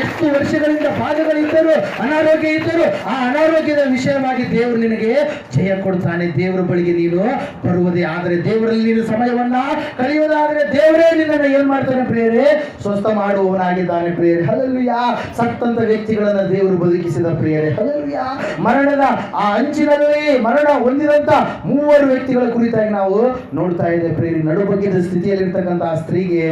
ಎಷ್ಟು ವರ್ಷಗಳಿಂದ ಬಾಧೆಗಳಿದ್ದರು, ಅನಾರೋಗ್ಯ ಇದ್ದರು, ಆ ಅನಾರೋಗ್ಯದ ವಿಷಯವಾಗಿ ದೇವರು ನಿನಗೆ ಜಯ ಕೊಡ್ತಾನೆ. ದೇವರ ಬಳಿಗೆ ನೀನು ಬರುವುದೇ ಆದರೆ, ದೇವರಲ್ಲಿ ನೀನು ಸಮಯವನ್ನ ಕಳೆಯುವುದಾದ್ರೆ ದೇವರೇ ನಿನ್ನನ್ನು ಏನ್ ಮಾಡ್ತಾನೆ ಪ್ರಿಯರೇ, ಸ್ವಸ್ಥ ಮಾಡುವವನಾಗಿದ್ದಾನೆ ಪ್ರಿಯರೇ. ಹಲ್ಲೆಲೂಯಾ. ಸತ್ತಂತ ವ್ಯಕ್ತಿಗಳನ್ನ ದೇವರು ಬದುಕಿ ಪ್ರಿಯರೇ. ಹಲ್ಲೆಲೂಯಾ. ಮರಣದ ಆ ಅಂಚಿನಲ್ಲಿ ಮರಣ ಹೊಂದಿದಂತ 3 ವ್ಯಕ್ತಿಗಳ ಕುರಿತಾಗಿ ನಾವು ನೋಡ್ತಾ ಇದ್ದೇವೆ ಪ್ರಿಯರೇ. ನಡುಬಗ್ಗಿದ ಸ್ಥಿತಿಯಲ್ಲಿರ್ತಕ್ಕಂಥ ಆ ಸ್ತ್ರೀಗೆ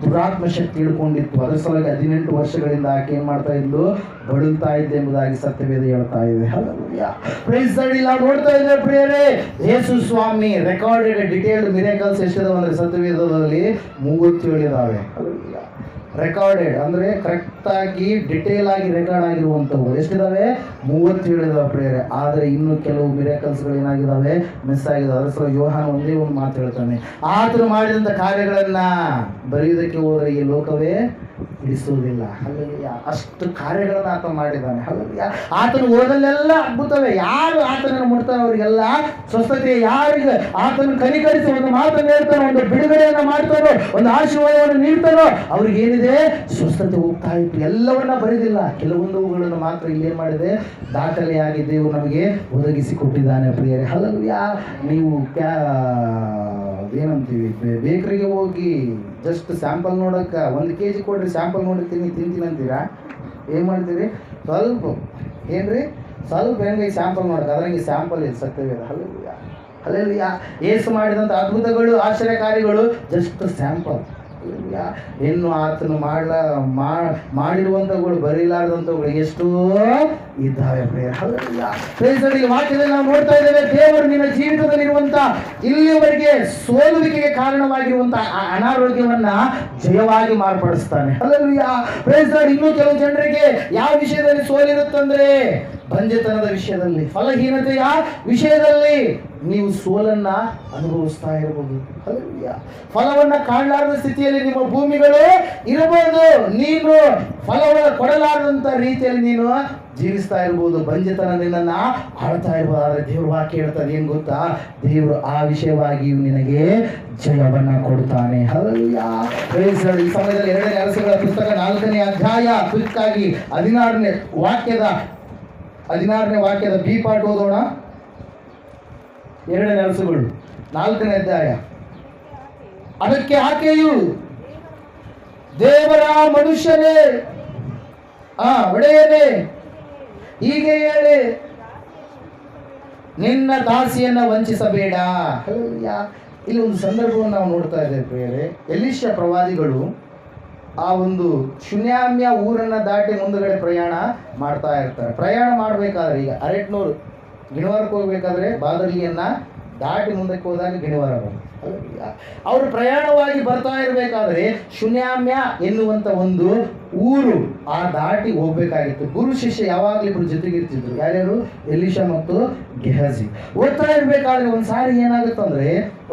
ದುರಾತ್ಮ ಶಕ್ತಿ ಹಿಡ್ಕೊಂಡಿತ್ತು. ಅದರ ಸಲುವಾಗಿ 18 ವರ್ಷಗಳಿಂದ ಆಕೆ ಏನ್ ಮಾಡ್ತಾ ಇದ್ಲು, ಬಳಲ್ತಾ ಇದ್ದೆ ಎಂಬುದಾಗಿ ಸತ್ಯವೇದ ಹೇಳ್ತಾ ಇದೆ. ಹಲ್ಲೆಲೂಯಾ. Praise the Lord. ನಾವು ನೋಡ್ತಾ ಇದ್ದೇವೆ ಪ್ರಿಯರೇ, Yesu Swami recorded detailed miracles ಎಷ್ಟಿದಾವೆ ಅಂದ್ರೆ ಸತ್ಯವೇದದಲ್ಲಿ 37 ಇದಾವೆ. ಹಲ್ಲೆಲೂಯಾ. ರೆಕಾರ್ಡೆಡ್ ಅಂದ್ರೆ ಕರೆಕ್ಟ್ ಆಗಿ ಡಿಟೇಲ್ ಆಗಿ ರೆಕಾರ್ಡ್ ಆಗಿರುವಂಥವು ಎಷ್ಟಿದಾವೆ, 37 ಇದಾವೆ ಪ್ರಿಯರೇ. ಆದರೆ ಇನ್ನು ಕೆಲವು ಮಿರಾಕಲ್ಸ್ಗಳು ಏನಾಗಿದ್ದಾವೆ, ಮಿಸ್ ಆಗಿದಾವೆ. ಅದರ ಸಲ ಯೋಹಾನ ಒಂದೇ ಒಂದು ಮಾತು ಹೇಳ್ತಾನೆ, ಆತನು ಮಾಡಿದಂಥ ಕಾರ್ಯಗಳನ್ನ ಬರೆಯುವುದಕ್ಕೆ ಹೋದರೆ ಈ ಲೋಕವೇ ಹಿಡಿಸುವುದಿಲ್ಲ. ಹಲ್ಲೆಲೂಯಾ. ಅಷ್ಟು ಕಾರ್ಯಗಳನ್ನು ಆತ ಮಾಡಿದ್ದಾನೆ. ಹಲ್ಲೆಲೂಯಾ. ಆತನು ಓದಲ್ಲೆಲ್ಲ ಅದ್ಭುತವೇ. ಯಾರು ಆತನನ್ನು ಮುಟ್ತಾರೋ ಅವರಿಗೆಲ್ಲ ಸ್ವಸ್ಥತೆ. ಯಾರಿಗೆ ಆತನು ಕನಿಕರಿಸಿ ಒಂದು ಮಾತನ್ನು ಹೇಳ್ತಾನೋ, ಒಂದು ಬಿಡುಗಡೆಯನ್ನು ಮಾಡ್ತಾನೋ, ಒಂದು ಆಶೀರ್ವಾದವನ್ನು ನೀಡ್ತಾನೋ ಅವ್ರಿಗೆ ಏನಿದೆ, ಸ್ವಸ್ಥತೆ ಹೋಗ್ತಾ ಇತ್ತು. ಎಲ್ಲವನ್ನ ಬರೆದಿಲ್ಲ, ಕೆಲವೊಂದುಗಳನ್ನು ಮಾತ್ರ ಇಲ್ಲೇನು ಮಾಡಿದೆ, ದಾಖಲೆಯಾಗಿ ದೇವರು ನಮಗೆ ಒದಗಿಸಿ ಕೊಟ್ಟಿದ್ದಾನೆ ಪ್ರಿಯರೇ. ಹಲ್ಲೆಲೂಯಾ. ನೀವು ಏನಂತೀವಿ, ಬೇಕರಿಗೆ ಹೋಗಿ ಜಸ್ಟ್ ಸ್ಯಾಂಪಲ್ ನೋಡೋಕೆ 1 kg ಕೊಡ್ರಿ, ಸ್ಯಾಂಪಲ್ ನೋಡಿರ್ತೀನಿ ತಿಂತೀನಿ ಅಂತೀರಾ, ಏನು ಮಾಡ್ತೀರಿ, ಸ್ವಲ್ಪ ಏನ್ರಿ ಸ್ವಲ್ಪ ಹೆಂಗೆ ಸ್ಯಾಂಪಲ್ ನೋಡೋಕೆ, ಅದ್ರಂಗೆ ಸ್ಯಾಂಪಲ್ ಇದೆ ಸತ್ಯವೇದ. ಹಲ್ಲೆಲೂಯಾ. ಹಲ್ಲೆಲೂಯಾ. ಯೇಸು ಮಾಡಿದಂಥ ಅದ್ಭುತಗಳು, ಆಶ್ಚರ್ಯಕಾರಿಗಳು ಜಸ್ಟ್ ಸ್ಯಾಂಪಲ್. ಇನ್ನು ಆತನು ಮಾಡಿರುವಂಥವುಗಳು ಬರೀಲಾರದಂಥವುಗಳು ಎಷ್ಟೋ ಇದ್ದಾವೆ ಪ್ರಿಯರೇ. ಹಲ್ಲೆಲೂಯಾ. ವಾಕ್ಯದಲ್ಲಿ ನಾವು ನೋಡ್ತಾ ಇದ್ದೇವೆ, ದೇವರು ನಿನ್ನ ಜೀವಿತದಲ್ಲಿರುವಂತ ಇಲ್ಲಿವರೆಗೆ ಸೋಲುವಿಕೆಗೆ ಕಾರಣವಾಗಿರುವಂತ ಅನಾರೋಗ್ಯವನ್ನ ಜಯವಾಗಿ ಮಾರ್ಪಡಿಸ್ತಾನೆ. ಹಲ್ಲೆಲೂಯಾ. Praise the Lord. ಇನ್ನೂ ಕೆಲವು ಜನರಿಗೆ ಯಾವ ವಿಷಯದಲ್ಲಿ ಸೋಲಿರುತ್ತಂದ್ರೆ, ಬಂಜೆತನದ ವಿಷಯದಲ್ಲಿ, ಫಲಹೀನತೆಯ ವಿಷಯದಲ್ಲಿ ನೀವು ಸೋಲನ್ನ ಅನುಭವಿಸ್ತಾ ಇರಬಹುದು. ಹಲ್ಲೆಲೂಯಾ. ಫಲವನ್ನ ಕಾಣಲಾರದ ಸ್ಥಿತಿಯಲ್ಲಿ ನಿಮ್ಮ ಭೂಮಿಗಳು ಇರಬಹುದು. ನೀನು ಫಲವನ್ನು ಕೊಡಲಾರದಂತ ರೀತಿಯಲ್ಲಿ ನೀನು ಜೀವಿಸ್ತಾ ಇರ್ಬೋದು. ಬಂಜೆತನ ನಿನ್ನನ್ನ ಆಳ್ತಾ ಇರ್ಬೋದು. ಆದರೆ ದೇವ್ರ ವಾಕ್ಯ ಹೇಳ್ತಾರೆ ಏನ್ ಗೊತ್ತಾ, ದೇವರು ಆ ವಿಷಯವಾಗಿಯೂ ನಿನಗೆ ಜಯವನ್ನ ಕೊಡ್ತಾನೆ. ಹಲ್ಲೆಲೂಯಾ. Praise the Lord. ಈ ಸಮಯದಲ್ಲಿ 2ನೇ ಅರಸುಗಳ ಪುಸ್ತಕ 4ನೇ ಅಧ್ಯಾಯ ಕ್ವಿಕ್ಕಾಗಿ 16ನೇ ವಾಕ್ಯದ ಬಿ ಪಾರ್ಟ್ ಓದೋಣ. 2ನೇ ಅರಸುಗಳು 4ನೇ ಅಧ್ಯಾಯ. ಅದಕ್ಕೆ ಆಕೆಯು, ದೇವರ ಮನುಷ್ಯನೇ, ಒಡೆಯನೇ, ಹೀಗೆ ಹೇಳಿ ನಿನ್ನ ದಾಸಿಯನ್ನ ವಂಚಿಸಬೇಡ. ಇಲ್ಲಿ ಒಂದು ಸಂದರ್ಭವನ್ನು ನಾವು ನೋಡ್ತಾ ಇದ್ದೇವೆ ಪ್ರಿಯರೇ. ಎಲೀಷ ಪ್ರವಾದಿಗಳು ಆ ಒಂದು ಶುನ್ಯಾಮ್ಯ ಊರನ್ನ ದಾಟಿ ಮುಂದುಗಡೆ ಪ್ರಯಾಣ ಮಾಡ್ತಾ ಇರ್ತಾರೆ. ಪ್ರಯಾಣ ಮಾಡಬೇಕಾದ್ರೆ ಈಗ ಅರೆಟ್ನೂರು ಗಿಣವಾರಕ್ಕೆ ಹೋಗ್ಬೇಕಾದ್ರೆ ಬಾದರ್ಲಿಯನ್ನ ದಾಟಿ ಮುಂದಕ್ಕೆ ಹೋದಾಗ ಗಿಣವಾರ ಅವರು ಪ್ರಯಾಣವಾಗಿ ಬರ್ತಾ ಇರಬೇಕಾದ್ರೆ ಶುನ್ಯಾಮ್ಯ ಎನ್ನುವಂತ ಒಂದು ಊರು ಆ ದಾಟಿ ಹೋಗ್ಬೇಕಾಗಿತ್ತು. ಗುರು ಶಿಷ್ಯ ಯಾವಾಗಲೂ ಇಬ್ರು ಜೊತೆಗಿರ್ತಿದ್ರು. ಯಾರ್ಯಾರು? ಎಲೀಷ ಮತ್ತು ಗೆಹಜಿ. ಓದ್ತಾ ಇರ್ಬೇಕಾದ್ರೆ ಒಂದ್ಸಾರಿ ಏನಾಗುತ್ತಂದ್ರೆ,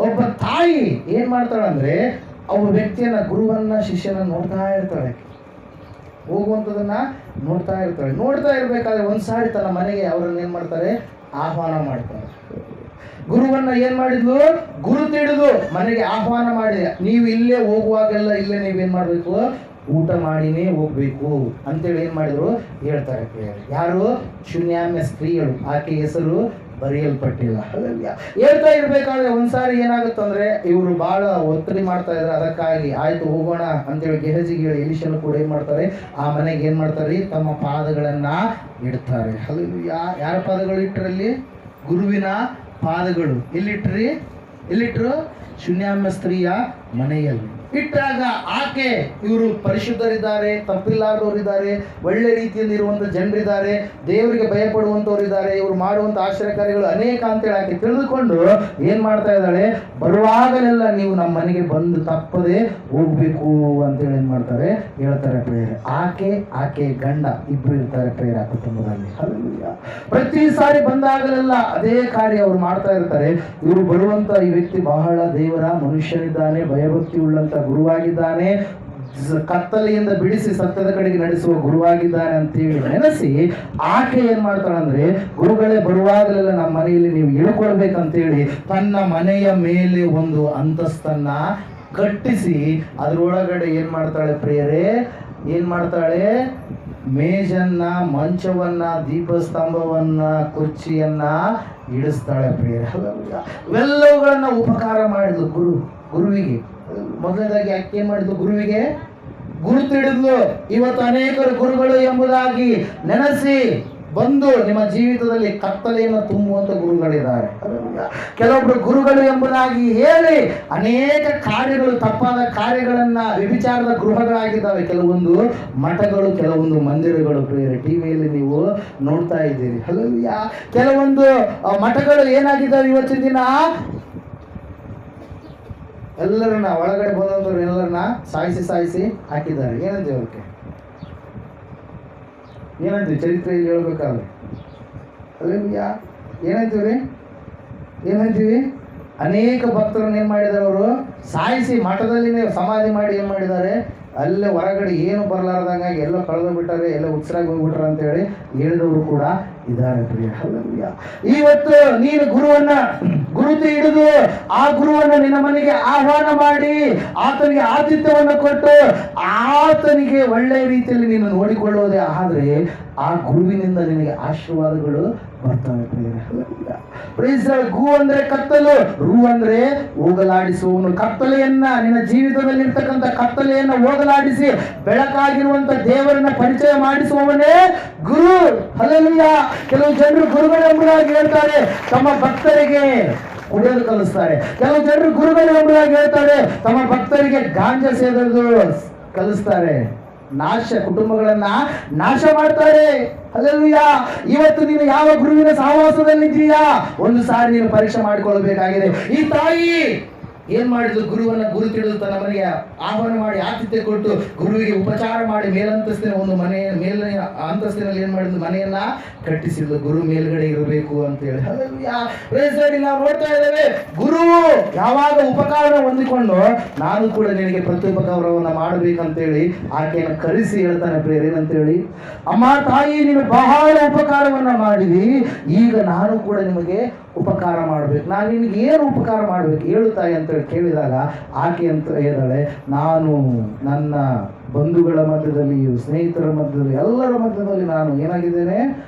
ಒಬ್ಬ ತಾಯಿ ಏನ್ ಮಾಡ್ತಾಳಂದ್ರೆ, ಒಬ್ಬ ವ್ಯಕ್ತಿಯನ್ನ, ಗುರುವನ್ನ, ಶಿಷ್ಯನ ನೋಡ್ತಾ ಇರ್ತಾಳೆ, ಹೋಗುವಂಥದನ್ನ ನೋಡ್ತಾ ಇರ್ತಾಳೆ. ನೋಡ್ತಾ ಇರ್ಬೇಕಾದ್ರೆ ಒಂದ್ಸಾರಿ ತನ್ನ ಮನೆಗೆ ಅವರನ್ನ ಏನ್ ಮಾಡ್ತಾರೆ, ಆಹ್ವಾನ ಮಾಡ್ತಾರೆ. ಗುರುವನ್ನ ಏನ್ ಮಾಡಿದ್ಲು, ಗುರು ತಿಳಿದು ಮನೆಗೆ ಆಹ್ವಾನ ಮಾಡಿದೆ. ನೀವು ಇಲ್ಲೇ ಹೋಗುವಾಗೆಲ್ಲ ಇಲ್ಲೇ ನೀವೇನ್ ಮಾಡ್ಬೇಕು, ಊಟ ಮಾಡಿನೇ ಹೋಗ್ಬೇಕು ಅಂತೇಳಿ ಏನ್ ಮಾಡಿದ್ರು ಹೇಳ್ತಾರೆ. ಯಾರು? ಶೂನ್ಯಾಮ್ಯ ಸ್ತ್ರೀಯಳು. ಆಕೆ ಹೆಸರು ಬರೆಯಲ್ಪಟ್ಟಿಲ್ಲ. ಹೇಳ್ತಾ ಇರ್ಬೇಕಾದ್ರೆ ಒಂದ್ಸಾರಿ ಏನಾಗುತ್ತಂದ್ರೆ, ಇವರು ಬಹಳ ಒತ್ತಡಿ ಮಾಡ್ತಾ ಇದ್ದಾರೆ. ಅದಕ್ಕಾಗಿ ಆಯ್ತು ಹೋಗೋಣ ಅಂತೇಳಿ ಗೆಹಜಿಗೆ ಎಲೀಷನು ಕೂಡ ಏನ್ ಮಾಡ್ತಾರೆ, ಆ ಮನೆಗೆ ಏನ್ ಮಾಡ್ತಾರೆ, ತಮ್ಮ ಪಾದಗಳನ್ನ ಇಡ್ತಾರೆ. ಹಲ್ಲೆಲೂಯಾ. ಯಾರ ಪಾದಗಳು ಇಟ್ಟರಲ್ಲಿ? ಗುರುವಿನ ಪಾದಗಳು. ಎಲ್ಲಿಟ್ರು? ಶೂನ್ಯಾಮ್ಯ ಸ್ತ್ರೀಯ ಮನೆಯಲ್ಲಿ ಇಟ್ಟಾಗ ಆಕೆ, ಇವರು ಪರಿಶುದ್ಧರಿದ್ದಾರೆ, ತಪ್ಪಿಲ್ಲಾದವರಿದ್ದಾರೆ, ಒಳ್ಳೆ ರೀತಿಯಲ್ಲಿ ಇರುವಂಥ ಜನರಿದ್ದಾರೆ, ದೇವರಿಗೆ ಭಯಪಡುವಂಥವ್ರಿದ್ದಾರೆ, ಇವರು ಮಾಡುವಂಥ ಆಶ್ಚರ್ಯಕಾರ್ಯಗಳು ಅನೇಕ ಅಂತೇಳಿ ಆಕೆ ತಿಳಿದುಕೊಂಡು ಏನ್ ಮಾಡ್ತಾ ಇದ್ದಾಳೆ, ಬರುವಾಗಲೆಲ್ಲ ನೀವು ನಮ್ಮ ಮನೆಗೆ ಬಂದು ತಪ್ಪದೆ ಹೋಗ್ಬೇಕು ಅಂತೇಳಿ ಏನ್ ಮಾಡ್ತಾರೆ, ಹೇಳ್ತಾರೆ ಪ್ರೇಯರ್. ಆಕೆ ಗಂಡ ಇಬ್ರು ಇರ್ತಾರೆ ಪ್ರೇಯರ್ ಆ ಕುಟುಂಬದಲ್ಲಿ. ಹಲ್ಲೆಲೂಯಾ. ಪ್ರತಿ ಸಾರಿ ಬಂದಾಗಲೆಲ್ಲ ಅದೇ ಕಾರ್ಯ ಅವ್ರು ಮಾಡ್ತಾ ಇರ್ತಾರೆ. ಇವರು ಬರುವಂತ ಈ ವ್ಯಕ್ತಿ ಬಹಳ ದೇವರ ಮನುಷ್ಯನಿದ್ದಾನೆ, ಭಯಭಕ್ತಿ ಉಳ್ಳಂತ ಗುರುವಾಗಿದ್ದಾನೆ, ಕತ್ತಲೆಯಿಂದ ಬಿಡಿಸಿ ಸತ್ಯದ ಕಡೆಗೆ ನಡೆಸುವ ಗುರುವಾಗಿದ್ದಾನೆ ಅಂತೇಳಿ ನೆನೆಸಿ ಆಕೆ ಏನ್ ಮಾಡ್ತಾಳಂದ್ರೆ, ಗುರುಗಳೇ ಬರುವಾಗಲೆಲ್ಲ ನಮ್ಮ ಮನೆಯಲ್ಲಿ ನೀವು ಇಳ್ಕೊಳ್ಬೇಕಂತೇಳಿ ತನ್ನ ಮನೆಯ ಮೇಲೆ ಒಂದು ಅಂತಸ್ತನ್ನ ಕಟ್ಟಿಸಿ ಅದರೊಳಗಡೆ ಏನ್ ಮಾಡ್ತಾಳೆ ಪ್ರಿಯರೇ, ಏನ್ ಮಾಡ್ತಾಳೆ, ಮೇಜನ್ನ, ಮಂಚವನ್ನ, ದೀಪಸ್ತಂಭವನ್ನ, ಕುರ್ಚಿಯನ್ನ ಇಡಿಸ್ತಾಳೆ ಪ್ರಿಯರೇ. ಇವೆಲ್ಲವುಗಳನ್ನ ಉಪಕಾರ ಮಾಡಿದ್ಲು ಗುರುವಿಗೆ. ಮೊದಲನೇದಾಗಿ ಯಾಕೆ ಏನ್ ಮಾಡಿದ್ಲು, ಗುರುವಿಗೆ ಗುರುತಿಡಿದ್ಲು. ಇವತ್ತು ಅನೇಕರು ಗುರುಗಳು ಎಂಬುದಾಗಿ ನೆನೆಸಿ ಬಂದು ನಿಮ್ಮ ಜೀವಿತದಲ್ಲಿ ಕತ್ತಲೆಯನ್ನು ತುಂಬುವಂತ ಗುರುಗಳಿದ್ದಾರೆ. ಕೆಲವೊಬ್ರು ಗುರುಗಳು ಎಂಬುದಾಗಿ ಹೇಳಿ ಅನೇಕ ಕಾರ್ಯಗಳು, ತಪ್ಪಾದ ಕಾರ್ಯಗಳನ್ನ, ವ್ಯಭಿಚಾರದ ಗೃಹಗಳಾಗಿದ್ದಾವೆ ಕೆಲವೊಂದು ಮಠಗಳು, ಕೆಲವೊಂದು ಮಂದಿರಗಳು. ಪ್ರಿಯರೇ, ಟಿವಿಯಲ್ಲಿ ನೀವು ನೋಡ್ತಾ ಇದ್ದೀರಿ. ಹಲ್ಲೆಲೂಯಾ. ಕೆಲವೊಂದು ಮಠಗಳು ಏನಾಗಿದ್ದಾವೆ ಇವತ್ತಿನ ದಿನ, ಎಲ್ಲರನ್ನ ಒಳಗಡೆ ಬಂದವರು ಎಲ್ಲರನ್ನ ಸಾಯಿಸಿ ಹಾಕಿದ್ದಾರೆ. ಏನಂತೀವಿ ಅದಕ್ಕೆ? ಏನಂತೀವಿ? ಚರಿತ್ರೆಯಲ್ಲಿ ಹೇಳ್ಬೇಕಾದ್ರೆ ಹಲ್ಲೆಲೂಯಾ ಏನಂತೀವಿ? ಅನೇಕ ಭಕ್ತರನ್ನು ಏನ್ ಮಾಡಿದ್ದಾರೆ? ಅವರು ಸಾಯಿಸಿ ಮಠದಲ್ಲಿನೇ ಸಮಾಧಿ ಮಾಡಿ ಏನ್ ಮಾಡಿದ್ದಾರೆ? ಅಲ್ಲೇ ಹೊರಗಡೆ ಏನು ಬರಲಾರ್ದಂಗಾಗಿ ಎಲ್ಲ ಕಳೆದು ಬಿಟ್ಟಾರೆ, ಎಲ್ಲ ಉತ್ಸರಾಗಿ ಹೋಗ್ಬಿಟ್ರ ಅಂತ ಹೇಳಿ ಹೇಳಿದವರು ಕೂಡ ಇದ್ದಾರೆ. ಪ್ರಿಯ ಹಲ್ಲೆಲೂಯಾ. ಇವತ್ತು ನೀನು ಗುರುತು ಹಿಡಿದು ಆ ಗುರುವನ್ನು ನಿನ್ನ ಮನೆಗೆ ಆಹ್ವಾನ ಮಾಡಿ ಆತನಿಗೆ ಆತಿಥ್ಯವನ್ನು ಕೊಟ್ಟು ಆತನಿಗೆ ಒಳ್ಳೆಯ ರೀತಿಯಲ್ಲಿ ನೀನು ನೋಡಿಕೊಳ್ಳುವುದೇ ಆದ್ರೆ ಆ ಗುರುವಿನಿಂದ ನಿನಗೆ ಆಶೀರ್ವಾದಗಳು ಬರ್ತವೆ. ಗು ಅಂದ್ರೆ ಕತ್ತಲು, ರು ಅಂದ್ರೆ ಹೋಗಲಾಡಿಸುವವನು. ಕತ್ತಲೆಯನ್ನ, ನಿನ್ನ ಜೀವಿತದಲ್ಲಿ ಇರ್ತಕ್ಕಂಥ ಕತ್ತಲೆಯನ್ನ ಹೋಗಲಾಡಿಸಿ ಬೆಳಕಾಗಿರುವಂತ ದೇವರನ್ನ ಪರಿಚಯ ಮಾಡಿಸುವವನೇ ಗುರು. ಹಲ್ಲೆಲೂಯಾ. ಕೆಲವು ಜನರು ಗುರುಗಳು ಎಂಬುದಾಗಿ ಹೇಳ್ತಾರೆ, ತಮ್ಮ ಭಕ್ತರಿಗೆ ಕುಡಿಯೋದು ಕಲಿಸ್ತಾರೆ. ಕೆಲವು ಜನರು ಗುರುಗಳು ಎಂಬುದಾಗಿ ಹೇಳ್ತಾರೆ, ತಮ್ಮ ಭಕ್ತರಿಗೆ ಗಾಂಜಾ ಸೇದೋದು ಕಲಿಸ್ತಾರೆ. ಕುಟುಂಬಗಳನ್ನ ನಾಶ ಮಾಡ್ತಾರೆ. ಹಲ್ಲೆಲೂಯಾ. ಇವತ್ತು ನೀನು ಯಾವ ಗುರುವಿನ ಸಹವಾಸದಲ್ಲಿದ್ದೀಯಾ? ಒಂದು ಸಾರಿ ನೀನು ಪರೀಕ್ಷೆ ಮಾಡಿಕೊಳ್ಳಬೇಕಾಗಿದೆ. ಈ ತಾಯಿ ಏನ್ ಮಾಡಿದ್ರು? ಗುರುವನ್ನ ಗುರುತಿಡಿದು ತನ್ನ ಮನೆಗೆ ಆಹ್ವಾನ ಮಾಡಿ ಆತಿಥ್ಯ ಕೊಟ್ಟು ಗುರುವಿಗೆ ಉಪಚಾರ ಮಾಡಿ ಮೇಲಂತಸ್ತಿನ ಒಂದು ಮೇಲಿನ ಅಂತಸ್ತಿನಲ್ಲಿ ಏನ್ ಮಾಡಿದ್ರು? ಮನೆಯನ್ನ ಕಟ್ಟಿಸಿದ್ರು. ಗುರು ಮೇಲ್ಗಡೆ ಇರಬೇಕು ಅಂತ ಹೇಳಿ. ಹಲ್ಲೆಲೂಯಾ. ನಾವು ನೋಡ್ತಾ ಇದ್ದೇವೆ, ಗುರು ಯಾವಾಗ ಉಪಕಾರ ಹೊಂದಿಕೊಂಡು ನಾನು ಕೂಡ ನಿನಗೆ ಪ್ರತ್ಯುಪಕಾರವನ್ನ ಮಾಡಬೇಕಂತೇಳಿ ಆಕೆಯನ್ನು ಕರೆಸಿ ಹೇಳ್ತಾನೆ. ಪ್ರೇರೇನಂತ ಹೇಳಿ, ಅಮ್ಮ ತಾಯಿ, ನೀನು ಬಹಳ ಉಪಕಾರವನ್ನ ಮಾಡಿದಿ, ಈಗ ನಾನು ಕೂಡ ನಿಮಗೆ ಉಪಕಾರ ಮಾಡ್ಬೇಕು. ನಾನು ನಿನಗೆ ಏನು ಉಪಕಾರ ಮಾಡ್ಬೇಕು ಹೇಳು ತಾಯಿ ಅಂತ ಕೇಳಿದಾಗ ಆಕೆ ಅಂತ ಹೇಳಿದಾಳೆ, ನಾನು ನನ್ನ ಬಂಧುಗಳ ಮಧ್ಯದಲ್ಲಿ, ಸ್ನೇಹಿತರ ಮಧ್ಯದಲ್ಲಿ, ಎಲ್ಲರ ಮಧ್ಯದಲ್ಲಿ ನಾನು ಏನಾಗಿದ್ದೇನೆ?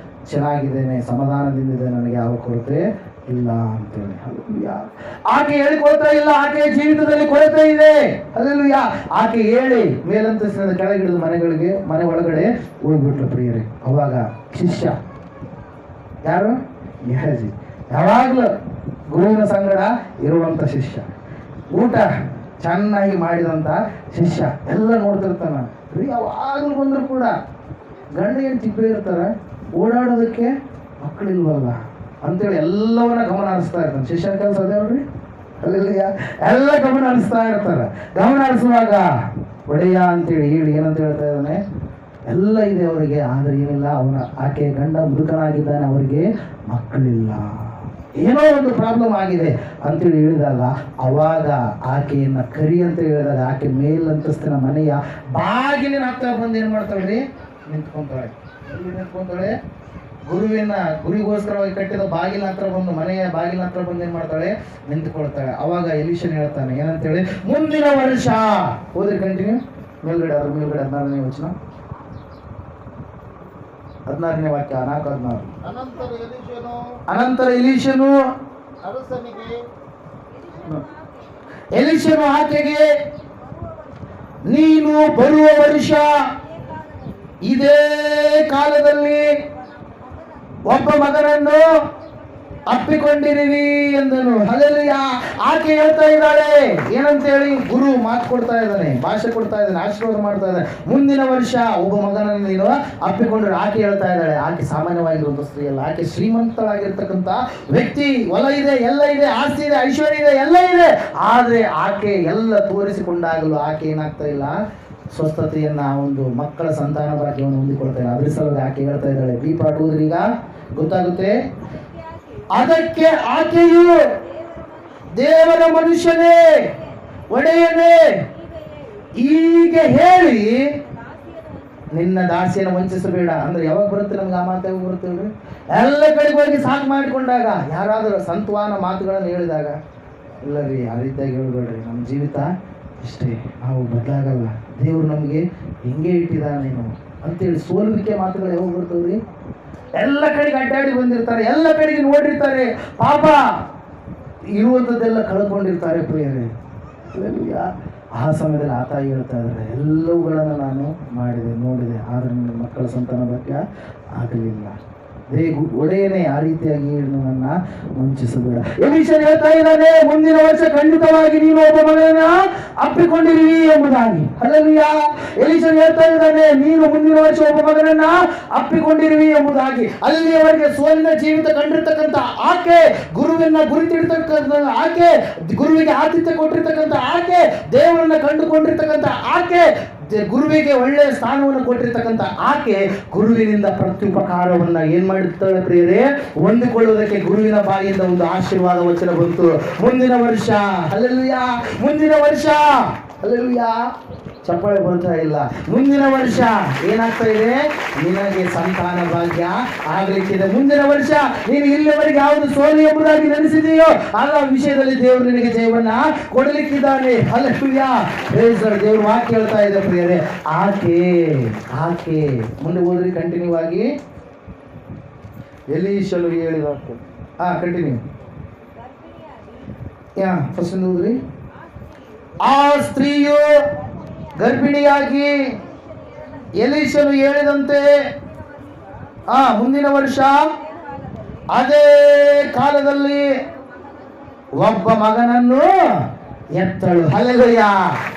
ಚೆನ್ನಾಗಿದ್ದೇನೆ, ಸಮಾಧಾನದಿಂದಿದೆ, ನನಗೆ ಯಾವ ಕೊರತೆ ಇಲ್ಲ ಅಂತೇಳಿ. ಹಲ್ಲೆಲೂಯಾ. ಆಕೆ ಹೇಳಿಕೊಳ್ತಾ ಇಲ್ಲ, ಆಕೆ ಜೀವಿತದಲ್ಲಿ ಕೊರತೆ ಇದೆ. ಹಲ್ಲೆಲೂಯಾ. ಆಕೆ ಹೇಳಿ ಮೇಲಂತಸ್ತಿನ ಕೆಳಗಿಳಿದು ಮನೆ ಒಳಗಡೆ ಹೋಗ್ಬಿಟ್ಲು. ಪ್ರಿಯರೇ, ಅವಾಗ ಶಿಷ್ಯ ಯಾರು? ಗೆಹಜಿ. ಯಾವಾಗ್ಲೂ ಗುರುವಿನ ಸಂಗಡ ಇರುವಂತ ಶಿಷ್ಯ, ಊಟ ಚೆನ್ನಾಗಿ ಮಾಡಿದಂತ ಶಿಷ್ಯ ಎಲ್ಲ ನೋಡ್ತಿರ್ತಾನ. ಯಾವಾಗ್ಲೂ ಬಂದ್ರು ಕೂಡ ಗಂಡ ಏನು ಚಿಕ್ಕ ಇರ್ತಾರ, ಓಡಾಡೋದಕ್ಕೆ ಮಕ್ಕಳಿಲ್ವಲ್ಲ ಅಂತೇಳಿ ಎಲ್ಲವನ್ನ ಗಮನ ಹರಿಸ್ತಾ ಇರ್ತಾನೆ. ಶಿಷ್ಯನ ಕೆಲಸ ಅದೇ ನೋಡ್ರಿ. ಅಲ್ಲೆಲ್ಲ ಎಲ್ಲ ಗಮನ ಹರಿಸ್ತಾ ಇರ್ತಾರ. ಗಮನ ಹರಿಸುವಾಗ ಒಡೆಯ ಅಂತೇಳಿ ಹೇಳಿ ಏನಂತ ಹೇಳ್ತಾ ಇದ್ದಾನೆ? ಎಲ್ಲ ಇದೆ ಅವರಿಗೆ, ಆದ್ರೆ ಏನಿಲ್ಲ, ಆಕೆ ಗಂಡ ಮುದುಕನಾಗಿದ್ದಾನೆ, ಅವರಿಗೆ ಮಕ್ಕಳಿಲ್ಲ, ಏನೋ ಒಂದು ಪ್ರಾಬ್ಲಮ್ ಆಗಿದೆ ಅಂತೇಳಿ ಹೇಳಿದಾಗ ಅವಾಗ ಆಕೆಯನ್ನ ಕರಿ ಅಂತ ಹೇಳಿದಾಗ ಆಕೆ ಮೇಲಂತಸ್ತಿನ ಮನೆಯ ಬಾಗಿಲಿನ ಹತ್ರ ಬಂದು ಏನ್ ಮಾಡ್ತಾಳ್ರಿ? ನಿಂತ್ಕೊಂತಾಳೆ. ಗುರಿಗೋಸ್ಕರವಾಗಿ ಕಟ್ಟಿದ ಬಾಗಿಲ ಹತ್ರ ಬಂದು, ಮನೆಯ ಬಾಗಿಲ ಹತ್ರ ಬಂದು ಏನ್ ಮಾಡ್ತಾಳೆ? ನಿಂತ್ಕೊಳ್ತಾಳೆ. ಅವಾಗ ಎಲೀಷನ್ ಹೇಳ್ತಾನೆ ಏನಂತೇಳಿ, ಮುಂದಿನ ವರ್ಷ. ಹೋದ್ರಿ ಕಂಟಿನ್ಯೂ. ಮೇಲ್ಗಡೆ 14ನೇ ವಚನ, 16ನೇ ವಾಕ್ಯ, 4-16. ಅನಂತರ ಎಲೀಷನು ಆಕೆಗೆ, ನೀನು ಬರುವ ವರ್ಷ ಇದೇ ಕಾಲದಲ್ಲಿ ಒಬ್ಬ ಮಗನನ್ನು ಅಪ್ಪಿಕೊಂಡಿರುವಿ ಎಂದನು. ಹಲ್ಲೆಲೂಯಾ. ಆಕೆ ಹೇಳ್ತಾ ಇದ್ದಾಳೆ ಏನಂತ ಹೇಳಿ? ಗುರು ಮಾತು ಕೊಡ್ತಾ ಇದ್ದಾನೆ, ಭಾಷೆ ಕೊಡ್ತಾ ಇದ್ದಾನೆ, ಆಶೀರ್ವಾದ ಮಾಡ್ತಾ ಇದ್ದಾನೆ. ಮುಂದಿನ ವರ್ಷ ಒಬ್ಬ ಮಗನನ್ನು ನೀನು ಅಪ್ಪಿಕೊಂಡ್ರೆ. ಆಕೆ ಹೇಳ್ತಾ ಇದ್ದಾಳೆ, ಆಕೆ ಸಾಮಾನ್ಯವಾಗಿರುವಂತ ಸ್ತ್ರೀ ಅಲ್ಲ, ಆಕೆ ಶ್ರೀಮಂತಳಾಗಿರ್ತಕ್ಕಂಥ ವ್ಯಕ್ತಿ. ಹೊಲ ಇದೆ, ಎಲ್ಲ ಇದೆ, ಆಸ್ತಿ ಇದೆ, ಐಶ್ವರ್ಯ ಇದೆ, ಎಲ್ಲ ಇದೆ. ಆದ್ರೆ ಆಕೆ ಎಲ್ಲ ತೋರಿಸಿಕೊಂಡಾಗಲೂ ಆಕೆ ಏನಾಗ್ತಾ ಇಲ್ಲ? ಸ್ವಸ್ಥತೆಯನ್ನ, ಒಂದು ಮಕ್ಕಳ ಸಂತಾನ ಭಾಗ್ಯವನ್ನು ಹೊಂದಿಕೊಳ್ತಾ ಇಲ್ಲ. ಅದ್ರ ಸಲುವಾಗಿ ಆಕೆ ಹೇಳ್ತಾ ಇದ್ದಾಳೆ. ಬಿ ಪಾಠ ಹೋದ್ರೆ ಈಗ ಗೊತ್ತಾಗುತ್ತೆ. ಅದಕ್ಕೆ ಆಕೆಯು, ದೇವರ ಮನುಷ್ಯನೇ, ಒಡೆಯನೇ, ಹೀಗೆ ಹೇಳಿ ನಿನ್ನ ದಾಸಿಯನ್ನು ವಂಚಿಸಬೇಡ. ಅಂದ್ರೆ ಯಾವಾಗ ಬರುತ್ತೆ ನಮ್ಗೆ ಆ ಮಾತು? ಯಾವಾಗ ಬರುತ್ತೆ? ಎಲ್ಲ ಕಡೆಗೆ ಹೋಗಿ ಸಾಕು ಮಾಡಿಕೊಂಡಾಗ, ಯಾರಾದರೂ ಸಂತ್ವಾನ ಮಾತುಗಳನ್ನು ಹೇಳಿದಾಗ, ಇಲ್ಲ ರೀ ಆ ರೀತಿಯಾಗಿ ಹೇಳ್ಬೇಡ್ರಿ, ನಮ್ಮ ಜೀವಿತ ಇಷ್ಟೇ, ನಾವು ಬದಲಾಗಲ್ಲ, ದೇವ್ರು ನಮಗೆ ಹಿಂಗೆ ಇಟ್ಟಿದ್ದಾನೇನು ಅಂತೇಳಿ ಸೋಲುವಿಕೆ ಮಾತುಗಳು ಯಾವಾಗ ಬರ್ತವ್ರಿ? ಎಲ್ಲ ಕಡೆಗೆ ಅಡ್ಡಾಡಿ ಬಂದಿರ್ತಾರೆ, ಎಲ್ಲ ಕಡೆಗೆ ನೋಡಿರ್ತಾರೆ, ಪಾಪ ಇರುವಂಥದ್ದೆಲ್ಲ ಕಳ್ಕೊಂಡಿರ್ತಾರೆ. ಪ್ರಿಯರೇ, ಆ ಸಮಯದಲ್ಲಿ ಆ ತಾಯಿ ಹೇಳ್ತಾ ಇದ್ದಾರೆ, ಎಲ್ಲವುಗಳನ್ನು ನಾನು ಮಾಡಿದೆ, ನೋಡಿದೆ, ಆದರೆ ನನ್ನ ಮಕ್ಕಳ ಸಂತಾನ ಭಾಗ್ಯ ಆಗಲಿಲ್ಲ. ಒಡೆಯನೇ ಆ ರೀತಿಯಾಗಿ ನನ್ನ ವಂಚಿಸಬೇಡ. ಎಲೀಷನು ಹೇಳ್ತಾ ಇದ್ದಾನೆ, ಮುಂದಿನ ವರ್ಷ ಖಂಡಿತವಾಗಿ ನೀನು ಒಬ್ಬ ಮಗನನ್ನ ಅಪ್ಪಿಕೊಂಡಿರುವಿ ಎಂಬುದಾಗಿ. ಹಲ್ಲೆಲೂಯಾ. ಎಲೀಷನು ಹೇಳ್ತಾ ಇದ್ದಾನೆ, ನೀನು ಮುಂದಿನ ವರ್ಷ ಒಬ್ಬ ಮಗನನ್ನ ಅಪ್ಪಿಕೊಂಡಿರುವಿ ಎಂಬುದಾಗಿ. ಅಲ್ಲಿಯವರೆಗೆ ಸೋಲಿನ ಜೀವಿತ ಕಂಡಿರ್ತಕ್ಕಂಥ ಆಕೆ, ಗುರುವಿನ ಗುರಿತಿಡ್ತಕ್ಕಂಥ ಆಕೆ, ಗುರುವಿಗೆ ಆತಿಥ್ಯ ಕೊಟ್ಟಿರ್ತಕ್ಕಂಥ ಆಕೆ, ದೇವರನ್ನ ಕಂಡುಕೊಂಡಿರ್ತಕ್ಕಂಥ ಆಕೆ, ಗುರುವಿಗೆ ಒಳ್ಳೆಯ ಸ್ಥಾನವನ್ನು ಕೊಟ್ಟಿರ್ತಕ್ಕಂಥ ಆಕೆ ಗುರುವಿನಿಂದ ಪ್ರತ್ಯುಪಕಾರವನ್ನ ಏನ್ ಮಾಡುತ್ತಾಳೆ ಪ್ರಿಯರೇ? ಹೊಂದಿಕೊಳ್ಳುವುದಕ್ಕೆ ಗುರುವಿನ ಬಾಯಿಯಿಂದ ಒಂದು ಆಶೀರ್ವಾದ ವಚನ ಬಂತು. ಮುಂದಿನ ವರ್ಷ, ಹಲ್ಲೆಲೂಯಾ, ಮುಂದಿನ ವರ್ಷ, ಹಲ್ಲೆಲೂಯಾ, ಚಪ್ಪಾಳೆ ಬರ್ತಾ ಇಲ್ಲ. ಮುಂದಿನ ವರ್ಷ ಏನಾಗ್ತಾ ಇದೆ? ನಿನಗೆ ಸಂತಾನ ಭಾಗ್ಯ ಆಗ್ಲಿಕ್ಕಿದೆ. ಮುಂದಿನ ವರ್ಷ ನೀನು ಇಲ್ಲಿವರೆಗೆ ಯಾವುದು ಸೋಲು ಎಂಬುದಾಗಿ ನೆನೆಸಿದೆಯೋ ಆಗ ವಿಷಯದಲ್ಲಿ ದೇವರು ನಿನಗೆ ಜಯವನ್ನ ಕೊಡಲಿಕ್ಕಿದ್ದಾನೆ. ಹಲ್ಲೆಲೂಯಾ. ದೇವರು ವಾಕ್ಯ ಹೇಳ್ತಾ ಇದೆ ಪ್ರಿಯರೇ, ಆಕೆ ಮುಂದೆ ಹೋದ್ರಿ ಕಂಟಿನ್ಯೂ ಆಗಿ. ಎಲೀಷನು ಹೇಳಿದ ಕಂಟಿನ್ಯೂ ಫಸ್ಟ್ ಹೋದ್ರಿ. ಆ ಸ್ತ್ರೀಯು ಗರ್ಭಿಣಿಯಾಗಿ ಎಲೀಷನು ಹೇಳಿದಂತೆ ಮುಂದಿನ ವರ್ಷ ಅದೇ ಕಾಲದಲ್ಲಿ ಒಬ್ಬ ಮಗನನ್ನು ಎತ್ತಳು. ಹಲ್ಲೆಲೂಯಾ.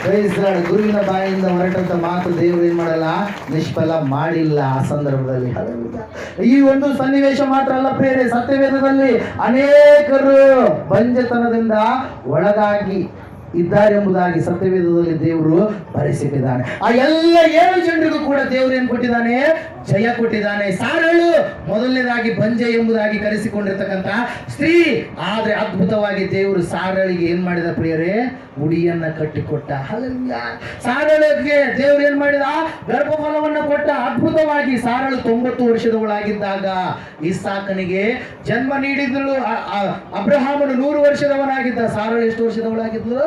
Praise lord. ಗುರುವಿನ ಬಾಯಿಂದ ಹೊರಟಂತ ಮಾತು ದೇವರು ಏನ್ ಮಾಡಲ್ಲ, ನಿಷ್ಫಲ ಮಾಡಿಲ್ಲ ಆ ಸಂದರ್ಭದಲ್ಲಿ. ಹಲ್ಲೆಲೂಯಾ. ಈ ಒಂದು ಸನ್ನಿವೇಶ ಮಾತ್ರ ಅಲ್ಲ ಪ್ರಿಯರೇ, ಸತ್ಯವೇದದಲ್ಲಿ ಅನೇಕರು ಬಂಜೆತನದಿಂದ ಒಳಗಾಗಿ ಇದ್ದಾರೆಂಬುದಾಗಿ ಸತ್ಯವೇದದಲ್ಲಿ ದೇವರು ಬರೆಸಿಟ್ಟಿದ್ದಾನೆ. ಆ ಎಲ್ಲ 7 ಜನರಿಗೂ ಕೂಡ ದೇವರು ಏನ್ ಕೊಟ್ಟಿದ್ದಾನೆ? ಜಯ ಕೊಟ್ಟಿದ್ದಾನೆ. ಸಾರಳು ಮೊದಲನೇದಾಗಿ ಬಂಜೆ ಎಂಬುದಾಗಿ ಕರೆಸಿಕೊಂಡಿರ್ತಕ್ಕಂಥ ಸ್ತ್ರೀ. ಆದ್ರೆ ಅದ್ಭುತವಾಗಿ ದೇವರು ಸಾರಳಿಗೆ ಏನ್ ಮಾಡಿದ ಪ್ರಿಯರೇ? ಉಡಿಯನ್ನ ಕಟ್ಟಿಕೊಟ್ಟ. ಹಲ್ಲೆಲೂಯಾ. ಸಾರಳಿಗೆ ದೇವರು ಏನ್ ಮಾಡಿದ? ಗರ್ಭಫಲವನ್ನ ಕೊಟ್ಟ. ಅದ್ಭುತವಾಗಿ ಸಾರಳು 90 ವರ್ಷದವಳಾಗಿದ್ದಾಗ ಇಸಾಕನಿಗೆ ಜನ್ಮ ನೀಡಿದಳು. ಅಬ್ರಹಾಮನು 100 ವರ್ಷದವನಾಗಿದ್ದ. ಸಾರಳು ಎಷ್ಟು ವರ್ಷದವಳಾಗಿದ್ಲು?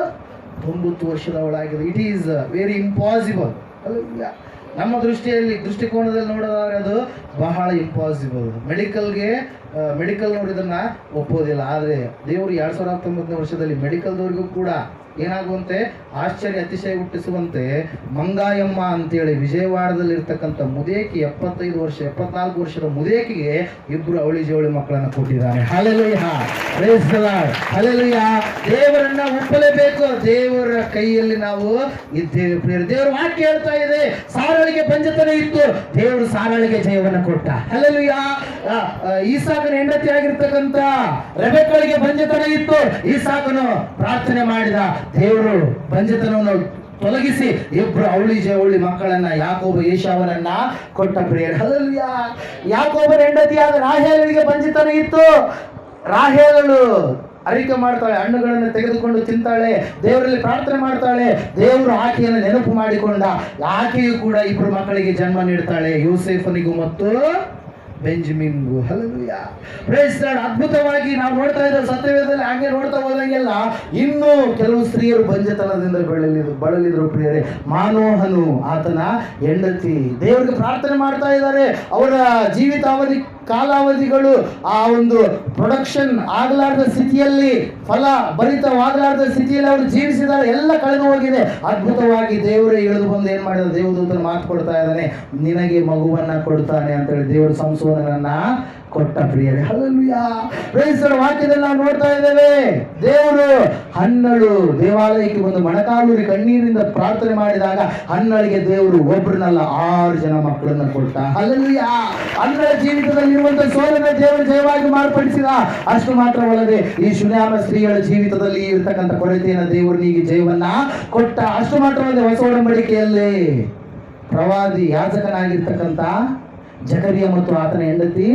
90 ವರ್ಷದವಳಾಗಿದ್ಲು. It is very impossible. ನಮ್ಮ ದೃಷ್ಟಿಕೋನದಲ್ಲಿ ನೋಡೋದಾದ್ರೆ ಅದು ಬಹಳ ಇಂಪಾಸಿಬಲ್. ಮೆಡಿಕಲ್ ನೋಡಿದನ್ನ ಒಪ್ಪೋದಿಲ್ಲ. ಆದರೆ ದೇವರು 2019 ವರ್ಷದಲ್ಲಿ ಮೆಡಿಕಲ್ದವ್ರಿಗೂ ಕೂಡ ಏನಾಗುವಂತೆ ಆಶ್ಚರ್ಯ ಅತಿಶಯ ಹುಟ್ಟಿಸುವಂತೆ ಮಂಗಾಯಮ್ಮ ಅಂತೇಳಿ ವಿಜಯವಾಡದಲ್ಲಿ ಇರ್ತಕ್ಕಂಥ ಮುದೇಕಿ 74 ವರ್ಷದ ಮುದೇಕಿಗೆ 2 ಅವಳಿ ಜವಳಿ ಮಕ್ಕಳನ್ನು ಕೊಟ್ಟಿದ್ದಾರೆ. Hallelujah. Praise the Lord. Hallelujah. ದೇವರನ್ನ ಒಪ್ಪಲೇಬೇಕು. ದೇವರ ಕೈಯಲ್ಲಿ ನಾವು ಇದ್ದೇವೆ ಪ್ರಿಯರೇ. ದೇವರ ವಾಕ್ಯ ಹೇಳ್ತಾ ಇದೆ, ಸಾರಳಿಗೆ ಬಂಜತನ ಇತ್ತು, ದೇವರು ಸಾರಳಿಗೆ ಜಯವನ್ನು ಕೊಟ್ಟ. ಹಲ್ಲೆಲೂಯಾ. ಈಸಾಕನ ಹೆಂಡತಿ ಆಗಿರ್ತಕ್ಕಂಥ ರೆಬೆಕ್ಕಳಿಗೆ ಬಂಜತನ ಇತ್ತು, ಈಸಾಕನು ಪ್ರಾರ್ಥನೆ ಮಾಡಿದ, ದೇವರು ಬಂಜತನವನ್ನು ತೊಲಗಿಸಿ 2 ಅವಳಿ ಮಕ್ಕಳನ್ನ ಯಾಕೋಬ ಏಷಾವನನ್ನ ಕೊಟ್ಟ ಪ್ರಿಯರೇ. ಹಲ್ಲೆಲೂಯಾ. ಯಾಕೋಬನ ಹೆಂಡತಿಯಾದ ರಾಹೇಲಳಿಗೆ ಬಂಜತನ ಇತ್ತು. ರಾಹೇಲಳು ಅರಿಕೆ ಮಾಡ್ತಾಳೆ, ಹಣ್ಣುಗಳನ್ನು ತೆಗೆದುಕೊಂಡು ತಿಂತಾಳೆ, ದೇವರಲ್ಲಿ ಪ್ರಾರ್ಥನೆ ಮಾಡ್ತಾಳೆ. ದೇವರು ಆಕೆಯನ್ನು ನೆನಪು ಮಾಡಿಕೊಂಡ. ಆಕೆಯು ಕೂಡ 2 ಮಕ್ಕಳಿಗೆ ಜನ್ಮ ನೀಡ್ತಾಳೆ, ಯೋಸೇಫನಿಗೂ ಮತ್ತು ಬೆಂಜಮಿನ್ಗೂ. ಹಲ್ಲೆಲೂಯಾ. Praise lord. ಅದ್ಭುತವಾಗಿ ನಾವು ನೋಡ್ತಾ ಇದ್ದೇವೆ ಸತ್ಯವೇದದಲ್ಲಿ. ಹಾಗೆ ನೋಡ್ತಾ ಹೋದಂಗೆಲ್ಲ ಇನ್ನೂ ಕೆಲವು ಸ್ತ್ರೀಯರು ಬಂಜತನದಿಂದ ಬಳಲಿದ್ರು ಪ್ರಿಯರೇ. ಮಾನೋಹನು ಆತನ ಹೆಂಡತಿ ದೇವರಿಗೆ ಪ್ರಾರ್ಥನೆ ಮಾಡ್ತಾ ಇದ್ದಾರೆ. ಅವರ ಜೀವಿತಾವಧಿ ಕಾಲಾವಧಿಗಳು ಆ ಒಂದು ಪ್ರೊಡಕ್ಷನ್ ಆಗಲಾರದ ಸ್ಥಿತಿಯಲ್ಲಿ, ಫಲ ಭರಿತವಾಗಲಾರದ ಸ್ಥಿತಿಯಲ್ಲಿ ಅವರು ಜೀವಿಸಿದ್ದಾರೆ. ಎಲ್ಲ ಕಳೆದು ಹೋಗಿದೆ. ಅದ್ಭುತವಾಗಿ ದೇವರೇ ಇಳಿದು ಬಂದು ಏನ್ ಮಾಡಿದ? ದೇವದೂತನ ಮಾತು ಕೊಡ್ತಾ ಇದ್ದಾನೆ, ನಿನಗೆ ಮಗುವನ್ನ ಕೊಡ್ತಾನೆ ಅಂತೇಳಿ ದೇವರು ಸಂಸೋದನನ್ನ ಕೊಟ್ಟ ಪ್ರಿಯರೇ. ಹಲ್ಲೆಲೂಯಾ. Praise the Lord. ವಾಕ್ಯದಲ್ಲಿ ನಾವು ನೋಡ್ತಾ ಇದ್ದೇವೆ, ದೇವರು ಹನ್ನಳು ದೇವಾಲಯಕ್ಕೆ ಬಂದು ಮೊಣಕಾಲೂರಿ ಕಣ್ಣೀರಿಂದ ಪ್ರಾರ್ಥನೆ ಮಾಡಿದಾಗ ಹನ್ನಳಿಗೆ ದೇವರು ಒಬ್ಬರನ್ನಲ್ಲ 6 ಜನ ಮಕ್ಕಳನ್ನ ಕೊಟ್ಟ. ಹಲ್ಲೆಲೂಯಾ. ಹನ್ನಳ ಜೀವಿತದಲ್ಲಿ ಇರುವಂತಹ ಸೋಲನ್ನ ದೇವರು ಜಯವಾಗಿ ಮಾರ್ಪಡಿಸಿದ. ಅಷ್ಟು ಮಾತ್ರವಲ್ಲದೆ ಈ ಶುನ್ಯಾಮ ಸ್ತ್ರೀಯರ ಜೀವಿತದಲ್ಲಿ ಇರತಕ್ಕಂಥ ಕೊರತೆಯನ್ನು ದೇವರು ನೀಗಿ ಜಯವನ್ನ ಕೊಟ್ಟ. ಅಷ್ಟು ಮಾತ್ರವಲ್ಲದೆ ಹೊಸ ಒಡಂಬಡಿಕೆಯಲ್ಲಿ ಪ್ರವಾದಿ ಯಾಜಕನಾಗಿರ್ತಕ್ಕಂಥ ಜಕರಿಯ ಮತ್ತು ಆತನ ಹೆಂಡತಿ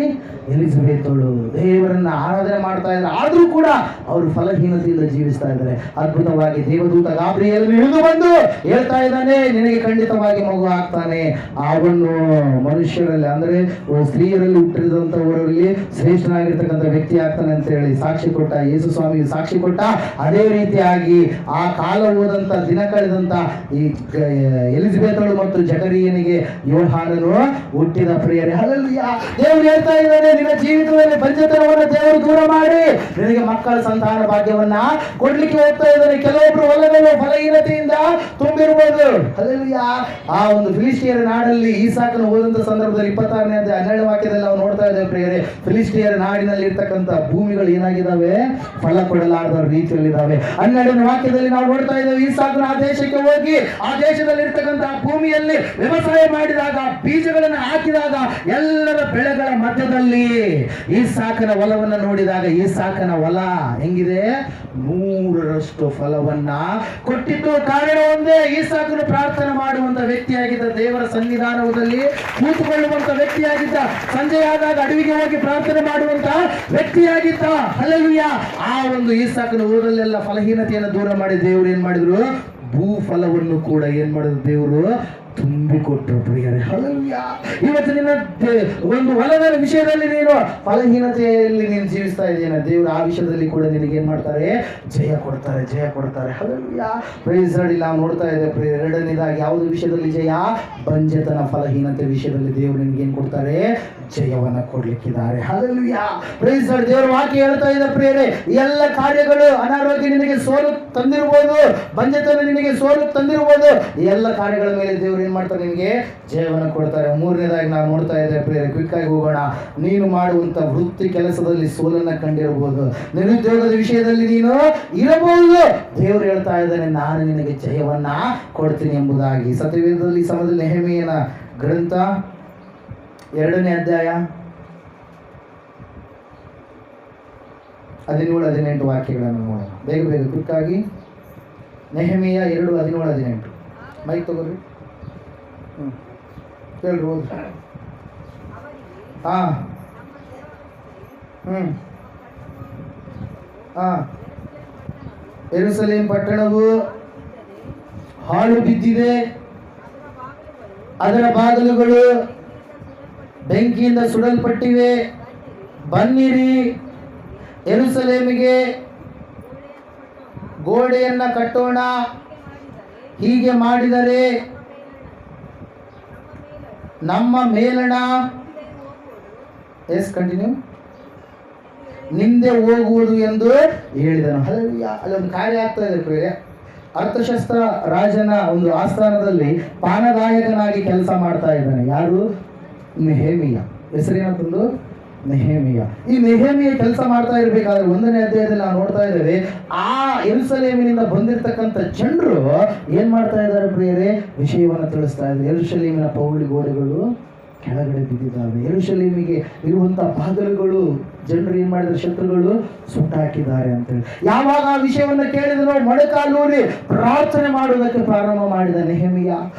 ಎಲಿಜಬೆತಳು ದೇವರನ್ನ ಆರಾಧನೆ ಮಾಡ್ತಾ ಇದ್ದಾರೆ. ಆದ್ರೂ ಕೂಡ ಅವರು ಫಲಹೀನತೆಯಿಂದ ಜೀವಿಸ್ತಾ ಇದ್ದಾರೆ. ಅದ್ಭುತವಾಗಿ ದೇವದೂತ ಗಾಬ್ರಿಯೇಲ್ ಇಳಿದು ಬಂದು ಹೇಳ್ತಾ ಇದ್ದಾನೆ, ನಿನಗೆ ಖಂಡಿತವಾಗಿ ಮಗು ಆಗ್ತಾನೆ. ಅವನು ಮನುಷ್ಯರಲ್ಲಿ ಅಂದ್ರೆ ಸ್ತ್ರೀಯರಲ್ಲಿ ಹುಟ್ಟಿದಂಥವರಲ್ಲಿ ಶ್ರೇಷ್ಠನಾಗಿರ್ತಕ್ಕಂಥ ವ್ಯಕ್ತಿ ಆಗ್ತಾನೆ ಅಂತ ಹೇಳಿ ಸಾಕ್ಷಿ ಕೊಟ್ಟ. ಯೇಸು ಸ್ವಾಮಿ ಸಾಕ್ಷಿ ಕೊಟ್ಟ. ಅದೇ ರೀತಿಯಾಗಿ ಆ ಕಾಲ ಹೋದಂತ ದಿನ ಕಳೆದಂತ ಈ ಎಲಿಜಬೆತಳು ಮತ್ತು ಜಕರಿಯನಿಗೆ ಯೋಹಾನನು ಹುಟ್ಟಿದ ಪ್ರಿಯ ಪ್ರಿಯರೇ. ಹಲ್ಲೆಲೂಯಾ. ದೇವರು ಹೇಳ್ತಾ ಇದ್ದಾನೆ, ನಿನ್ನ ಜೀವಿತದಲ್ಲಿ ಬಂಜತನವನ್ನು ದೇವರು ದೂರ ಮಾಡಿ ನಿನಗೆ ಮಕ್ಕಳ ಸಂತಾನ ಭಾಗ್ಯವನ್ನ ಕೊಡ್ಲಿಕ್ಕೆ ಹೋಗ್ತಾ ಇದ್ದಾನೆ. ಕೆಲವೊಬ್ರು ಹೊಲಗಳು ಫಲಹೀನತೆಯಿಂದ ತುಂಬಿರ್ಬೋದು. ಹಲ್ಲೆಲೂಯಾ. ಆ ಒಂದು ಫಿಲಿಸ್ಟಿಯರ ನಾಡಲ್ಲಿ ಈಸಾಕನು ಹೋದಂತ ಸಂದರ್ಭದಲ್ಲಿ 26ನೇ ಅಧ್ಯಾಯ 12ನೇ ವಾಕ್ಯದಲ್ಲಿ ನಾವು ನೋಡ್ತಾ ಇದ್ದೇವೆ ಪ್ರಿಯರೇ, ಫಿಲಿಸ್ಟಿಯರ ನಾಡಿನಲ್ಲಿ ಇರ್ತಕ್ಕಂಥ ಭೂಮಿಗಳು ಏನಾಗಿದ್ದಾವೆ, ಫಲ ಕೊಡಲಾರದ ರೀತಿಯಲ್ಲಿದ್ದಾವೆ. 12ನೇ ವಾಕ್ಯದಲ್ಲಿ ನಾವು ನೋಡ್ತಾ ಇದ್ದೇವೆ, ಈಸಾಕನು ಆ ದೇಶಕ್ಕೆ ಹೋಗಿ ಆ ದೇಶದಲ್ಲಿ ಇರ್ತಕ್ಕಂಥ ಭೂಮಿಯಲ್ಲಿ ವ್ಯವಸಾಯ ಮಾಡಿದಾಗ, ಬೀಜಗಳನ್ನು ಹಾಕಿದಾಗ ಎಲ್ಲರ ಬೆಳೆಗಳ ಮಧ್ಯದಲ್ಲಿ ಈಸಾಕನ ಹೊಲವನ್ನು ನೋಡಿದಾಗ ಈಸಾಕನ ಹೊಲ ಹೆಂಗಿದೆ, 100ರಷ್ಟು ಫಲವನ್ನ ಕೊಟ್ಟಿತ್ತು. ಕಾರಣ ಒಂದೇ, ಈಸಾಕನು ಪ್ರಾರ್ಥನೆ ಮಾಡುವಂತ ವ್ಯಕ್ತಿಯಾಗಿದ್ದ, ದೇವರ ಸನ್ನಿಧಾನದಲ್ಲಿ ಕೂತುಕೊಳ್ಳುವಂತ ವ್ಯಕ್ತಿಯಾಗಿದ್ದ, ಸಂಜೆ ಆದಾಗ ಅಡವಿಗೆ ಹೋಗಿ ಪ್ರಾರ್ಥನೆ ಮಾಡುವಂತ ವ್ಯಕ್ತಿಯಾಗಿದ್ದ. ಹಲ್ಲೆಲೂಯಾ. ಆ ಒಂದು ಈಸಾಕನ ಊರಲ್ಲೆಲ್ಲ ಫಲಹೀನತೆಯನ್ನು ದೂರ ಮಾಡಿ ದೇವರು ಏನ್ ಮಾಡಿದ್ರು, ಭೂಫಲವನ್ನು ಕೂಡ ಏನ್ ಮಾಡಿದ್ರು, ದೇವರು ತುಂಬಿಕೊಟ್ರು ಪ್ರಿಯರೇ. ಹಲ್ಲೆಲೂಯಾ. ಇವತ್ತು ನಿನ್ನ ಒಂದು ಹೊಲದ ವಿಷಯದಲ್ಲಿ ನೀನು ಫಲಹೀನತೆಯಲ್ಲಿ ನೀನು ಜೀವಿಸ್ತಾ ಇದೆಯೇನ, ದೇವರು ಆ ವಿಷಯದಲ್ಲಿ ಕೂಡ ನಿನಗೆ ಏನ್ ಮಾಡ್ತಾರೆ, ಜಯ ಕೊಡ್ತಾರೆ, ಜಯ ಕೊಡ್ತಾರೆ. ಹಲ್ಲೆಲೂಯಾ. Praise lord. ಇಲ್ಲಿ ನಾವು ನೋಡ್ತಾ ಇದ್ದೇವೆ ಎರಡನೇದಾಗಿ ಯಾವುದು ವಿಷಯದಲ್ಲಿ ಜಯ, ಬಂಜತನ ಫಲಹೀನತೆ ವಿಷಯದಲ್ಲಿ ದೇವರು ನಿನಗೆ ಏನ್ ಕೊಡ್ತಾರೆ, ಜಯವನ್ನ ಕೊಡ್ಲಿಕ್ಕಿದ್ದಾರೆ. ಹಲ್ಲೆಲೂಯಾ. Praise lord. ದೇವರ ವಾಕ್ಯ ಹೇಳ್ತಾ ಇದೆ ಪ್ರಿಯರೇ, ಎಲ್ಲ ಕಾರ್ಯಗಳು, ಅನಾರೋಗ್ಯ ನಿನಗೆ ಸೋಲು ತಂದಿರಬಹುದು, ಬಂಜತನ ನಿನಗೆ ಸೋಲು ತಂದಿರಬಹುದು, ಎಲ್ಲ ಕಾರ್ಯಗಳ ಮೇಲೆ ದೇವರು ಏನ್ ಮಾಡ್ತಾರೆ, ನಿನಗೆ ಜಯವನ್ನು ಕೊಡ್ತಾರೆ. ಮೂರನೇದಾಗಿ ನಾವು ನೋಡ್ತಾ ಇದ್ದೇವೆ ಪ್ರಿಯರೇ, ಕ್ವಿಕ್ ಆಗಿ ಹೋಗೋಣ. ನೀನು ಮಾಡುವಂತ ವೃತ್ತಿ ಕೆಲಸದಲ್ಲಿ ಸೋಲನ್ನ ಕಂಡಿರಬಹುದು, ನಿರುದ್ಯೋಗದ ವಿಷಯದಲ್ಲಿ ನೀನು ಇರಬಹುದು, ದೇವರು ಹೇಳ್ತಾ ಇದ್ದಾನೆ, ನಾನು ನಿನಗೆ ಜಯವನ್ನ ಕೊಡ್ತೀನಿ ಎಂಬುದಾಗಿ. ಸತ್ಯವೇದದಲ್ಲಿ ಸಮಯದಲ್ಲಿ ನೆಹೆಮೀಯನ ಗ್ರಂಥ 2ನೇ ಅಧ್ಯಾಯ 17-18 ವಾಕ್ಯಗಳನ್ನು ನೋಡೋಣ. ಬೇಗ ಬೇಗ ಕ್ವಿಕ್ ಆಗಿ. ನೆಹೆಮೀಯ 2:17-18. ಮೈಕ್ ತಗೋರಿ. ಹೇಳ್ರಿ, ಹೋದ್ರಿ. ಯೆರೂಸಲೇಮ್ ಪಟ್ಟಣವು ಹಾಳು ಬಿದ್ದಿದೆ, ಅದರ ಬಾಗಿಲುಗಳು ಬೆಂಕಿಯಿಂದ ಸುಡಲ್ಪಟ್ಟಿವೆ. ಬನ್ನಿರಿ, ಯೆರೂಸಲೇಮಿಗೆ ಗೋಡೆಯನ್ನ ಕಟ್ಟೋಣ. ಹೀಗೆ ಮಾಡಿದರೆ ನಮ್ಮ ಮೇಲಣ ಕಂಟಿನ್ಯೂ ನಿಂದೆ ಹೋಗುವುದು ಎಂದು ಹೇಳಿದನು. ಅಲ್ಲೊಂದು ಕಾರ್ಯ ಆಗ್ತಾ ಇದೆ ಪ್ರಿಯ. ಅರ್ಥಶಾಸ್ತ್ರ ರಾಜನ ಒಂದು ಆಸ್ಥಾನದಲ್ಲಿ ಪಾನದಾಯಕನಾಗಿ ಕೆಲಸ ಮಾಡ್ತಾ ಇದ್ದಾನೆ. ಯಾರು? ನೆಹೆಮೀಯ. ಹೆಸರೇನಂತಂದು ನೆಹೆಮೀಯ. ಈ ನೆಹೆಮೀಯ ಕೆಲಸ ಮಾಡ್ತಾ ಇರ್ಬೇಕಾದ್ರೆ 1ನೇ ಅಧ್ಯಾಯದಲ್ಲಿ ನಾವು ನೋಡ್ತಾ ಇದ್ದೇವೆ, ಆ ಯೆರೂಸಲೇಮಿನಿಂದ ಬಂದಿರತಕ್ಕಂಥ ಜನರು ಏನ್ ಮಾಡ್ತಾ ಇದ್ದಾರೆ ಪ್ರಿಯರೇ, ವಿಷಯವನ್ನು ತಿಳಿಸ್ತಾ ಇದ್ದಾರೆ. ಯೆರೂಸಲೇಮಿನ ಪೌಳಿ ಗೋಡೆಗಳು ಕೆಳಗಡೆ ಬಿದ್ದಿದ್ದಾವೆ, ಯೆರೂಸಲೇಮಿಗೆ ಇರುವಂತಹ ಬಾಗಿಲುಗಳು ಜನರು ಏನ್ ಮಾಡಿದ್ರೆ, ಶತ್ರುಗಳು ಸುಟ್ಟಾಕಿದ್ದಾರೆ ಅಂತೇಳಿ. ಯಾವಾಗ ಆ ವಿಷಯವನ್ನು ಕೇಳಿದ್ರು, ಮೊಣಕಾಲೂರಿ ಪ್ರಾರ್ಥನೆ ಮಾಡುವುದಕ್ಕೆ ಪ್ರಾರಂಭ ಮಾಡಿದ ನೆಹೆಮೀಯ.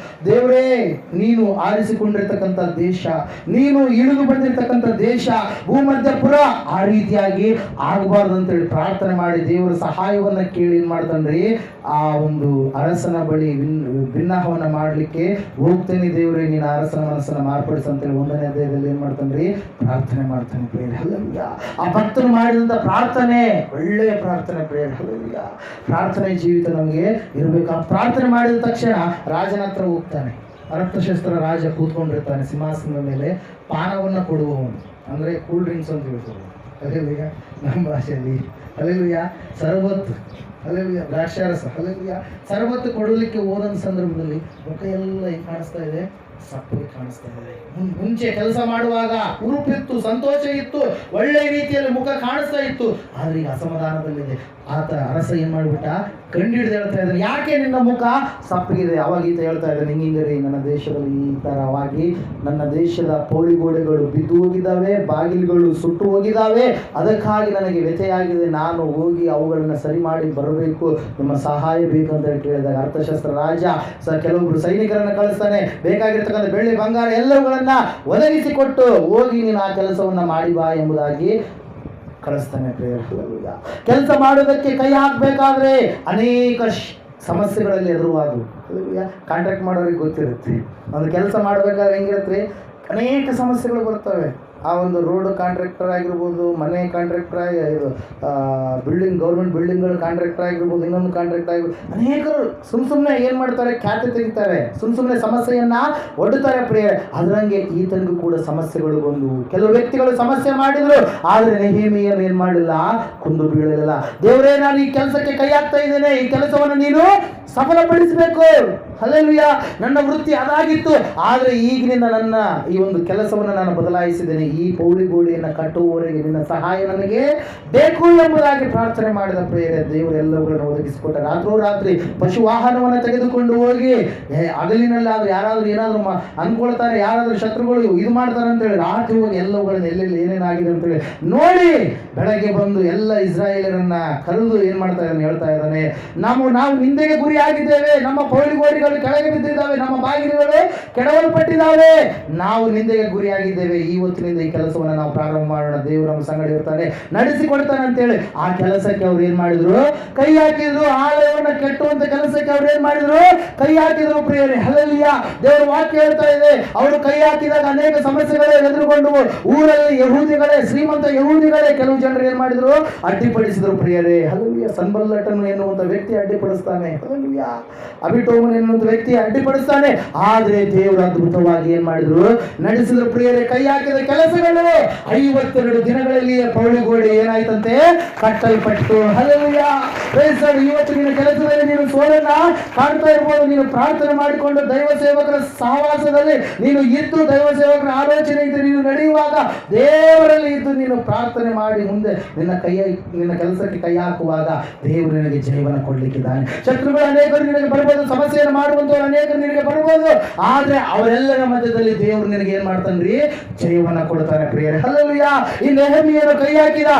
ದೇವರೇ, ನೀನು ಆರಿಸಿಕೊಂಡಿರ್ತಕ್ಕಂಥ ದೇಶ, ನೀನು ಇಳಿದು ಬಂದಿರತಕ್ಕಂಥ ದೇಶ, ಭೂಮಧ್ಯಪುರ ಆ ರೀತಿಯಾಗಿ ಆಗಬಾರ್ದು ಅಂತೇಳಿ ಪ್ರಾರ್ಥನೆ ಮಾಡಿ ದೇವರ ಸಹಾಯವನ್ನ ಕೇಳಿ ಏನ್ ಮಾಡ್ತಾನ್ರಿ, ಆ ಒಂದು ಅರಸನ ಬಳಿ ಭಿನ್ನಹವನ್ನ ಮಾಡ್ಲಿಕ್ಕೆ ಹೋಗ್ತೇನೆ. ದೇವರೇ, ನೀನು ಅರಸನ ಮನಸ್ಸನ್ನ ಮಾರ್ಪಡಿಸ ಅಂತೇಳಿ 1ನೇ ಅಧ್ಯಾಯದಲ್ಲಿ ಏನ್ ಮಾಡ್ತಾನ್ರಿ, ಪ್ರಾರ್ಥನೆ ಮಾಡ್ತಾನೆ ಪ್ರಿಯರೇ. ಹಲ್ಲೆಲೂಯಾ. ಆ ಭಕ್ತರು ಮಾಡಿದಂತ ಪ್ರಾರ್ಥನೆ ಒಳ್ಳೆಯ ಪ್ರಾರ್ಥನೆ ಪ್ರಿಯರೇ. ಹಲ್ಲೆಲೂಯಾ. ಪ್ರಾರ್ಥನೆ ಜೀವಿತ ನಮಗೆ ಇರಬೇಕು. ಆ ಪ್ರಾರ್ಥನೆ ಮಾಡಿದ ತಕ್ಷಣ ರಾಜನ ಹತ್ರ ಹೋಗ್ತಾನೆ. ಅರ್ಥಶಾಸ್ತ್ರ ರಾಜ ಕೂತ್ಕೊಂಡಿರ್ತಾನೆ ಸಿಂಹಾಸನದ ಮೇಲೆ. ಪಾನವನ್ನ ಕೊಡುವವನು ಅಂದ್ರೆ ಕೂಲ್ ಡ್ರಿಂಕ್ಸ್ ಅಂತ ಹೇಳ್ತಾರೆ. ಹಲ್ಲೆಲೂಯಾ. ನಮ್ಮ ಭಾಷೆಯಲ್ಲಿ ಹಲ್ಲೆಲೂಯಾ ಸರ್ವತ್ತು, ಹಲ್ಲೆಲೂಯಾ, ದ್ರಾಕ್ಷಾರಸ, ಹಲ್ಲೆಲೂಯಾ, ಸರ್ವತ್ತು ಕೊಡಲಿಕ್ಕೆ ಹೋದಂತ ಸಂದರ್ಭದಲ್ಲಿ ಮುಖ ಎಲ್ಲ ಏನು ಕಾಣಿಸ್ತಾ ಇದೆ, ಸಪ್ಪಗೆ ಕಾಣಿಸ್ತಾ ಇದೆ. ಮುಂಚೆ ಕೆಲಸ ಮಾಡುವಾಗ ಉರುಪಿತ್ತು, ಸಂತೋಷ ಇತ್ತು, ಒಳ್ಳೆ ರೀತಿಯಲ್ಲಿ ಮುಖ ಕಾಣಿಸ್ತಾ ಇತ್ತು. ಆದ್ರೆ ಈಗ ಅಸಮಾಧಾನದಲ್ಲಿದೆ. ಆತ ಅರಸ ಏನ್ ಮಾಡ್ಬಿಟ್ಟ, ಕಂಡಿಡ್ದು ಹೇಳ್ತಾ ಇದ್ದಾನೆ, ಯಾಕೆ ನಿನ್ನ ಮುಖ ಸಪ್ಪಗಿದೆ? ಅವಾಗ ಈತ ಹೇಳ್ತಾ ಇದ್ದಾನೆ, ಹಿಂಗಿಂಗರಿ, ನನ್ನ ದೇಶದಲ್ಲಿ ಈ ತರವಾಗಿ ನನ್ನ ದೇಶದ ಪೌಳಿ ಗೋಡೆಗಳು ಬಿದ್ದು ಹೋಗಿದ್ದಾವೆ, ಬಾಗಿಲುಗಳು ಸುಟ್ಟು ಹೋಗಿದ್ದಾವೆ, ಅದಕ್ಕಾಗಿ ನನಗೆ ವ್ಯಥೆಯಾಗಿದೆ. ನಾನು ಹೋಗಿ ಅವುಗಳನ್ನ ಸರಿ ಮಾಡಿ ಬರಬೇಕು, ನಿಮ್ಮ ಸಹಾಯ ಬೇಕು ಅಂತ ಹೇಳಿ ಕೇಳಿದಾಗ ಅರ್ಥಶಾಸ್ತ್ರ ರಾಜ ಕೆಲವೊಬ್ರು ಸೈನಿಕರನ್ನ ಕಳಿಸ್ತಾನೆ. ಬೇಕಾಗಿರ್ತಕ್ಕಂಥ ಬೆಳ್ಳಿ ಬಂಗಾರ ಎಲ್ಲವುಗಳನ್ನ ಒದಗಿಸಿಕೊಟ್ಟು ಹೋಗಿ ನೀನು ಆ ಕೆಲಸವನ್ನ ಮಾಡಿ ಬಾ ಎಂಬುದಾಗಿ ಕಳಿಸ್ತಾನೆ. ಕೆಲಸ ಮಾಡೋದಕ್ಕೆ ಕೈ ಹಾಕಬೇಕಾದ್ರೆ ಅನೇಕ ಸಮಸ್ಯೆಗಳಲ್ಲಿ ಎದುರುವಾದವು. ಕಾಂಟ್ರಾಕ್ಟ್ ಮಾಡೋರಿಗೆ ಗೊತ್ತಿರುತ್ತೆ, ಒಂದು ಕೆಲಸ ಮಾಡಬೇಕಾದ್ರೆ ಹೆಂಗಿರುತ್ತೆ, ಅನೇಕ ಸಮಸ್ಯೆಗಳು ಬರ್ತವೆ. ಆ ಒಂದು ರೋಡ್ ಕಾಂಟ್ರಾಕ್ಟರ್ ಆಗಿರ್ಬೋದು, ಮನೆ ಕಾಂಟ್ರಾಕ್ಟರ್ ಇದು ಬಿಲ್ಡಿಂಗ್, ಗೌರ್ಮೆಂಟ್ ಬಿಲ್ಡಿಂಗ್ಗಳ ಕಾಂಟ್ರಾಕ್ಟರ್ ಆಗಿರ್ಬೋದು, ಇನ್ನೊಂದು ಕಾಂಟ್ರಾಕ್ಟರ್ ಆಗಿರ್ಬೋದು, ಅನೇಕರು ಸುಮ್ಮನೆ ಏನು ಮಾಡ್ತಾರೆ, ಖ್ಯಾತಿ ತೆಗಿತಾರೆ, ಸುಮ್ಮನೆ ಸಮಸ್ಯೆಯನ್ನ ಒಡ್ಡುತ್ತಾರೆ ಪ್ರಿಯರೇ. ಅದರಂಗೆ ಈತನಿಗೂ ಕೂಡ ಸಮಸ್ಯೆಗಳು ಬಂದು ಕೆಲವು ವ್ಯಕ್ತಿಗಳು ಸಮಸ್ಯೆ ಮಾಡಿದ್ರು, ಆದರೆ ನೆಹೆಮೀಯನು ಏನು ಮಾಡಲಿಲ್ಲ, ಕುಂದು ಬೀಳಲಿಲ್ಲ. ದೇವರೇ, ನಾನು ಈ ಕೆಲಸಕ್ಕೆ ಕೈ ಹಾಕ್ತಾ ಇದ್ದೇನೆ, ಈ ಕೆಲಸವನ್ನು ನೀನು ಸಫಲಪಡಿಸಬೇಕು. ಹಲ್ಲೆಲೂಯಾ. ನನ್ನ ವೃತ್ತಿ ಅದಾಗಿತ್ತು, ಆದರೆ ಈಗಿನಿಂದ ನನ್ನ ಈ ಒಂದು ಕೆಲಸವನ್ನು ನಾನು ಬದಲಾಯಿಸಿದ್ದೇನೆ. ಈ ಪೌಳಿ ಗೋಡೆಯನ್ನು ಕಟ್ಟುವವರೆಗೆ ನಿನ್ನ ಸಹಾಯ ನನಗೆ ಬೇಕು ಎಂಬುದಾಗಿ ಪ್ರಾರ್ಥನೆ ಮಾಡಿದ ಪ್ರಿಯರೇ, ದೇವರು ಎಲ್ಲವುಗಳನ್ನು ಒದಗಿಸಿಕೊಟ್ಟ. ರಾತ್ರೋರಾತ್ರಿ ಪಶು ವಾಹನವನ್ನು ತೆಗೆದುಕೊಂಡು ಹೋಗಿ ಹಗಲಿನಲ್ಲಾದ್ರೂ ಯಾರಾದ್ರೂ ಏನಾದರೂ ಅನ್ಕೊಳ್ತಾರೆ, ಯಾರಾದ್ರೂ ಶತ್ರುಗಳು ಇದು ಮಾಡ್ತಾರೆ ಅಂತೇಳಿ ರಾತ್ರಿ ಹೋಗಿ ಎಲ್ಲವುಗಳನ್ನು ಎಲ್ಲೆಲ್ಲಿ ಏನೇನಾಗಿದೆ ಅಂತೇಳಿ ನೋಡಿ ಬೆಳಗ್ಗೆ ಬಂದು ಎಲ್ಲ ಇಸ್ರಾಯೇಲರನ್ನ ಕರೆದು ಏನ್ ಮಾಡ್ತಾ ಇದ್ದಾನೆ ಹೇಳ್ತಾ ಇದ್ದಾನೆ, ನಾವು ನಿಂದೆಗೆ ಗುರಿ ಆಗಿದ್ದೇವೆ, ನಮ್ಮ ಪೌಳಿ ಗೋಡೆಗಳು ಕೆಳಗೆ ಬಿದ್ದಿದ್ದಾವೆ, ನಮ್ಮ ಬಾಗಿಲುಗಳು ಕೆಡವಲ್ಪಟ್ಟಿದ್ದಾವೆ, ನಾವು ನಿಂದೆಗೆ ಗುರಿಯಾಗಿದ್ದೇವೆ. ಇವತ್ತಿನಿಂದ ಈ ಕೆಲಸವನ್ನು ನಾವು ಪ್ರಾರಂಭ ಮಾಡೋಣ, ದೇವರು ನಮ್ಮ ಸಂಗಡ ಇರ್ತಾನೆ, ನಡೆಸಿಕೊಡ್ತಾನೆ ಅಂತೇಳಿ ಆ ಕೆಲಸಕ್ಕೆ ಅವ್ರು ಏನ್ ಮಾಡಿದ್ರು, ಕೈ ಹಾಕಿದ್ರು. ಆಲಯವನ್ನು ಕೆಟ್ಟುವಂತ ಕೆಲಸಕ್ಕೆ ಅವ್ರು ಏನ್ ಮಾಡಿದ್ರು, ಕೈ ಹಾಕಿದ್ರು ಪ್ರಿಯರೇ. ಹಲ್ಲೆಲೂಯಾ. ದೇವರ ವಾಕ್ಯ ಹೇಳ್ತಾ ಇದೆ, ಅವರು ಕೈ ಹಾಕಿದಾಗ ಅನೇಕ ಸಮಸ್ಯೆಗಳೇ ಎದುರುಗೊಂಡು ಊರಲ್ಲಿ ಯಹೂದಿಗಳೇ, ಶ್ರೀಮಂತ ಯಹೂದಿಗಳೇ ಕೆಲವು ಜನರು ಏನ್ ಮಾಡಿದ್ರು, ಅಡ್ಡಿಪಡಿಸಿದ್ರು ಪ್ರಿಯರೇ. ಹಲ್ಲೆಲೂಯಾ. ಸನ್ಬಲ್ಲಟನು ಎನ್ನುವಂತ ವ್ಯಕ್ತಿ ಅಡ್ಡಿಪಡಿಸ್ತಾನೆ. ಹಲ್ಲೆಲೂಯಾ. ಅಬಿಟೋಮನ್ ಎನ್ನುವಂತ ವ್ಯಕ್ತಿ ಅಡ್ಡಿಪಡಿಸ್ತಾನೆ. ಆದ್ರೆ ದೇವರು ಅದ್ಭುತವಾಗಿ ಏನ್ ಮಾಡಿದ್ರು, ನಡೆಸಿದ್ರು ಪ್ರಿಯರೇ. ಕೈ ಹಾಕಿದ ಕೆಲಸಗಳು 52 ದಿನಗಳಲ್ಲಿ ಪೌಳಿ ಗೋಡೆ ಏನಾಯ್ತಂತೆ, ಕಟ್ಟಲ್ಪಟ್ಟು. ಹಲ್ಲೆಲೂಯಾ. Praise Lord. ಇವತ್ತು ನಿನ್ನ ಕೆಲಸದಲ್ಲಿ ನೀನು ಸೋಲನ್ನ ಕಾಣ್ತಾ ಇರ್ಬೋದು. ನೀನು ಪ್ರಾರ್ಥನೆ ಮಾಡಿಕೊಂಡು ದೈವ ಸೇವಕರ ಸಹವಾಸದಲ್ಲಿ ನೀನು ಇದ್ದು, ದೈವ ಸೇವಕರ ಆಲೋಚನೆ ಇದ್ದು ನೀನು ನಡೆಯುವಾಗ ದೇವರಲ್ಲಿ ಇದ್ದು ನೀನು ಪ್ರಾರ್ಥನೆ ಮಾಡಿ ಮುಂದೆ ನಿನ್ನ ಕೆಲಸಕ್ಕೆ ಕೈ ಹಾಕುವಾಗ ದೇವರು ನಿನಗೆ ಜಯವನ್ನು ಕೊಡ್ಲಿಕ್ಕಿದ್ದಾನೆ. ಶತ್ರುಗಳು ಅನೇಕರು ನಿನಗೆ ಬರ್ಬೋದು, ಸಮಸ್ಯೆಯನ್ನು ಮಾಡುವಂತವ್ರು ಅನೇಕರು ನಿನಗೆ ಬರ್ಬೋದು, ಆದ್ರೆ ಅವರೆಲ್ಲರ ಮಧ್ಯದಲ್ಲಿ ದೇವರು ನಿನಗೆ ಏನ್ ಮಾಡ್ತಾನ್ರಿ, ಜಯವನ್ನ ಕೊಡ್ತಾನೆ ಪ್ರಿಯರೇ. ಹಲ್ಲೆಲೂಯಾ. ಈ ನೆಹೆಮೀಯನು ಕೈ ಹಾಕಿದ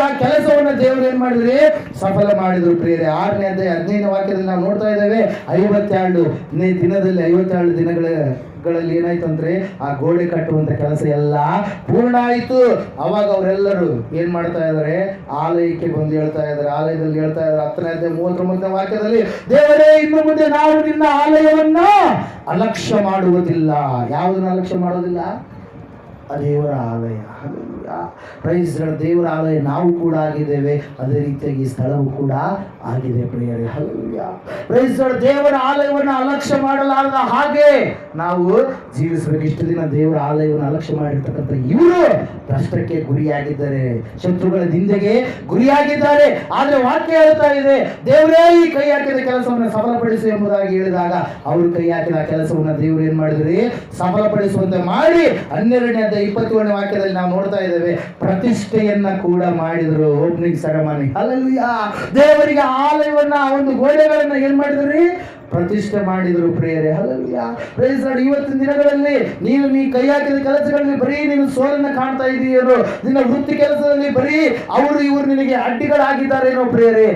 ಆ ಕೆಲಸವನ್ನ ದೇವರು ಏನ್ ಮಾಡಿದ್ರಿ, ಸಫಲ ಮಾಡಿದ್ರು ಪ್ರಿಯರೇ. 6ನೇ ಅಧ್ಯಾಯ 15ನೇ ವಾಕ್ಯದಲ್ಲಿ ನಾವು ನೋಡ್ತಾ ಇದ್ದೇವೆ, 52 ದಿನದಲ್ಲಿ 52 ದಿನಗಳಲ್ಲಿ ಏನಾಯ್ತಂದ್ರೆ ಆ ಗೋಡೆ ಕಟ್ಟುವಂತ ಕೆಲಸ ಎಲ್ಲ ಪೂರ್ಣ ಆಯಿತು. ಅವಾಗ ಅವರೆಲ್ಲರೂ ಏನ್ ಮಾಡ್ತಾ ಇದಾರೆ, ಆಲಯಕ್ಕೆ ಬಂದು ಹೇಳ್ತಾ ಇದಾರೆ, ಆಲಯದಲ್ಲಿ ಹೇಳ್ತಾ ಇದಾರೆ 10ನೇ ಅಧ್ಯಾಯ 39ನೇ ವಾಕ್ಯದಲ್ಲಿ, ದೇವರೇ, ಇನ್ನು ಮುಂದೆ ನಾವು ನಿನ್ನ ಆಲಯವನ್ನ ಅಲಕ್ಷ್ಯ ಮಾಡುವುದಿಲ್ಲ. ಯಾವುದನ್ನ ಅಲಕ್ಷ್ಯ ಮಾಡೋದಿಲ್ಲ, ದೇವರ ಆಲಯ. Praise lord. ದೇವರ ಆಲಯ ನಾವು ಕೂಡ ಆಗಿದ್ದೇವೆ, ಅದೇ ರೀತಿಯಾಗಿ ಸ್ಥಳವು ಕೂಡ ಆಗಿದೆ ಪ್ರಿಯರೇ. ಹಲ್ಲೆಲೂಯಾ. Praise lord. ದೇವರ ಆಲಯವನ್ನು ಅಲಕ್ಷ್ಯ ಮಾಡಲಾರದ ಹಾಗೆ ನಾವು ಜೀವಿಸಬೇಕು. ಇಷ್ಟು ದಿನ ದೇವರ ಆಲಯವನ್ನು ಅಲಕ್ಷ್ಯ ಮಾಡಿರ್ತಕ್ಕಂಥ ಇವರು ಭ್ರಷ್ಟಕ್ಕೆ ಗುರಿಯಾಗಿದ್ದಾರೆ, ಶತ್ರುಗಳ ನಿಂದೆಗೆ ಗುರಿಯಾಗಿದ್ದಾರೆ. ಆದ್ರೆ ವಾಕ್ಯ ಹೇಳ್ತಾ ಇದೆ, ದೇವರೇ ಈ ಕೈ ಹಾಕಿದ ಕೆಲಸವನ್ನು ಸಫಲಪಡಿಸು ಎಂಬುದಾಗಿ ಹೇಳಿದಾಗ ಅವರು ಕೈ ಹಾಕಿದ ಕೆಲಸವನ್ನು ದೇವರು ಏನ್ ಮಾಡಿದ್ರಿ, ಸಫಲಪಡಿಸುವಂತೆ ಮಾಡಿ 12ನೇ ಅಧ್ಯಾಯ 21ನೇ ವಾಕ್ಯದಲ್ಲಿ ನಾವು ನೋಡ್ತಾ ಇದ್ದೇವೆ, ಪ್ರತಿಷ್ಠೆಯನ್ನ ಕೂಡ ಮಾಡಿದ್ರು. Opening ceremony. ಹಲ್ಲೆಲೂಯಾ. ದೇವರಿಗೆ ಆಲಯವನ್ನ, ಒಂದು ಗೋಡೆಗಳನ್ನ ಏನ್ ಮಾಡಿದ್ರಿ, ಪ್ರತಿಷ್ಠೆ ಮಾಡಿದ್ರು ಪ್ರಿಯರೇ. ಹಲ್ಲೆಲೂಯಾ. Praise Lord. ಇವತ್ತಿನ ದಿನಗಳಲ್ಲಿ ನೀ ಕೈ ಹಾಕಿದ ಕೆಲಸಗಳಲ್ಲಿ ಬರೀ ನೀನು ಸೋಲನ್ನ ಕಾಣ್ತಾ ಇದೀಯೇನೋ, ನಿನ್ನ ವೃತ್ತಿ ಕೆಲಸದಲ್ಲಿ ಬರೀ ಅವರು ಇವರು ನಿನಗೆ ಅಡ್ಡಿಗಳಾಗಿದ್ದಾರೇನೋ ಪ್ರಿಯರೇ.